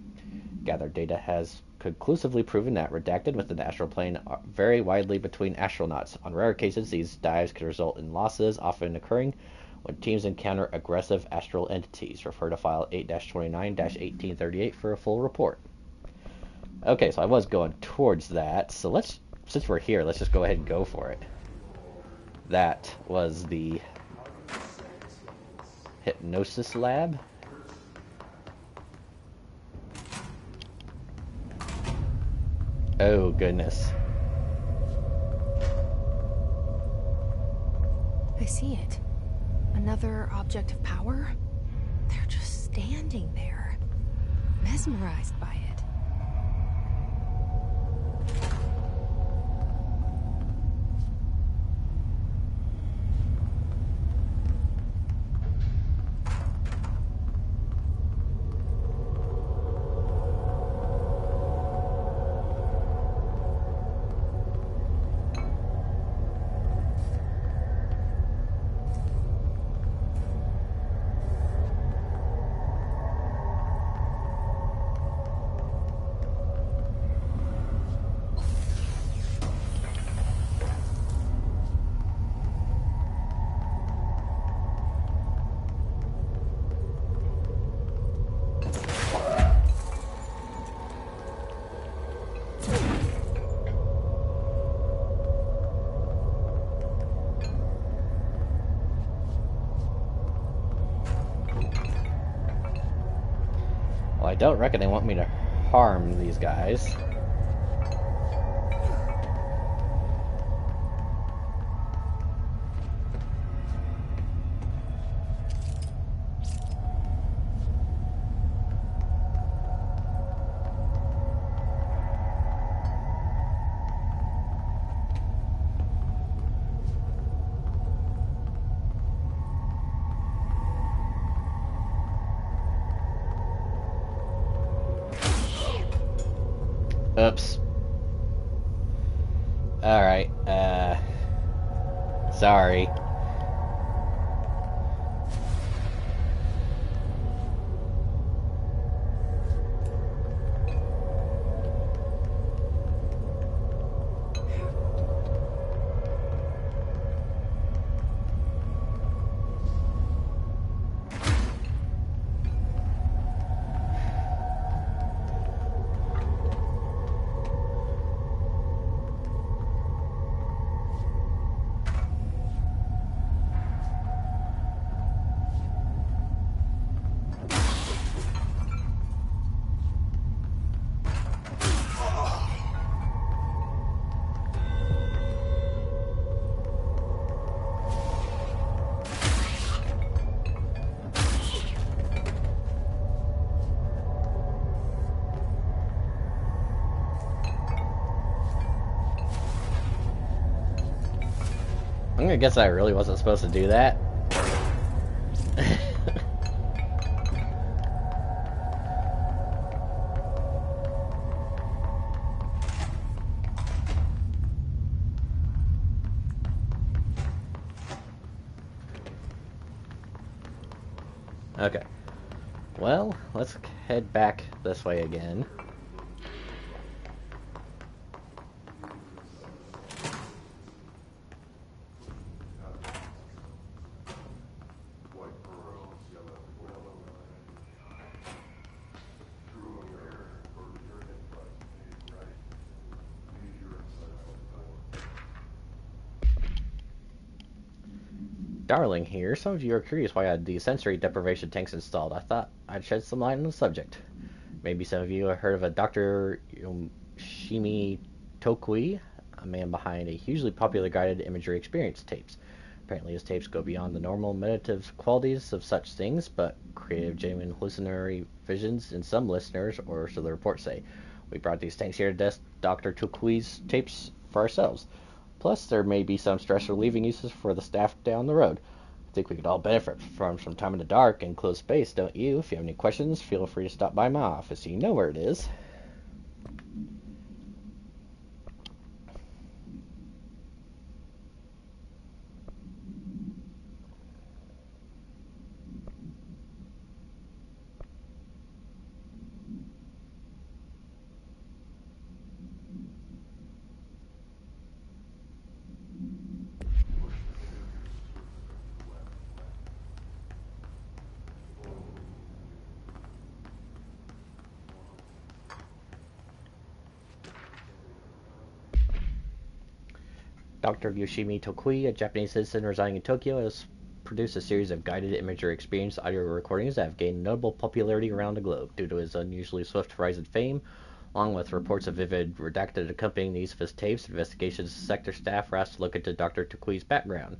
Gathered data has conclusively proven that redacted within the astral plane vary widely between astronauts. On rare cases, these dives can result in losses, often occurring when teams encounter aggressive astral entities. Refer to file 8-29-1838 for a full report. Okay, so I was going towards that, so since we're here, let's just go ahead and go for it. That was the hypnosis lab. Oh, goodness. I see it. Another object of power? They're just standing there, mesmerized by it. Well, I don't reckon they want me to harm these guys. Oops. Alright, sorry. I guess I really wasn't supposed to do that. Okay. Well, let's head back this way again. Darling here. Some of you are curious why I had the sensory deprivation tanks installed. I thought I'd shed some light on the subject. Maybe some of you have heard of a Dr. Yoshimi Tokui, a man behind a hugely popular guided imagery experience tapes. Apparently his tapes go beyond the normal meditative qualities of such things, but create genuine hallucinatory visions in some listeners, or so the reports say. We brought these tanks here to test Dr. Tokui's tapes for ourselves. Plus, there may be some stress-relieving uses for the staff down the road. I think we could all benefit from some time in the dark and closed space, don't you? If you have any questions, feel free to stop by my office. You know where it is. Dr. Yoshimi Tokui, a Japanese citizen residing in Tokyo, has produced a series of guided imagery experience audio recordings that have gained notable popularity around the globe due to his unusually swift rise in fame, along with reports of vivid redacted accompanying the use of his tapes. Investigations sector staff were asked to look into Dr. Tokui's background.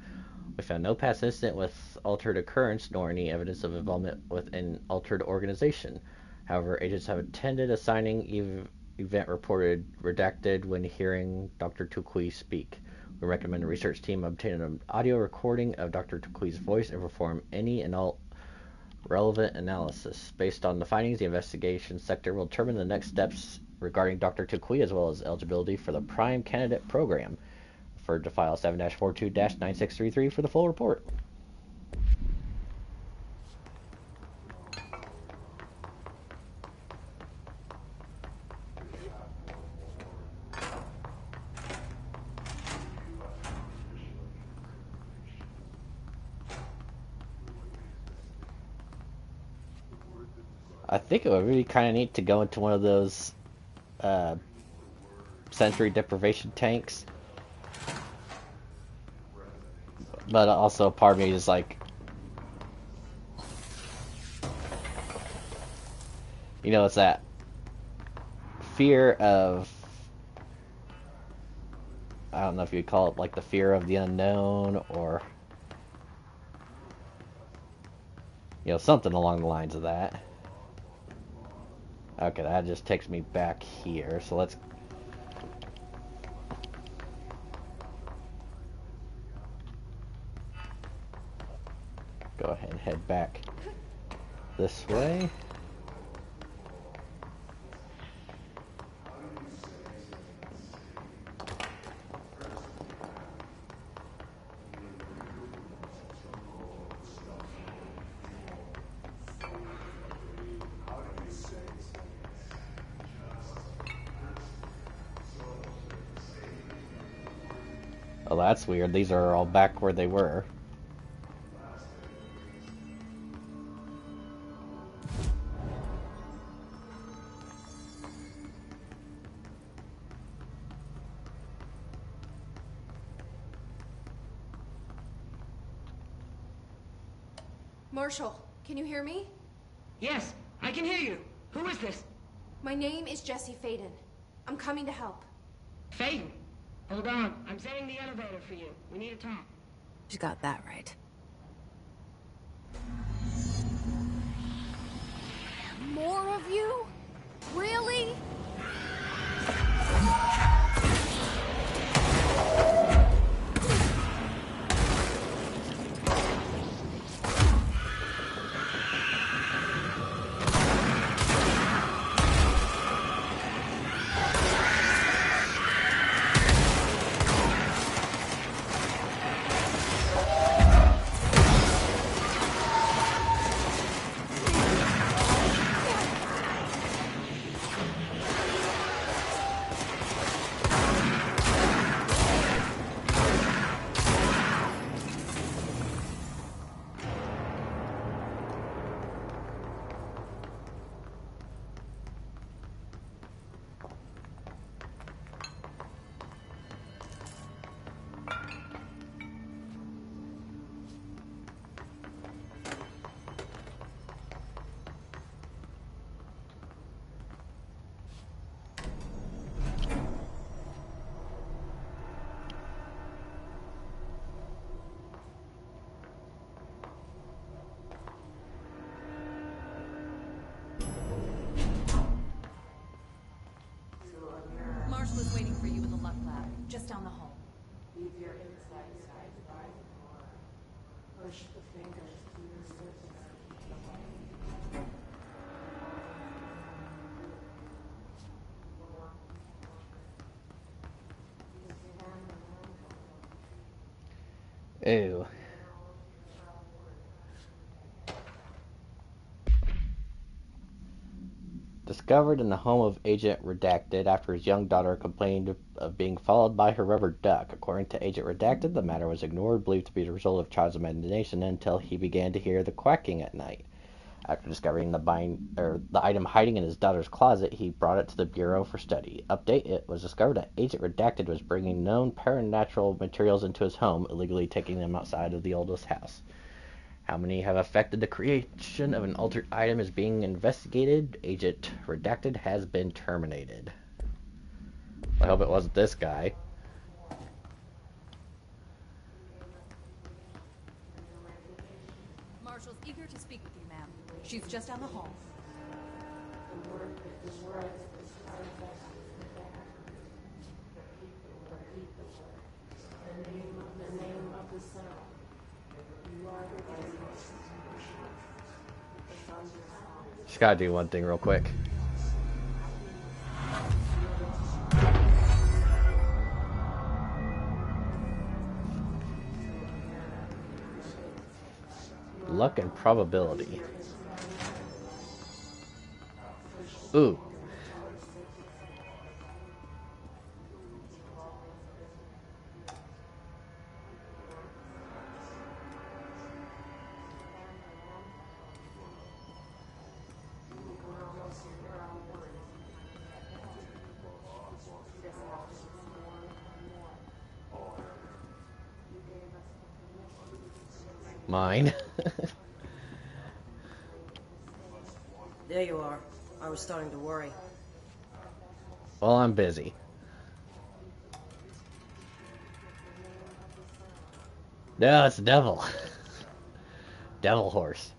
We found no past incident with altered occurrence, nor any evidence of involvement with an altered organization. However, agents have attended a signing event reported redacted when hearing Dr. Tokui speak. We recommend the research team obtain an audio recording of Dr. Tokui's voice and perform any and all relevant analysis. Based on the findings, the investigation sector will determine the next steps regarding Dr. Tokui as well as eligibility for the Prime Candidate Program. Refer to file 7-42-9633 for the full report. I think it would be kind of neat to go into one of those sensory deprivation tanks. But also part of me is like, you know, it's that fear of, I don't know if you'd call it like the fear of the unknown, or, you know, something along the lines of that. Okay, that just takes me back here, so let's go ahead and head back this way. Oh, that's weird. These are all back where they were. Marshall, can you hear me? Yes, I can hear you. Who is this? My name is Jesse Faden. I'm coming to help. Faden? Hold on. I'm setting the elevator for you. We need to talk. She got that right. More of you? Really? just down the hall. Leave your insides right. Push the fingers to your surface. Ew. Discovered in the home of Agent Redacted after his young daughter complained of being followed by her rubber duck. According to Agent Redacted, the matter was ignored, believed to be the result of child's imagination, until he began to hear the quacking at night. After discovering the item hiding in his daughter's closet, he brought it to the Bureau for study. Update: it was discovered that Agent Redacted was bringing known paranormal materials into his home, illegally taking them outside of the oldest house. How many have affected the creation of an altered item is being investigated. Agent Redacted has been terminated. I hope it wasn't this guy. Marshall's eager to speak with you, ma'am. She's just down the hall. Just gotta do one thing real quick. Luck and probability. Ooh. Mine. There you are. I was starting to worry. Well, I'm busy. No, it's the devil. Devil horse.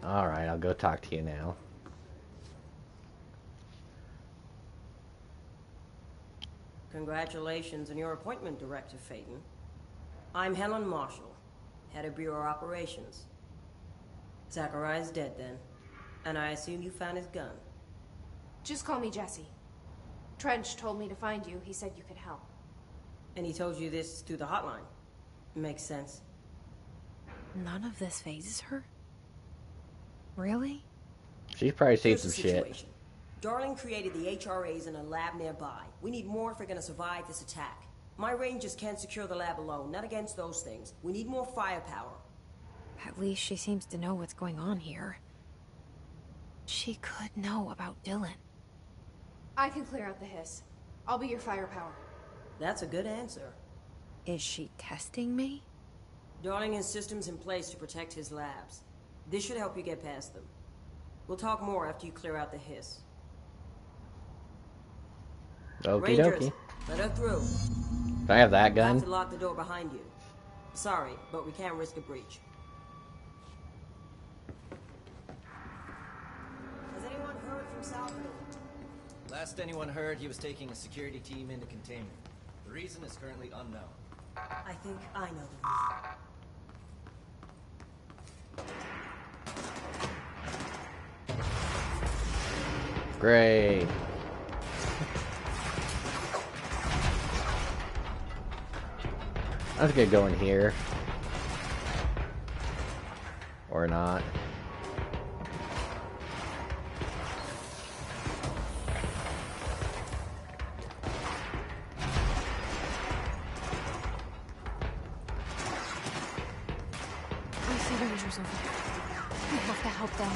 Alright, I'll go talk to you now. Congratulations on your appointment, Director Phaeton. I'm Helen Marshall, head of Bureau Operations. Zachariah's dead then, and I assume you found his gun. Just call me Jesse. Trench told me to find you. He said you could help. And he told you this through the hotline. Makes sense. None of this phases her? Really? She's probably seen Here's some the shit. situation. Darling created the HRAs in a lab nearby. We need more if we're gonna survive this attack. My rangers can't secure the lab alone, not against those things. We need more firepower. At least she seems to know what's going on here. She could know about Dylan. I can clear out the hiss. I'll be your firepower. That's a good answer. Is she testing me? Darling has systems in place to protect his labs. This should help you get past them. We'll talk more after you clear out the hiss. Okie Rangers, dokie. let her through. Do I have that We'll have gun? to lock the door behind you. Sorry, but we can't risk a breach. Has anyone heard from Salvador? Last anyone heard, he was taking a security team into containment. The reason is currently unknown. I think I know the reason. Great. I was gonna go in here. Or not. I see Rangers over there. We have to help them.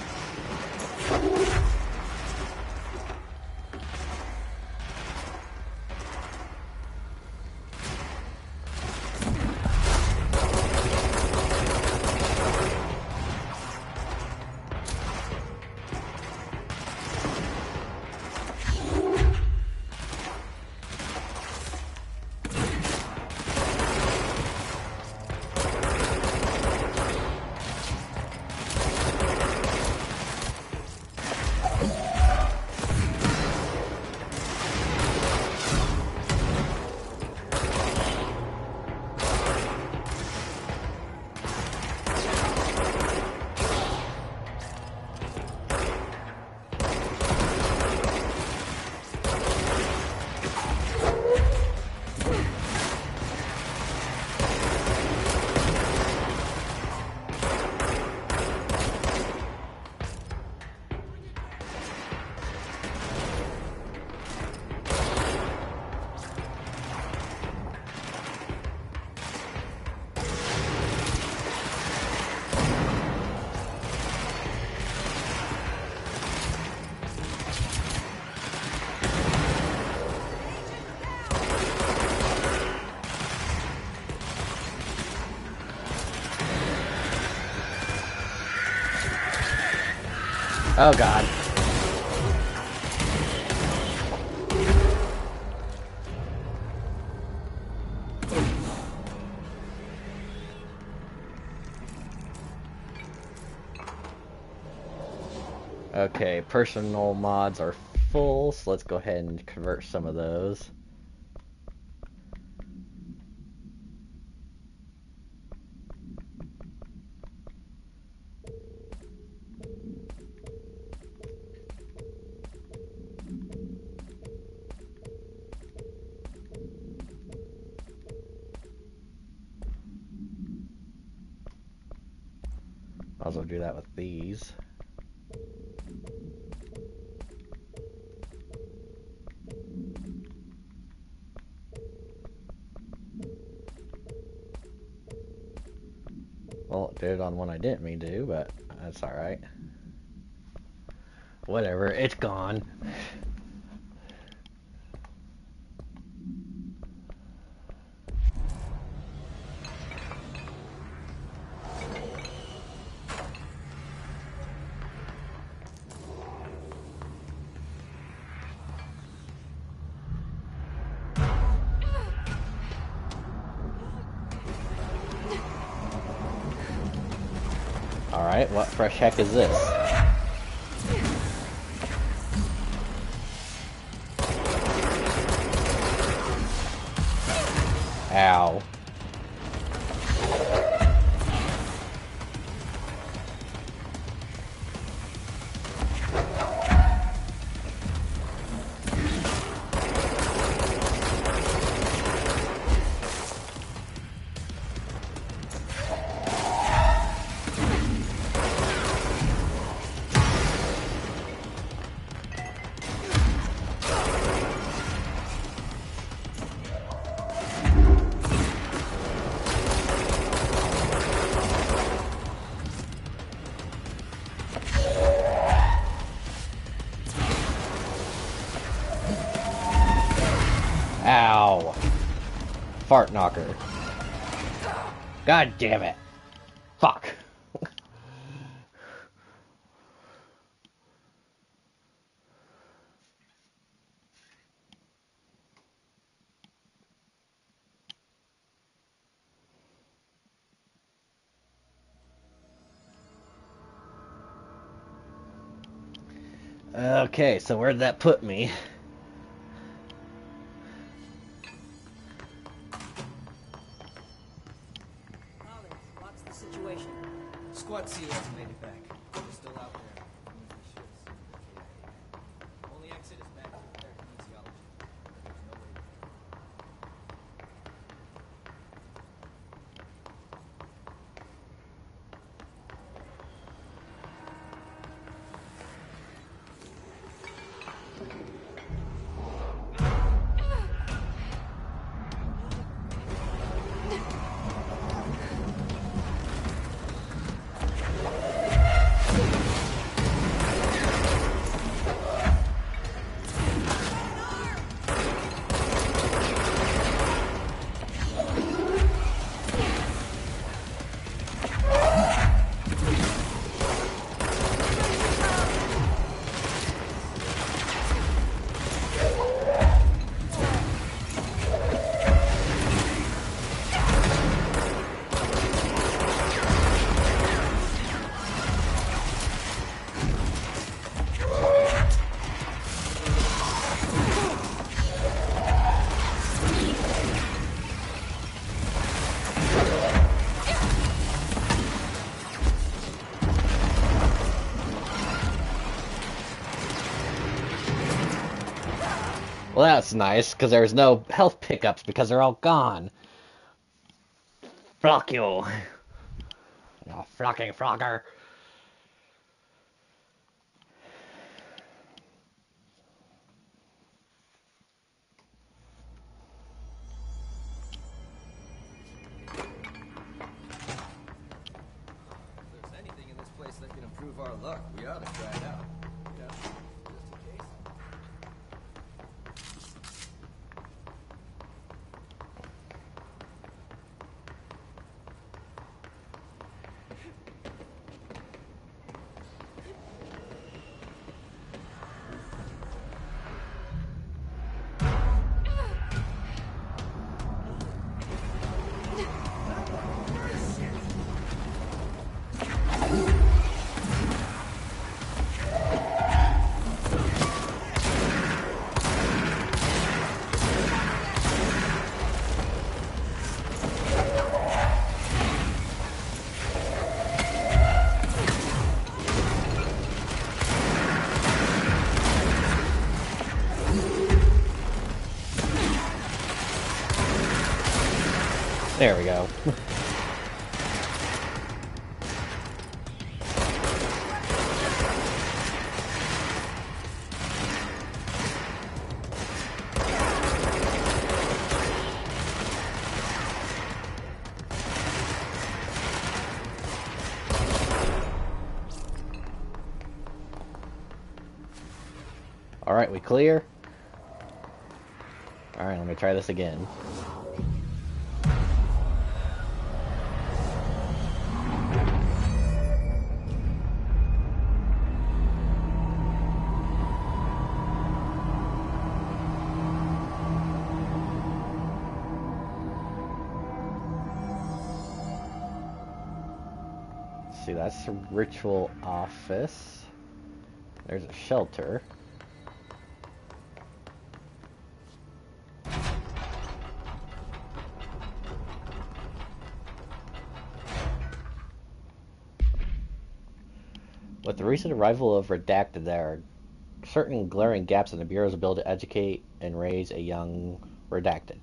Oh god. Okay, personal mods are full, so let's go ahead and convert some of those. Might as well do that with these. Well, it did it on one I didn't mean to, but that's alright. Whatever, it's gone. Alright, what fresh heck is this? Ow. Ow. Fart knocker. God damn it. Fuck. Okay, so where'd that put me? What's the situation? Squad C hasn't made it back. They're still out there. Only exit is back to their kinesiology. There's no way. Well, that's nice, because there's no health pickups because they're all gone. Fuck you. You fucking frogger. If there's anything in this place that can improve our luck, we ought to try it out. You know, just in case. There we go. Alright, we clear. Alright, let me try this again. See, that's the ritual office. There's a shelter. With the recent arrival of Redacted, there are certain glaring gaps in the Bureau's ability to educate and raise a young Redacted.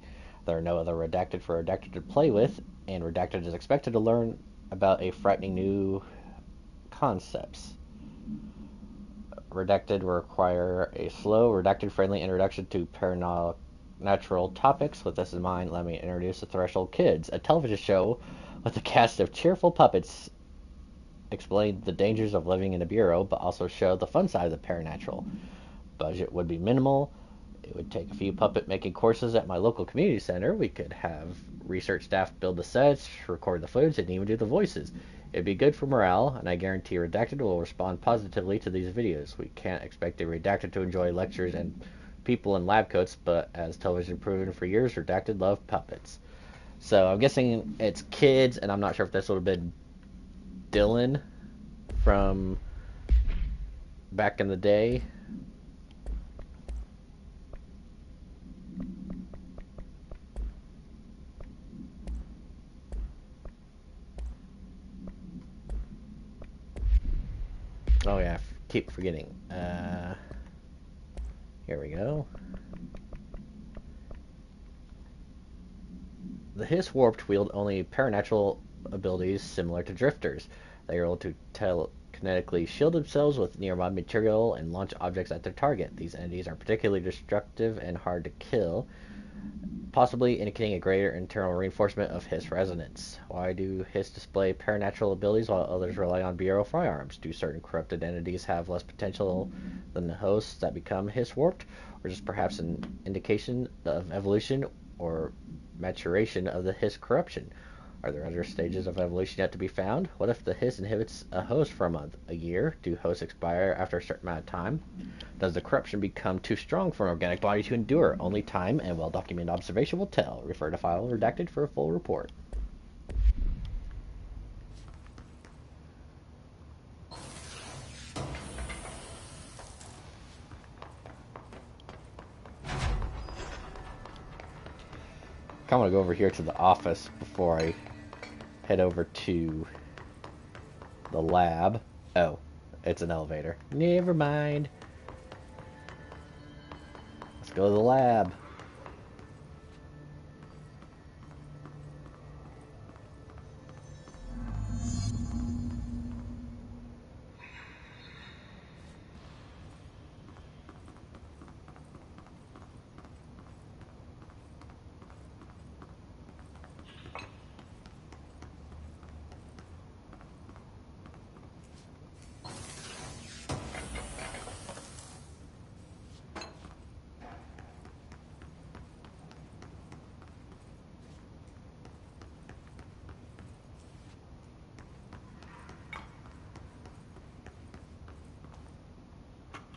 There are no other Redacted for Redacted to play with, and Redacted is expected to learn about a frightening new concepts. Redacted will require a slow, Redacted-friendly introduction to paranormal topics. With this in mind, let me introduce The Threshold Kids, a television show with a cast of cheerful puppets explain the dangers of living in a bureau, but also show the fun side of the paranatural. Budget would be minimal. It would take a few puppet making courses at my local community center. We could have research staff build the sets, record the footage, and even do the voices. It'd be good for morale, and I guarantee Redacted will respond positively to these videos. We can't expect a Redacted to enjoy lectures and people in lab coats, but as television proven for years, Redacted love puppets. So I'm guessing it's kids, and I'm not sure if this would have been Dylan from back in the day. Oh yeah, I keep forgetting. Here we go. The Hiss Warped wield only paranatural abilities similar to drifters. They are able to telekinetically shield themselves with nearby material and launch objects at their target. These entities are particularly destructive and hard to kill, possibly indicating a greater internal reinforcement of Hiss resonance. Why do Hiss display paranatural abilities while others rely on Bureau firearms? Do certain corrupted entities have less potential than the hosts that become Hiss Warped? Or just perhaps an indication of evolution or maturation of the Hiss corruption? Are there other stages of evolution yet to be found? What if the Hiss inhibits a host for a month, a year? Do hosts expire after a certain amount of time? Does the corruption become too strong for an organic body to endure? Only time and well-documented observation will tell. Refer to file Redacted for a full report. I want to go over here to the office before I head over to the lab. Oh, it's an elevator. Never mind. Let's go to the lab.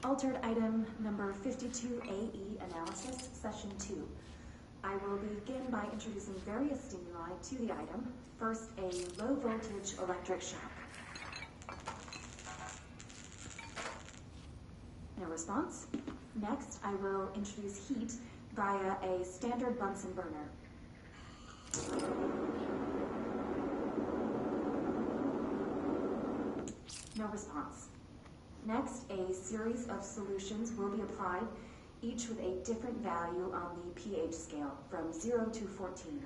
Altered item number 52AE analysis, session 2. I will begin by introducing various stimuli to the item. First, a low voltage electric shock. No response. Next, I will introduce heat via a standard Bunsen burner. No response. Next, a series of solutions will be applied, each with a different value on the pH scale, from 0 to 14.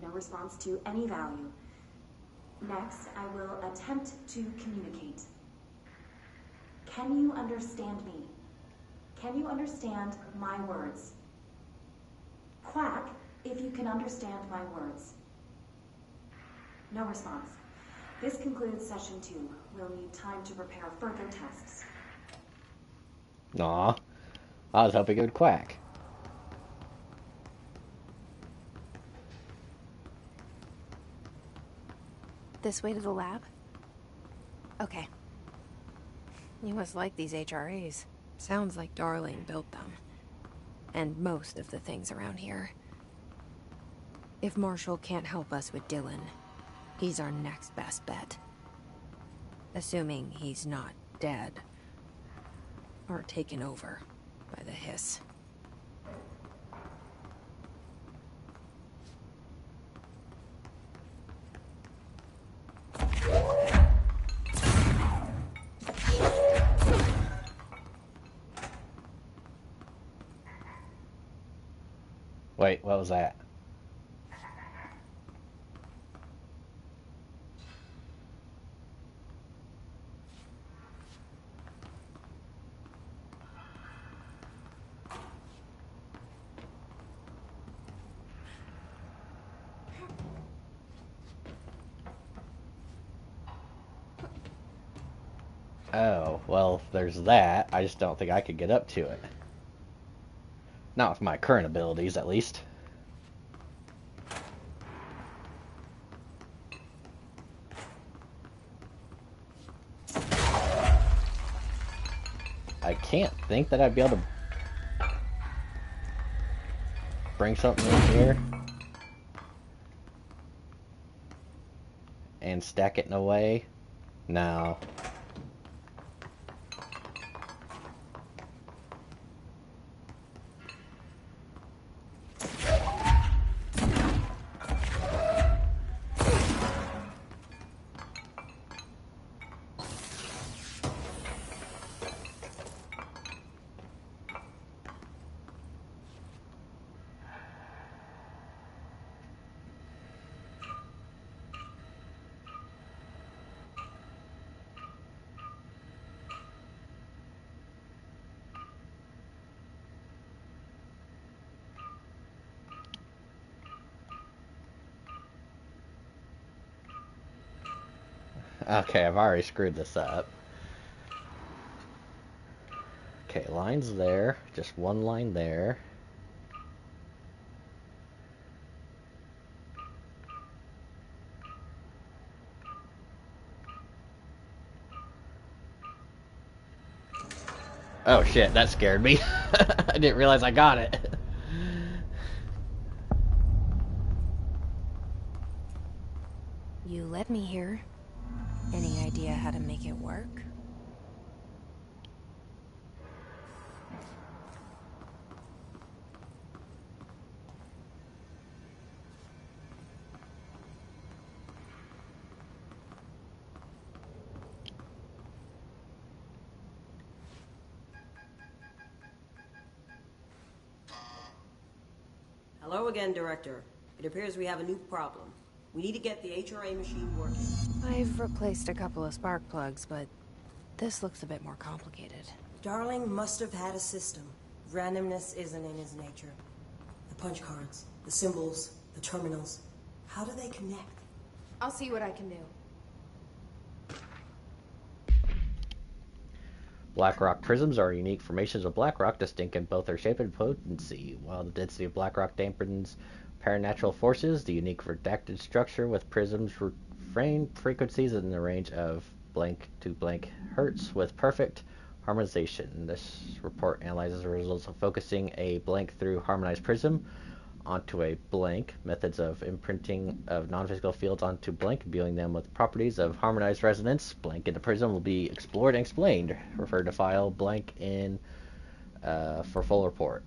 no response to any value. Next, I will attempt to communicate. Can you understand me? Can you understand my words? Quack, if you can understand my words. No response. This concludes session 2. We'll need time to prepare further tests. Aw, I was hoping it would quack. This way to the lab? Okay. You must like these HRAs. Sounds like Darling built them. And most of the things around here. If Marshall can't help us with Dylan, he's our next best bet. Assuming he's not dead. Or taken over by the Hiss. Wait, what was that? Oh, well, there's that. I just don't think I could get up to it. Not with my current abilities, at least. I can't think that I'd be able to bring something in here and stack it in a way. No. Okay, I've already screwed this up. Okay, lines there. Just one line there. Oh shit, that scared me. I didn't realize I got it. You led me here. Any idea how to make it work? Hello again, Director. It appears we have a new problem. We need to get the HRA machine working. I've replaced a couple of spark plugs, but this looks a bit more complicated. Darling must have had a system. Randomness isn't in his nature. The punch cards, the symbols, the terminals. How do they connect? I'll see what I can do. Blackrock prisms are unique formations of Blackrock, distinct in both their shape and potency. While the density of Blackrock dampens paranatural forces, the unique redacted structure with prisms refrain frequencies in the range of blank to blank hertz with perfect harmonization. This report analyzes the results of focusing a blank through harmonized prism onto a blank, methods of imprinting of non-physical fields onto blank, imbuing them with properties of harmonized resonance. Blank in the prism will be explored and explained. Refer to file blank in for full report.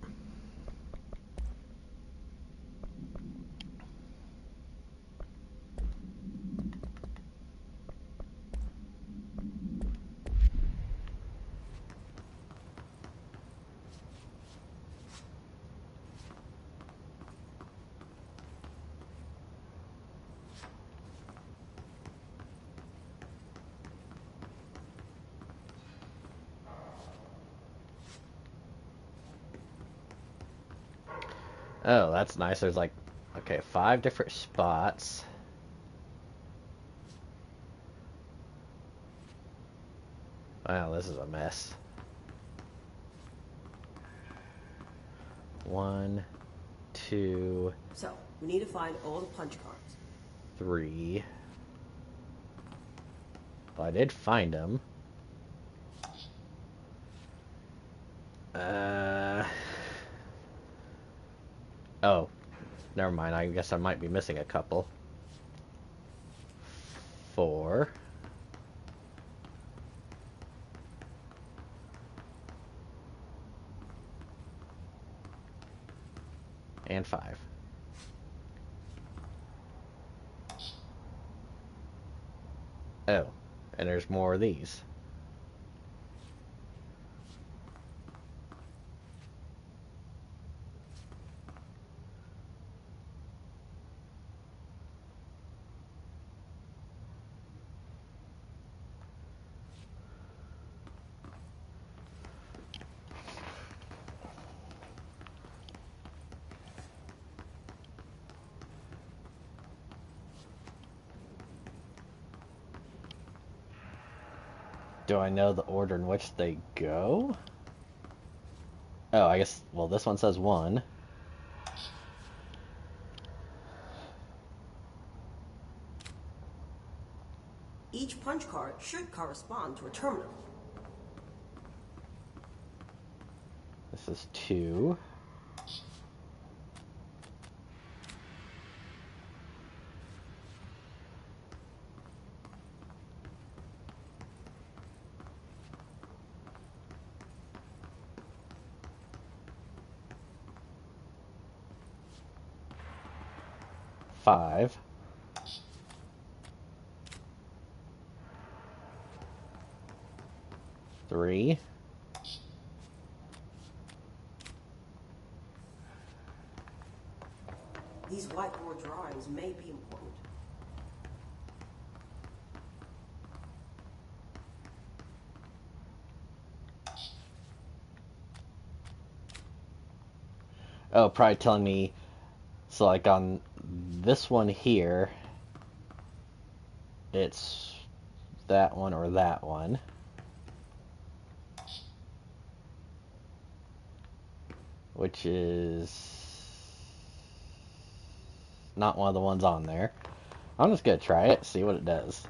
Oh, that's nice. There's like, okay, 5 different spots. Wow, this is a mess. 1, 2. So, we need to find all the punch cards. 3. Well, I did find them. Oh, never mind. I guess I might be missing a couple. 4. And 5. Oh, and there's more of these. Do I know the order in which they go? Oh, I guess, well, this one says 1. Each punch card should correspond to a terminal. This is 2. Five. 3. These whiteboard drawings may be important. Oh, probably telling me, so like on this one here, it's that one or that one. Which is not one of the ones on there. I'm just gonna try it, see what it does.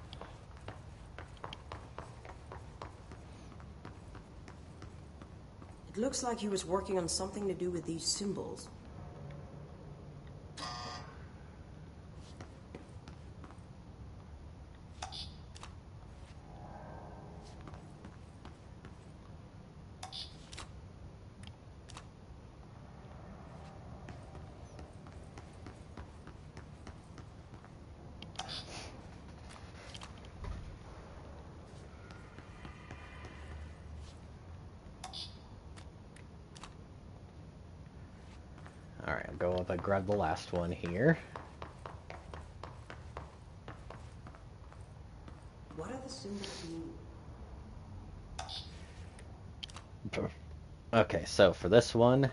It looks like he was working on something to do with these symbols. Alright, I'll go up and grab the last one here. What are the symbols mean? Okay, so for this one,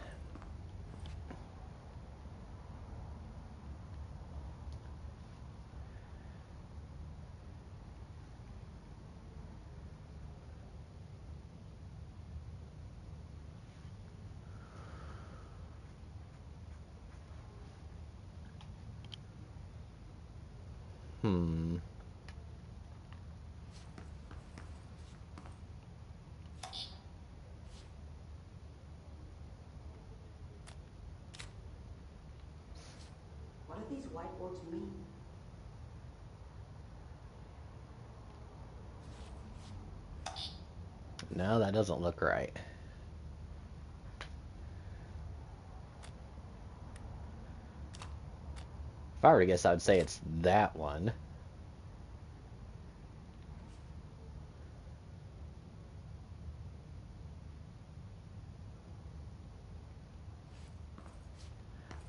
What do these whiteboards mean? no, that doesn't look right. If I were to guess, I would say it's that one.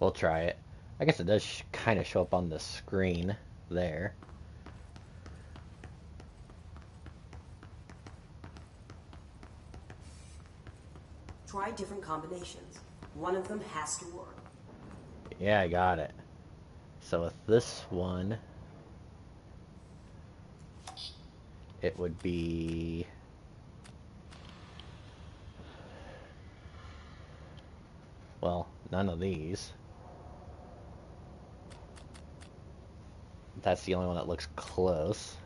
We'll try it. I guess it does kind of show up on the screen there. Try different combinations. One of them has to work. Yeah, I got it. So with this one, it would be... well, none of these. That's the only one that looks close.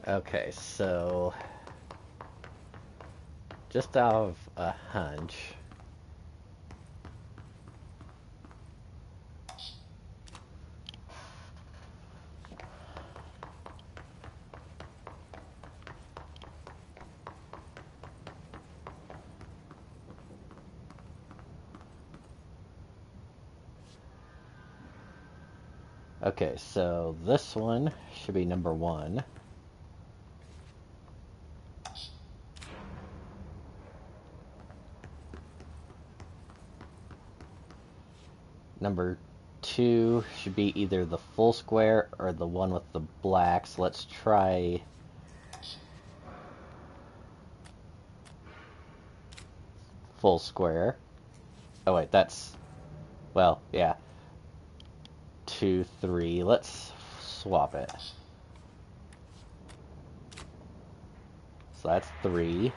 Okay, so just out of a hunch, okay, so this one should be number 1. Number 2 should be either the full square or the one with the blacks. Let's try full square. Oh wait, that's, well, yeah. 2, 3. Let's swap it. So that's 3.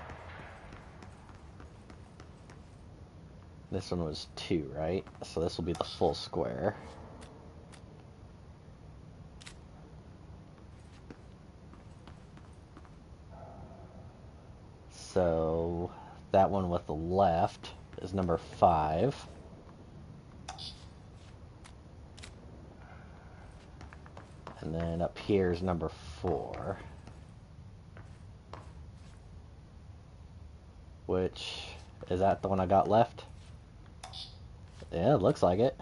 This one was 2, right? So this will be the full square. So that one with the left is number 5. And then up here is number 4. Which, is that the one I got left? Yeah, it looks like it.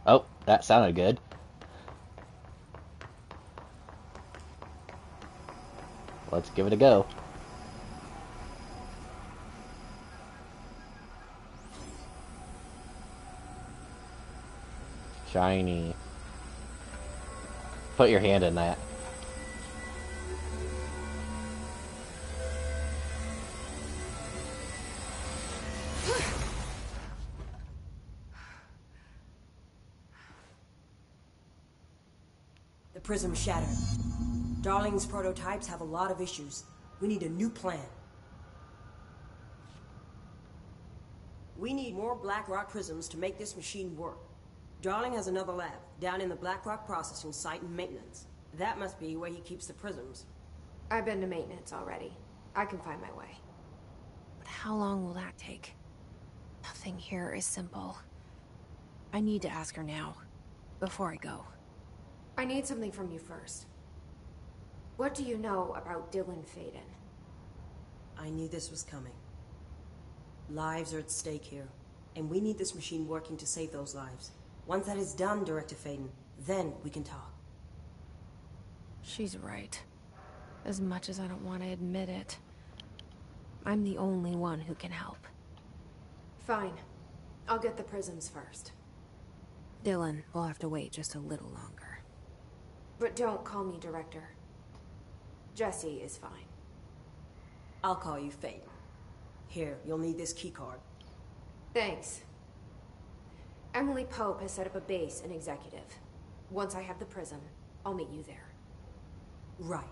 Oh, that sounded good. Let's give it a go. Shiny. Put your hand in that. The prism shattered. Darling's prototypes have a lot of issues. We need a new plan. We need more Blackrock prisms to make this machine work. Darling has another lab, down in the Blackrock processing site in maintenance. That must be where he keeps the prisms. I've been to maintenance already. I can find my way. But how long will that take? Nothing here is simple. I need to ask her now, before I go. I need something from you first. What do you know about Dylan Faden? I knew this was coming. Lives are at stake here, and we need this machine working to save those lives. Once that is done, Director Faden, then we can talk. She's right. As much as I don't want to admit it, I'm the only one who can help. Fine. I'll get the prisms first. Dylan will have to wait just a little longer. But don't call me Director. Jesse is fine. I'll call you Faden. Here, you'll need this keycard. Thanks. Emily Pope has set up a base in Executive. Once I have the prism, I'll meet you there. Right.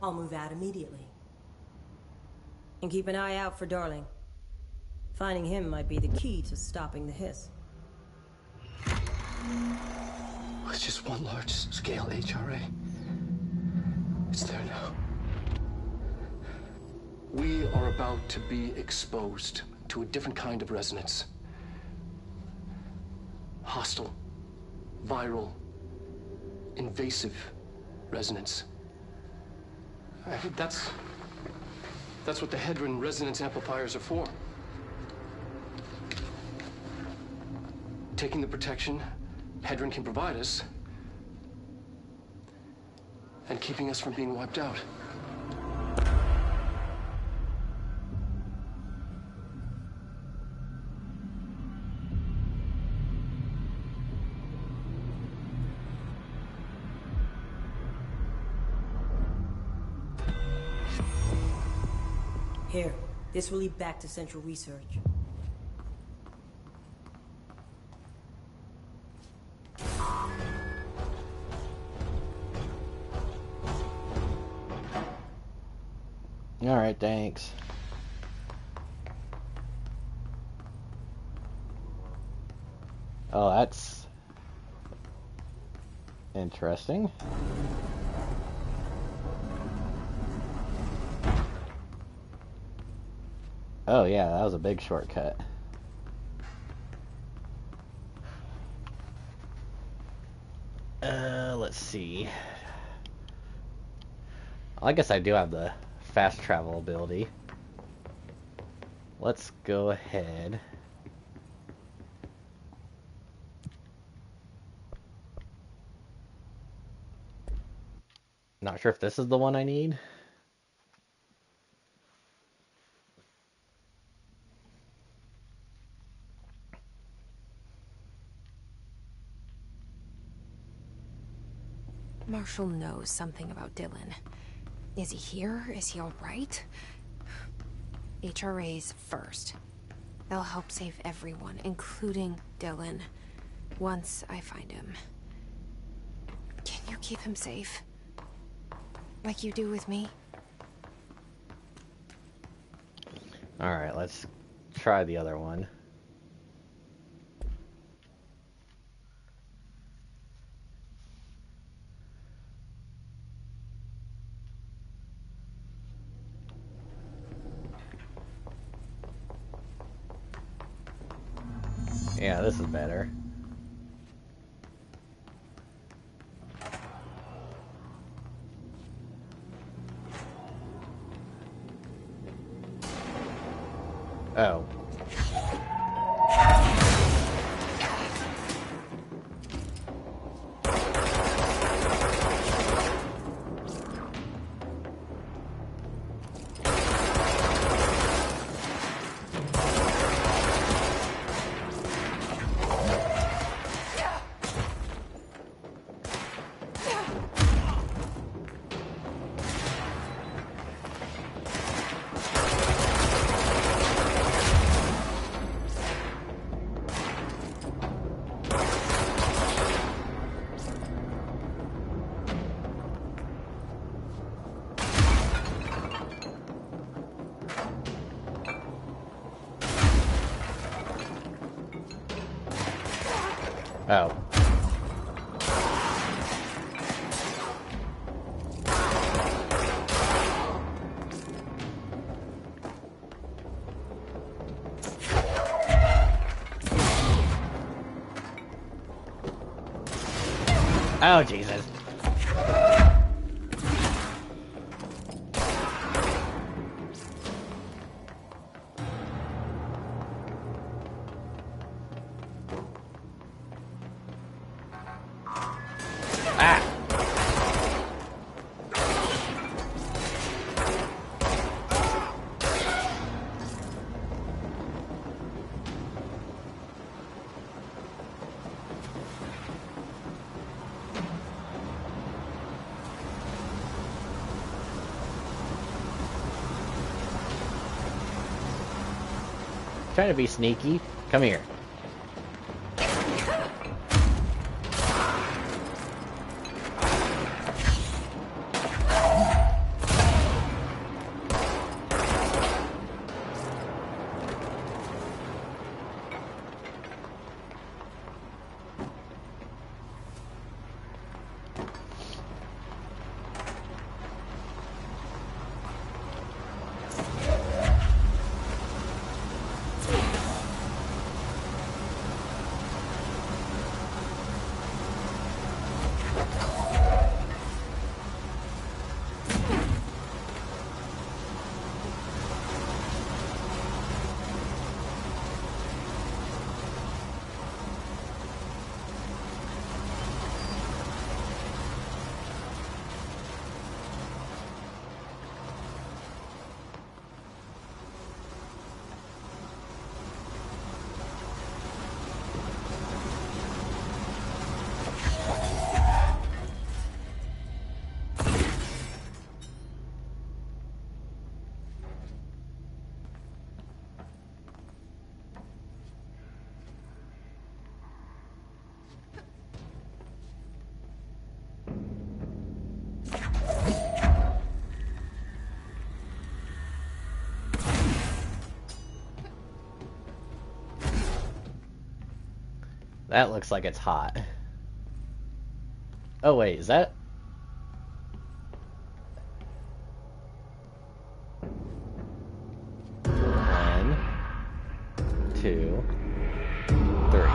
I'll move out immediately. And keep an eye out for Darling. Finding him might be the key to stopping the hiss. It's just one large-scale HRA. It's there now. We are about to be exposed to a different kind of resonance. hostile, viral, invasive resonance. That's what the Hedron resonance amplifiers are for. Taking the protection Hedron can provide us and keeping us from being wiped out. Here, this will lead back to Central Research. Alright, thanks. Oh, that's interesting. Oh yeah, that was a big shortcut. Let's see. I guess I do have the fast travel ability. Let's go ahead. Not sure if this is the one I need. Marshall knows something about Dylan. Is he here? Is he all right? HRA's first. They'll help save everyone, including Dylan, once I find him. Can you keep him safe? Like you do with me? Alright, let's try the other one. Yeah, this is better. Oh. Oh. Oh, Jesus. Trying to be sneaky. Come here. That looks like it's hot. Oh wait, is that... 1, 2, 3.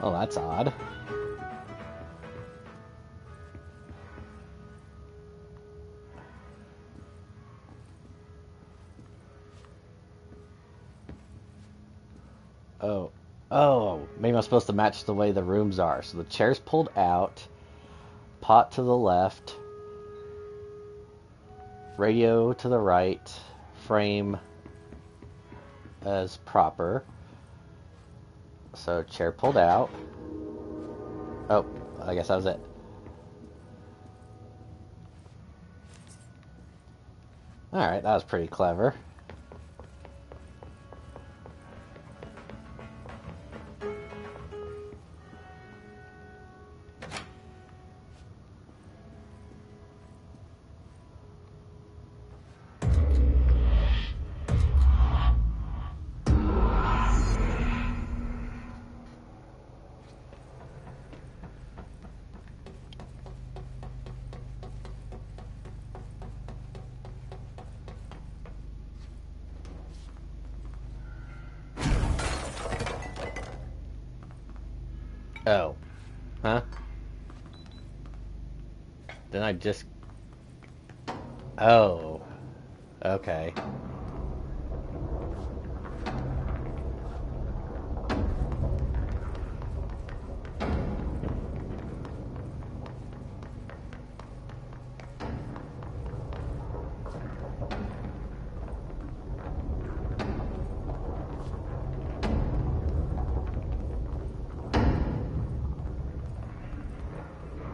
Oh, that's odd. Oh, maybe I'm supposed to match the way the rooms are. So the chair's pulled out, pot to the left, radio to the right, frame as proper. So chair pulled out. Oh, I guess that was it. Alright, that was pretty clever. Oh. Huh? Then I just... Oh. Okay.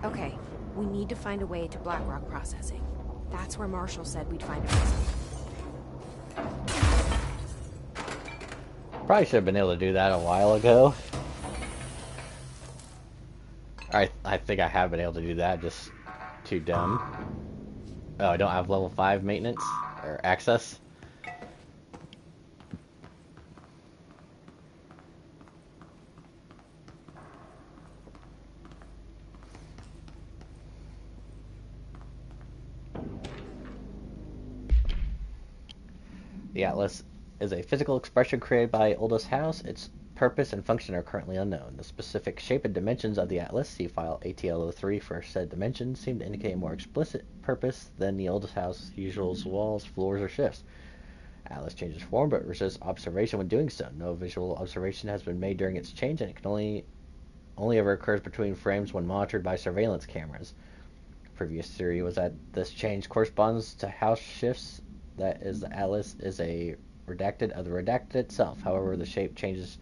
Okay, we need to find a way to Blackrock processing. That's where Marshall said we'd find a prison. Probably should have been able to do that a while ago. I think I have been able to do that, just too dumb. Oh, I don't have level 5 maintenance or access. The Atlas is a physical expression created by Aldous House. Its purpose and function are currently unknown. The specific shape and dimensions of the Atlas, see file ATL03 for said dimensions, seem to indicate a more explicit purpose than the Aldous House usual walls, floors, or shifts. Atlas changes form but resists observation when doing so. No visual observation has been made during its change, and it can only ever occurs between frames when monitored by surveillance cameras. Previous theory was that this change corresponds to house shifts. That is, the Atlas is a redacted of the redacted itself. However, the shape changes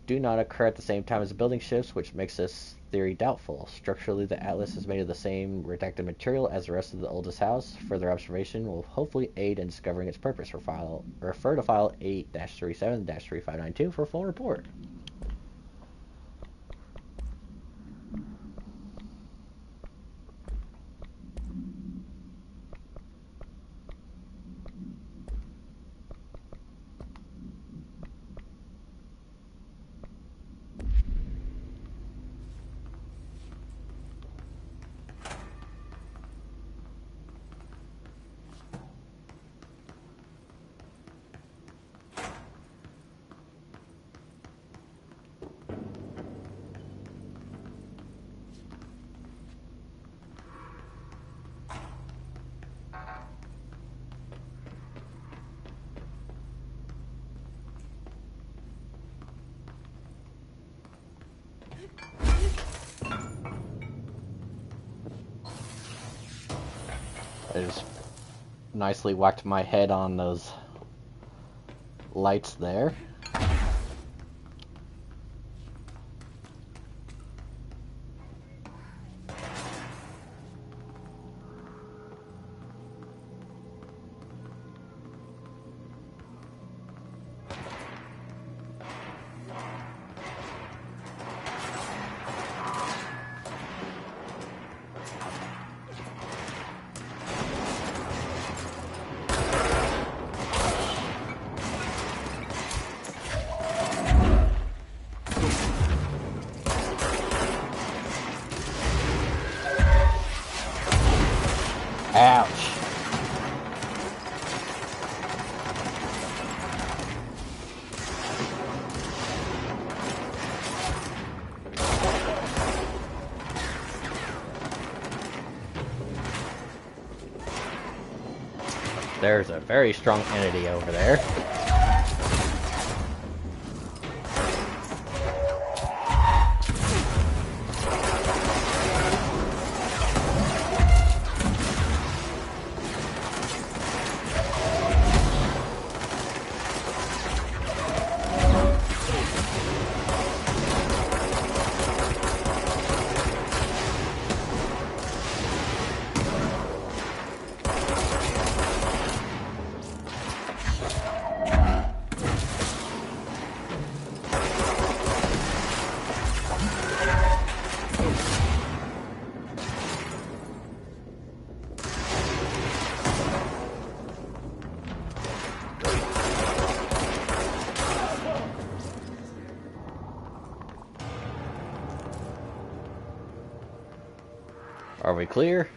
do not occur at the same time as the building shifts, which makes this theory doubtful. Structurally, the Atlas is made of the same redacted material as the rest of the Aldous House. Further observation will hopefully aid in discovering its purpose. Refer to file 8-37-3592 for a full report. I just nicely whacked my head on those lights there. Ouch. There's a very strong entity over there. Are we clear?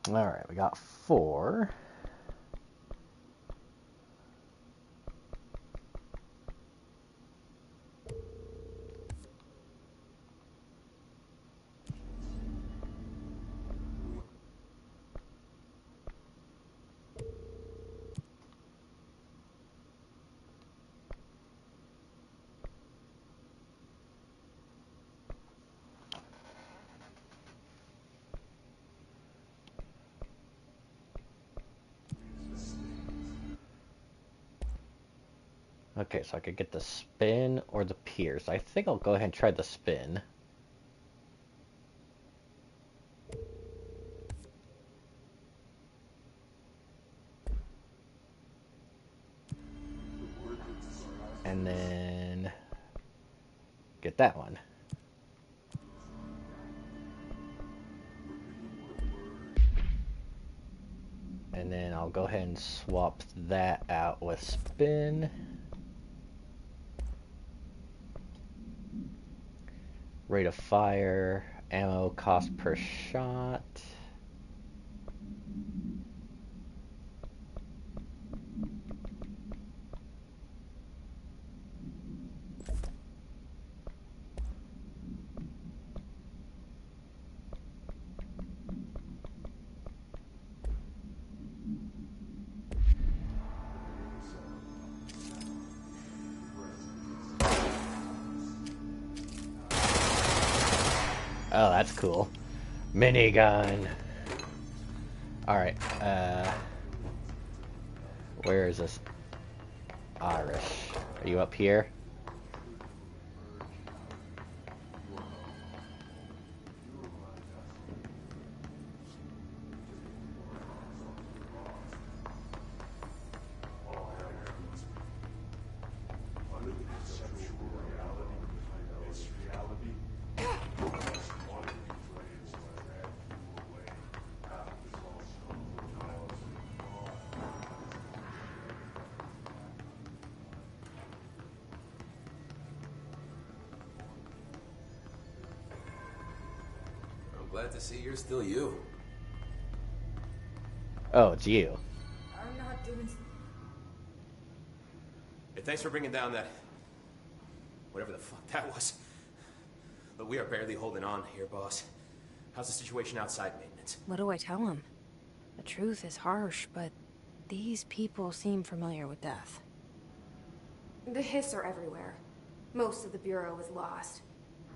Alright, we got 4. Okay, so I could get the spin or the pierce. I think I'll go ahead and try the spin. And then get that one. And then I'll go ahead and swap that out with spin. Rate of fire, ammo cost per shot. Oh, that's cool. Minigun. Alright, where is this Irish? Are you up here? Glad to see you're still you. Oh, it's you. I'm not doing... Hey, thanks for bringing down that... whatever the fuck that was. But we are barely holding on here, boss. How's the situation outside maintenance? What do I tell him? The truth is harsh, but these people seem familiar with death. The Hiss are everywhere. Most of the Bureau is lost.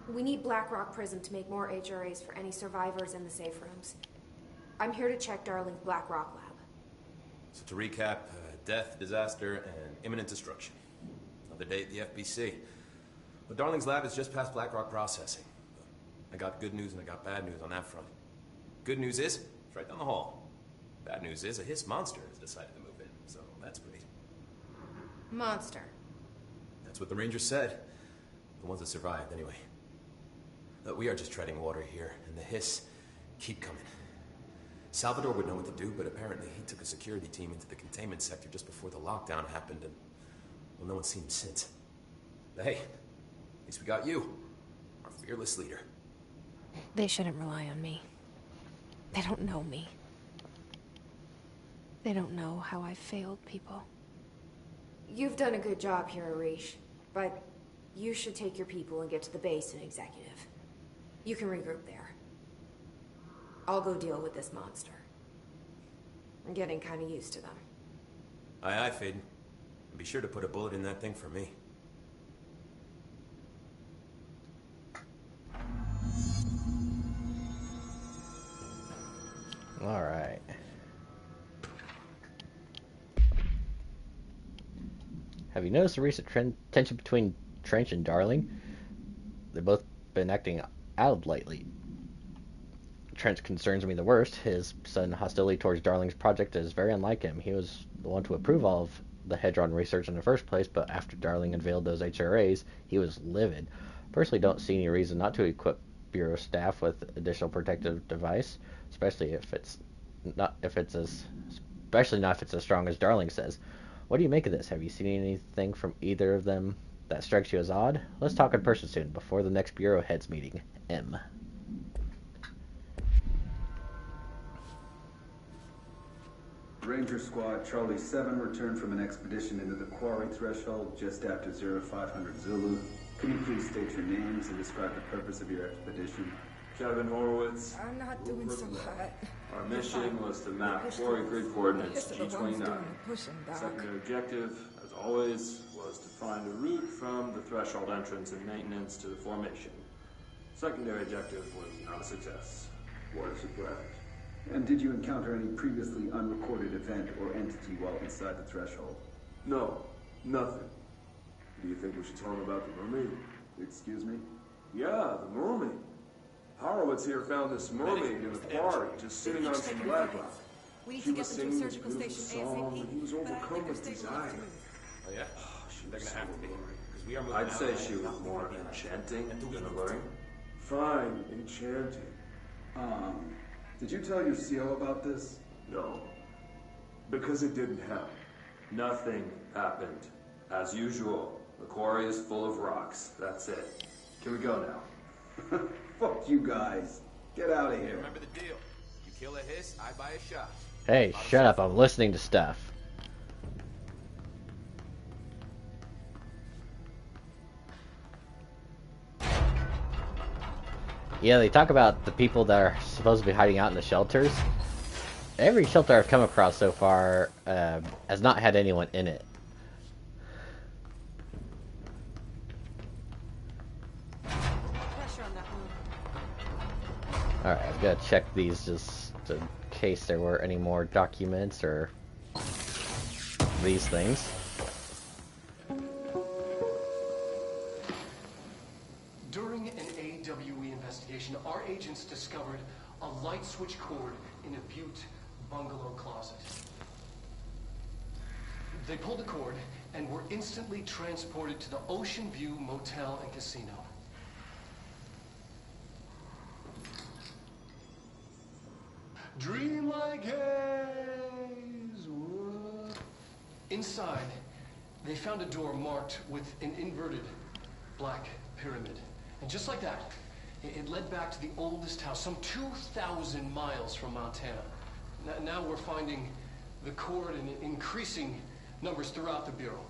We need Blackrock Prism to make more HRAs for any survivors in the safe rooms. I'm here to check Darling's Blackrock lab. So to recap, death, disaster, and imminent destruction. Another day at the FBC. But Darling's lab is just past Blackrock processing. I got good news and I got bad news on that front. Good news is, it's right down the hall. Bad news is, a Hiss monster has decided to move in, so that's great. Monster. That's what the Rangers said. The ones that survived, anyway. We are just treading water here, and the Hiss keep coming. Salvador would know what to do, but apparently he took a security team into the containment sector just before the lockdown happened, and, well, no one's seen him since. But hey, at least we got you, our fearless leader. They shouldn't rely on me. They don't know me. They don't know how I failed people. You've done a good job here, Arish, but you should take your people and get to the base in Executive. You can regroup there. I'll go deal with this monster. I'm getting kind of used to them. Aye, aye, Faden. And be sure to put a bullet in that thing for me. All right. Have you noticed the recent tension between Trench and Darling? They've both been acting out lately. Trench concerns me the worst. His sudden hostility towards Darling's project is very unlike him. He was the one to approve all of the Hedron research in the first place, but after Darling unveiled those HRAs, he was livid. Personally, don't see any reason not to equip Bureau staff with additional protective device, especially not if it's as strong as Darling says. What do you make of this? Have you seen anything from either of them that strikes you as odd? Let's talk in person soon, before the next Bureau heads meeting. M. Ranger Squad Charlie 7 returned from an expedition into the quarry threshold just after 0500 Zulu. Can you please state your names and describe the purpose of your expedition? Kevin Horowitz. I'm not doing so hot. Our mission was to map quarry grid coordinates G29. Secondary objective, as always, was to find a route from the threshold entrance and maintenance to the formation. Secondary objective was not a success. What a surprise. And did you encounter any previously unrecorded event or entity while inside the threshold? No, nothing. Do you think we should tell him about the mermaid? Excuse me? Yeah, the mermaid. Horowitz here found this mermaid in the quarry, just sitting on some black rock. We need to get them to a surgical station ASAP. And he was overcome with desire. Oh yeah? They're gonna have to be. Because we are moving I'd say out. she was more enchanting than alluring. Fine, enchanting. Did you tell your CO about this? No. Because it didn't happen. Nothing happened. As usual, the quarry is full of rocks. That's it. Can we go now? Fuck you guys. Get out of here. Remember the deal. You kill a Hiss, I buy a shot. Hey, shut up. I'm listening to stuff. Yeah, they talk about the people that are supposed to be hiding out in the shelters. Every shelter I've come across so far has not had anyone in it. Alright, I've got to check these just in case there were any more documents or these things. During an AWE investigation, our agents discovered a light switch cord in a Butte bungalow closet. They pulled the cord and were instantly transported to the Ocean View Motel and Casino. Dream like haze. Inside, they found a door marked with an inverted black pyramid. And just like that, it led back to the oldest house, some 2,000 miles from Montana. Now we're finding the cord in increasing numbers throughout the Bureau.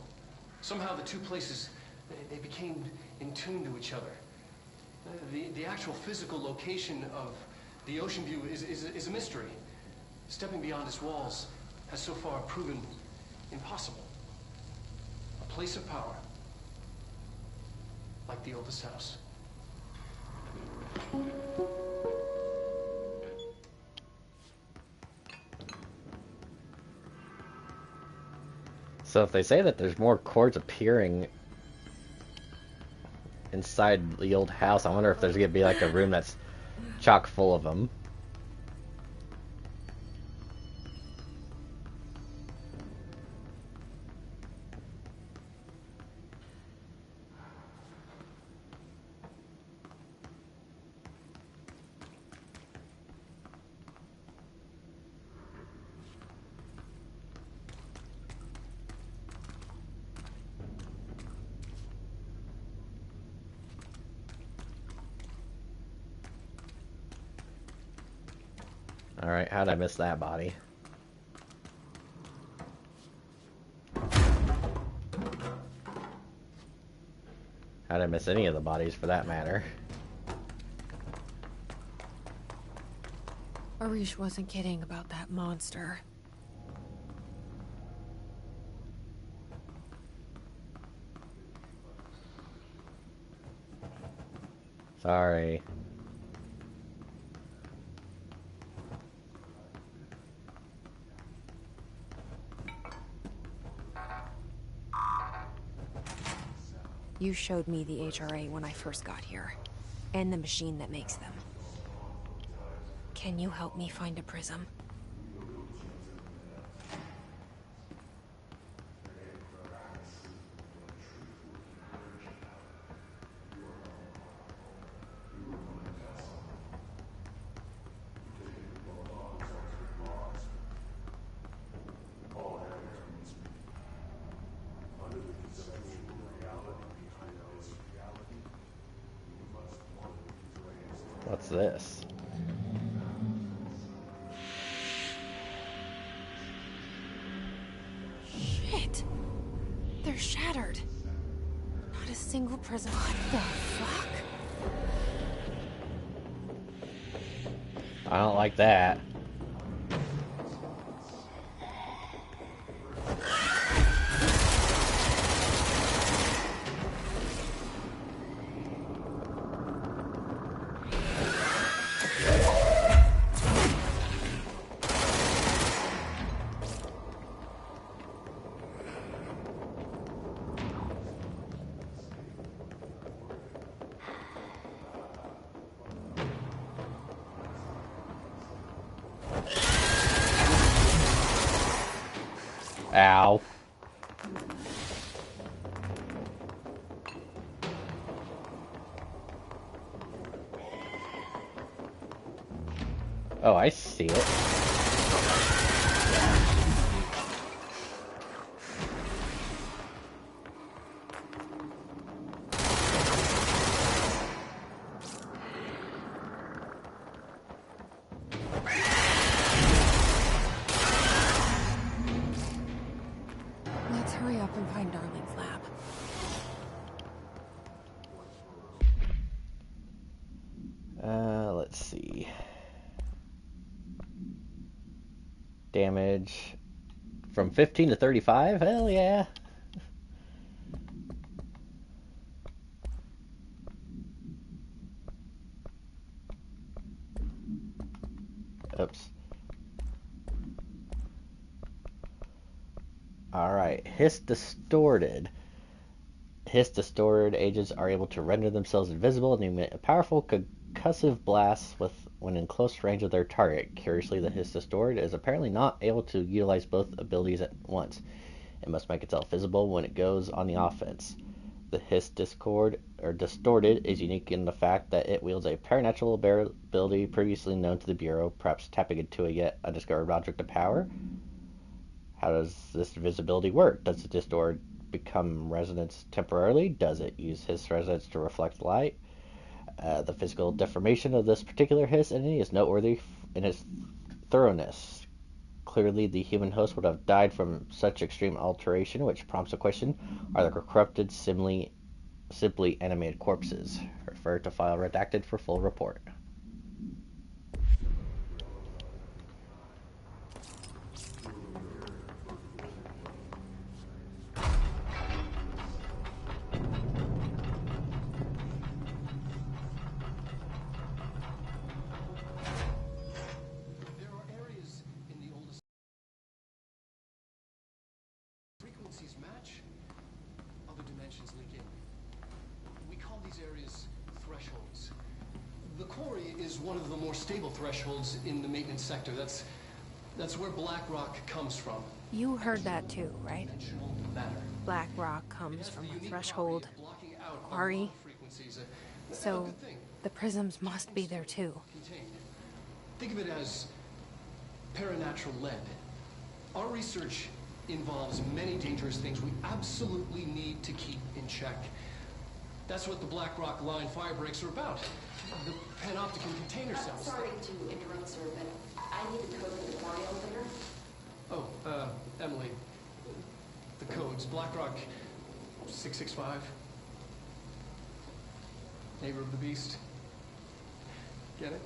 Somehow the two places, they became in tune to each other. The actual physical location of the Ocean View is a mystery. Stepping beyond its walls has so far proven impossible. A place of power, like the oldest house. So if they say that there's more cords appearing inside the old house, I wonder if there's gonna be like a room that's chock full of them. Alright, how'd I miss that body? How'd I miss any of the bodies for that matter? Arish wasn't kidding about that monster. Sorry. You showed me the HRA when I first got here, and the machine that makes them. Can you help me find a prism? What's this? Shit! They're shattered. Not a single prism. What the fuck? I don't like that. Ow. Oh, I see it. Let's hurry up and find Darling's lab. Let's see. Damage from 15 to 35? Hell yeah. Oops. Alright, Hiss Distorted. Hiss Distorted agents are able to render themselves invisible and emit a powerful concussive blast when in close range of their target. Curiously, the Hiss Distorted is apparently not able to utilize both abilities at once. It must make itself visible when it goes on the offense. The Hiss Distorted is unique in the fact that it wields a paranatural ability previously known to the Bureau, perhaps tapping into a yet undiscovered object of power. How does this visibility work? Does the Distorted become resonance temporarily? Does it use Hiss resonance to reflect light? The physical deformation of this particular Hiss entity is noteworthy in its thoroughness. clearly the human host would have died from such extreme alteration, which prompts a question: are the corrupted simply animated corpses? Refer to file redacted for full report. Match, other dimensions leak in. We call these areas thresholds. The quarry is one of the more stable thresholds in the maintenance sector. That's where Black Rock comes from. You heard that too, right? Dimensional matter. Black Rock comes from a threshold, quarry. So the prisms must be there too. Contained. Think of it as paranatural lead. Our research involves many dangerous things we absolutely need to keep in check. That's what the Black Rock Line fire breaks are about. The panopticon container cells. Sorry to interrupt, sir, but I need the code for the quarry elevator. Oh, Emily. The codes. Black Rock 665. Neighbor of the Beast. Get it?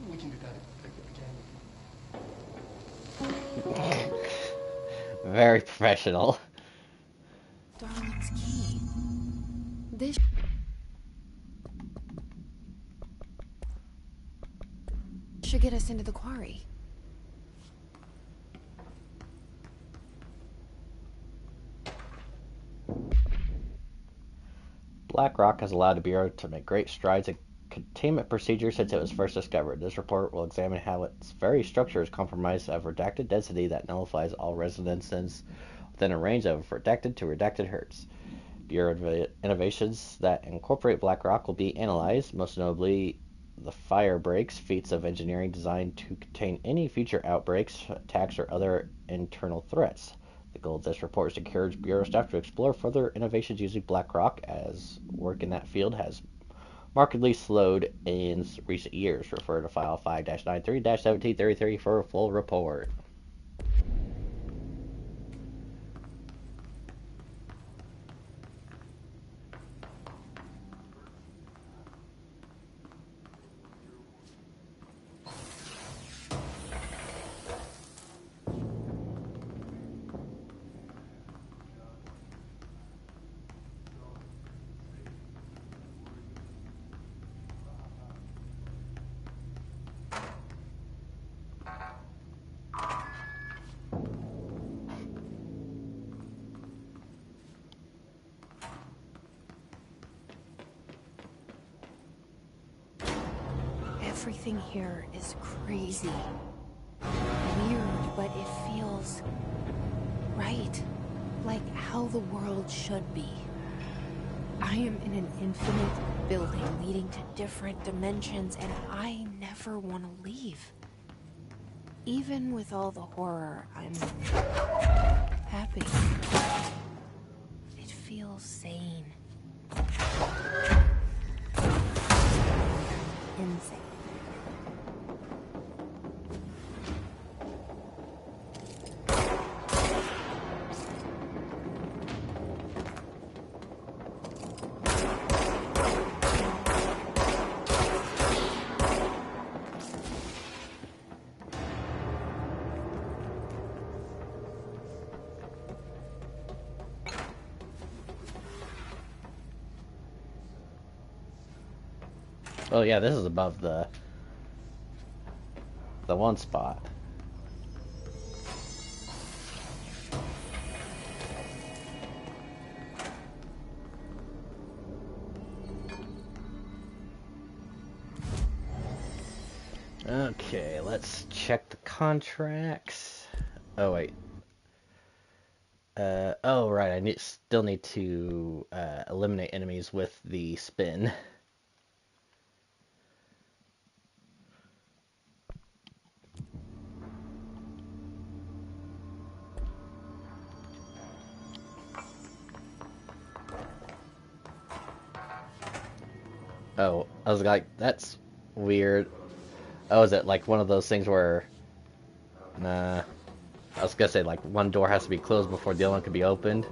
We can do that again. Very professional. Darling's key. This should get us into the quarry. Black Rock has allowed the Bureau to make great strides in containment procedures since it was first discovered. This report will examine how its very structure is compromised of redacted density that nullifies all resonances within a range of redacted to redacted hertz. Bureau innovations that incorporate Black Rock will be analyzed, most notably the fire breaks, feats of engineering designed to contain any future outbreaks, attacks, or other internal threats. The goal of this report is to encourage Bureau staff to explore further innovations using Black Rock, as work in that field has markedly slowed in recent years. Refer to file 5-93-1733 for a full report. Everything here is crazy. Weird, but it feels right. Like how the world should be. I am in an infinite building leading to different dimensions, and I never want to leave. Even with all the horror, I'm happy. It feels sane. Insane. Oh yeah, this is above the one spot. Okay, let's check the contracts. Oh wait. Oh right, I still need to eliminate enemies with the spin. Oh, I was like, that's weird. Oh, is it like one of those things where... Nah. I was gonna say, like, one door has to be closed before the other one can be opened.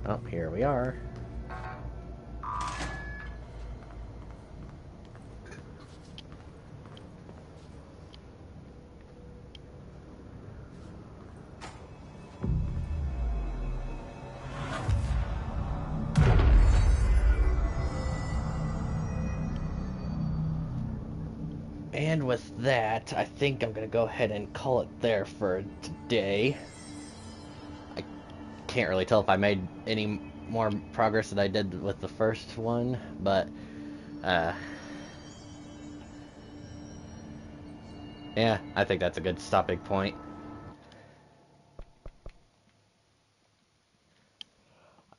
Oh, here we are. And with that, I think I'm gonna go ahead and call it there for today. I can't really tell if I made any more progress than I did with the first one, but yeah, I think that's a good stopping point.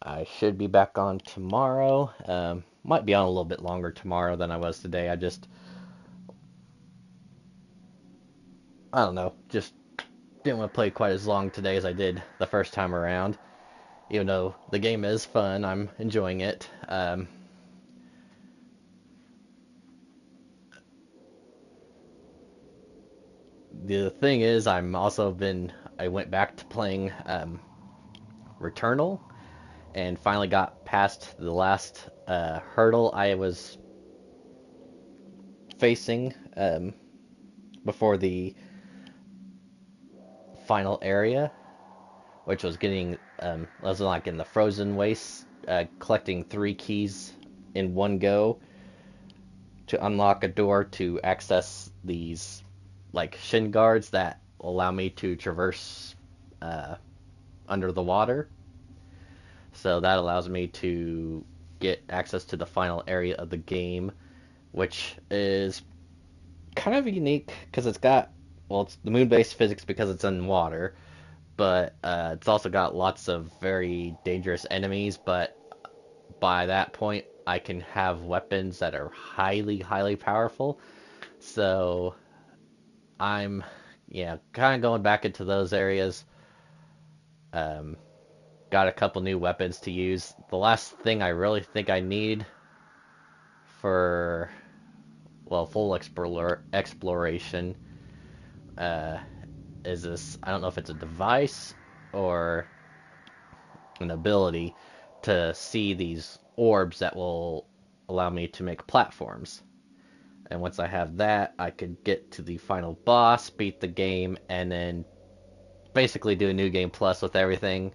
I should be back on tomorrow. Might be on a little bit longer tomorrow than I was today. I don't know, just didn't want to play quite as long today as I did the first time around. Even though the game is fun, I'm enjoying it. The thing is, I went back to playing Returnal, and finally got past the last hurdle I was facing before the final area, which was getting was like in the frozen waste, collecting 3 keys in one go to unlock a door to access these like shin guards that allow me to traverse under the water. So that allows me to get access to the final area of the game, which is kind of unique because it's got, well, it's the moon-based physics because it's in water, but it's also got lots of very dangerous enemies, but by that point I can have weapons that are highly, highly powerful. So I'm, kind of going back into those areas. Got a couple new weapons to use. The last thing I really think I need for, well, full exploration is this, I don't know if it's a device or an ability to see these orbs that will allow me to make platforms. And once I have that, I could get to the final boss, beat the game, and then basically do a new game plus with everything,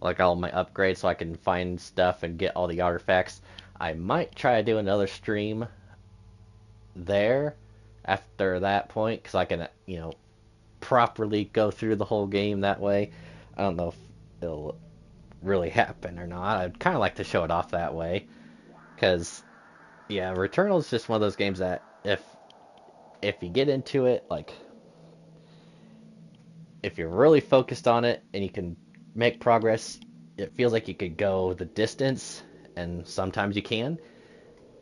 like all my upgrades, so I can find stuff and get all the artifacts. I might try to do another stream there after that point, because I can, properly go through the whole game that way. I don't know if it'll really happen or not. I'd kind of like to show it off that way, because, yeah, Returnal is just one of those games that if you get into it, like, if you're really focused on it and you can make progress, it feels like you could go the distance, and sometimes you can.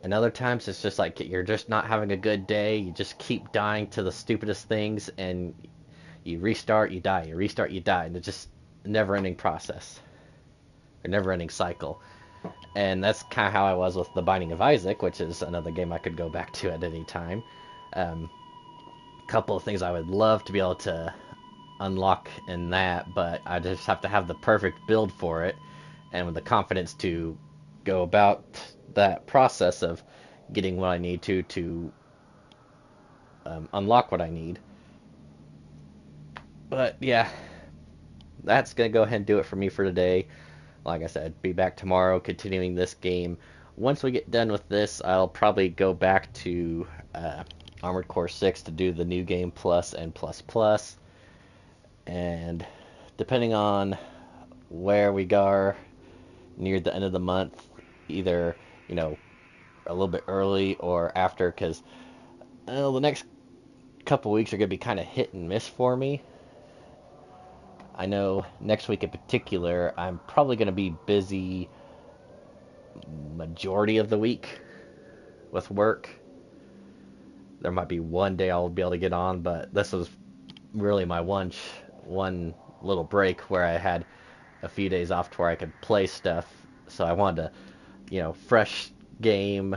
And other times it's just like you're just not having a good day, you just keep dying to the stupidest things, and you restart, you die, you restart, you die, and it's just a never-ending process. A never-ending cycle. And that's kind of how I was with The Binding of Isaac, which is another game I could go back to at any time. A couple of things I would love to be able to unlock in that, but I just have to have the perfect build for it, and with the confidence to go about that process of getting what I need to unlock what I need. But yeah, that's gonna go ahead and do it for me for today. Like I said, be back tomorrow continuing this game. Once we get done with this, I'll probably go back to Armored Core 6 to do the new game plus and plus. And depending on where we are near the end of the month, either, a little bit early or after, because the next couple weeks are going to be kind of hit and miss for me. I know next week in particular, I'm probably going to be busy majority of the week with work. There might be one day I'll be able to get on, but this was really my one little break where I had a few days off to where I could play stuff. So I wanted to, fresh game,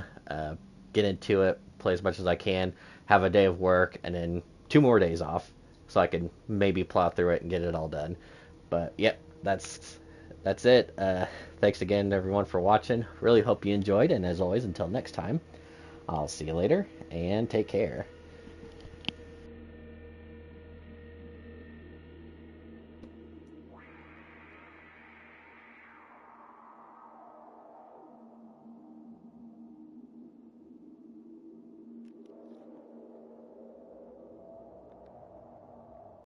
get into it, play as much as I can, have a day of work, and then 2 more days off, so I can maybe plow through it and get it all done. But yep, that's it. Thanks again everyone for watching. Really hope you enjoyed, and as always, until next time, I'll see you later, and take care.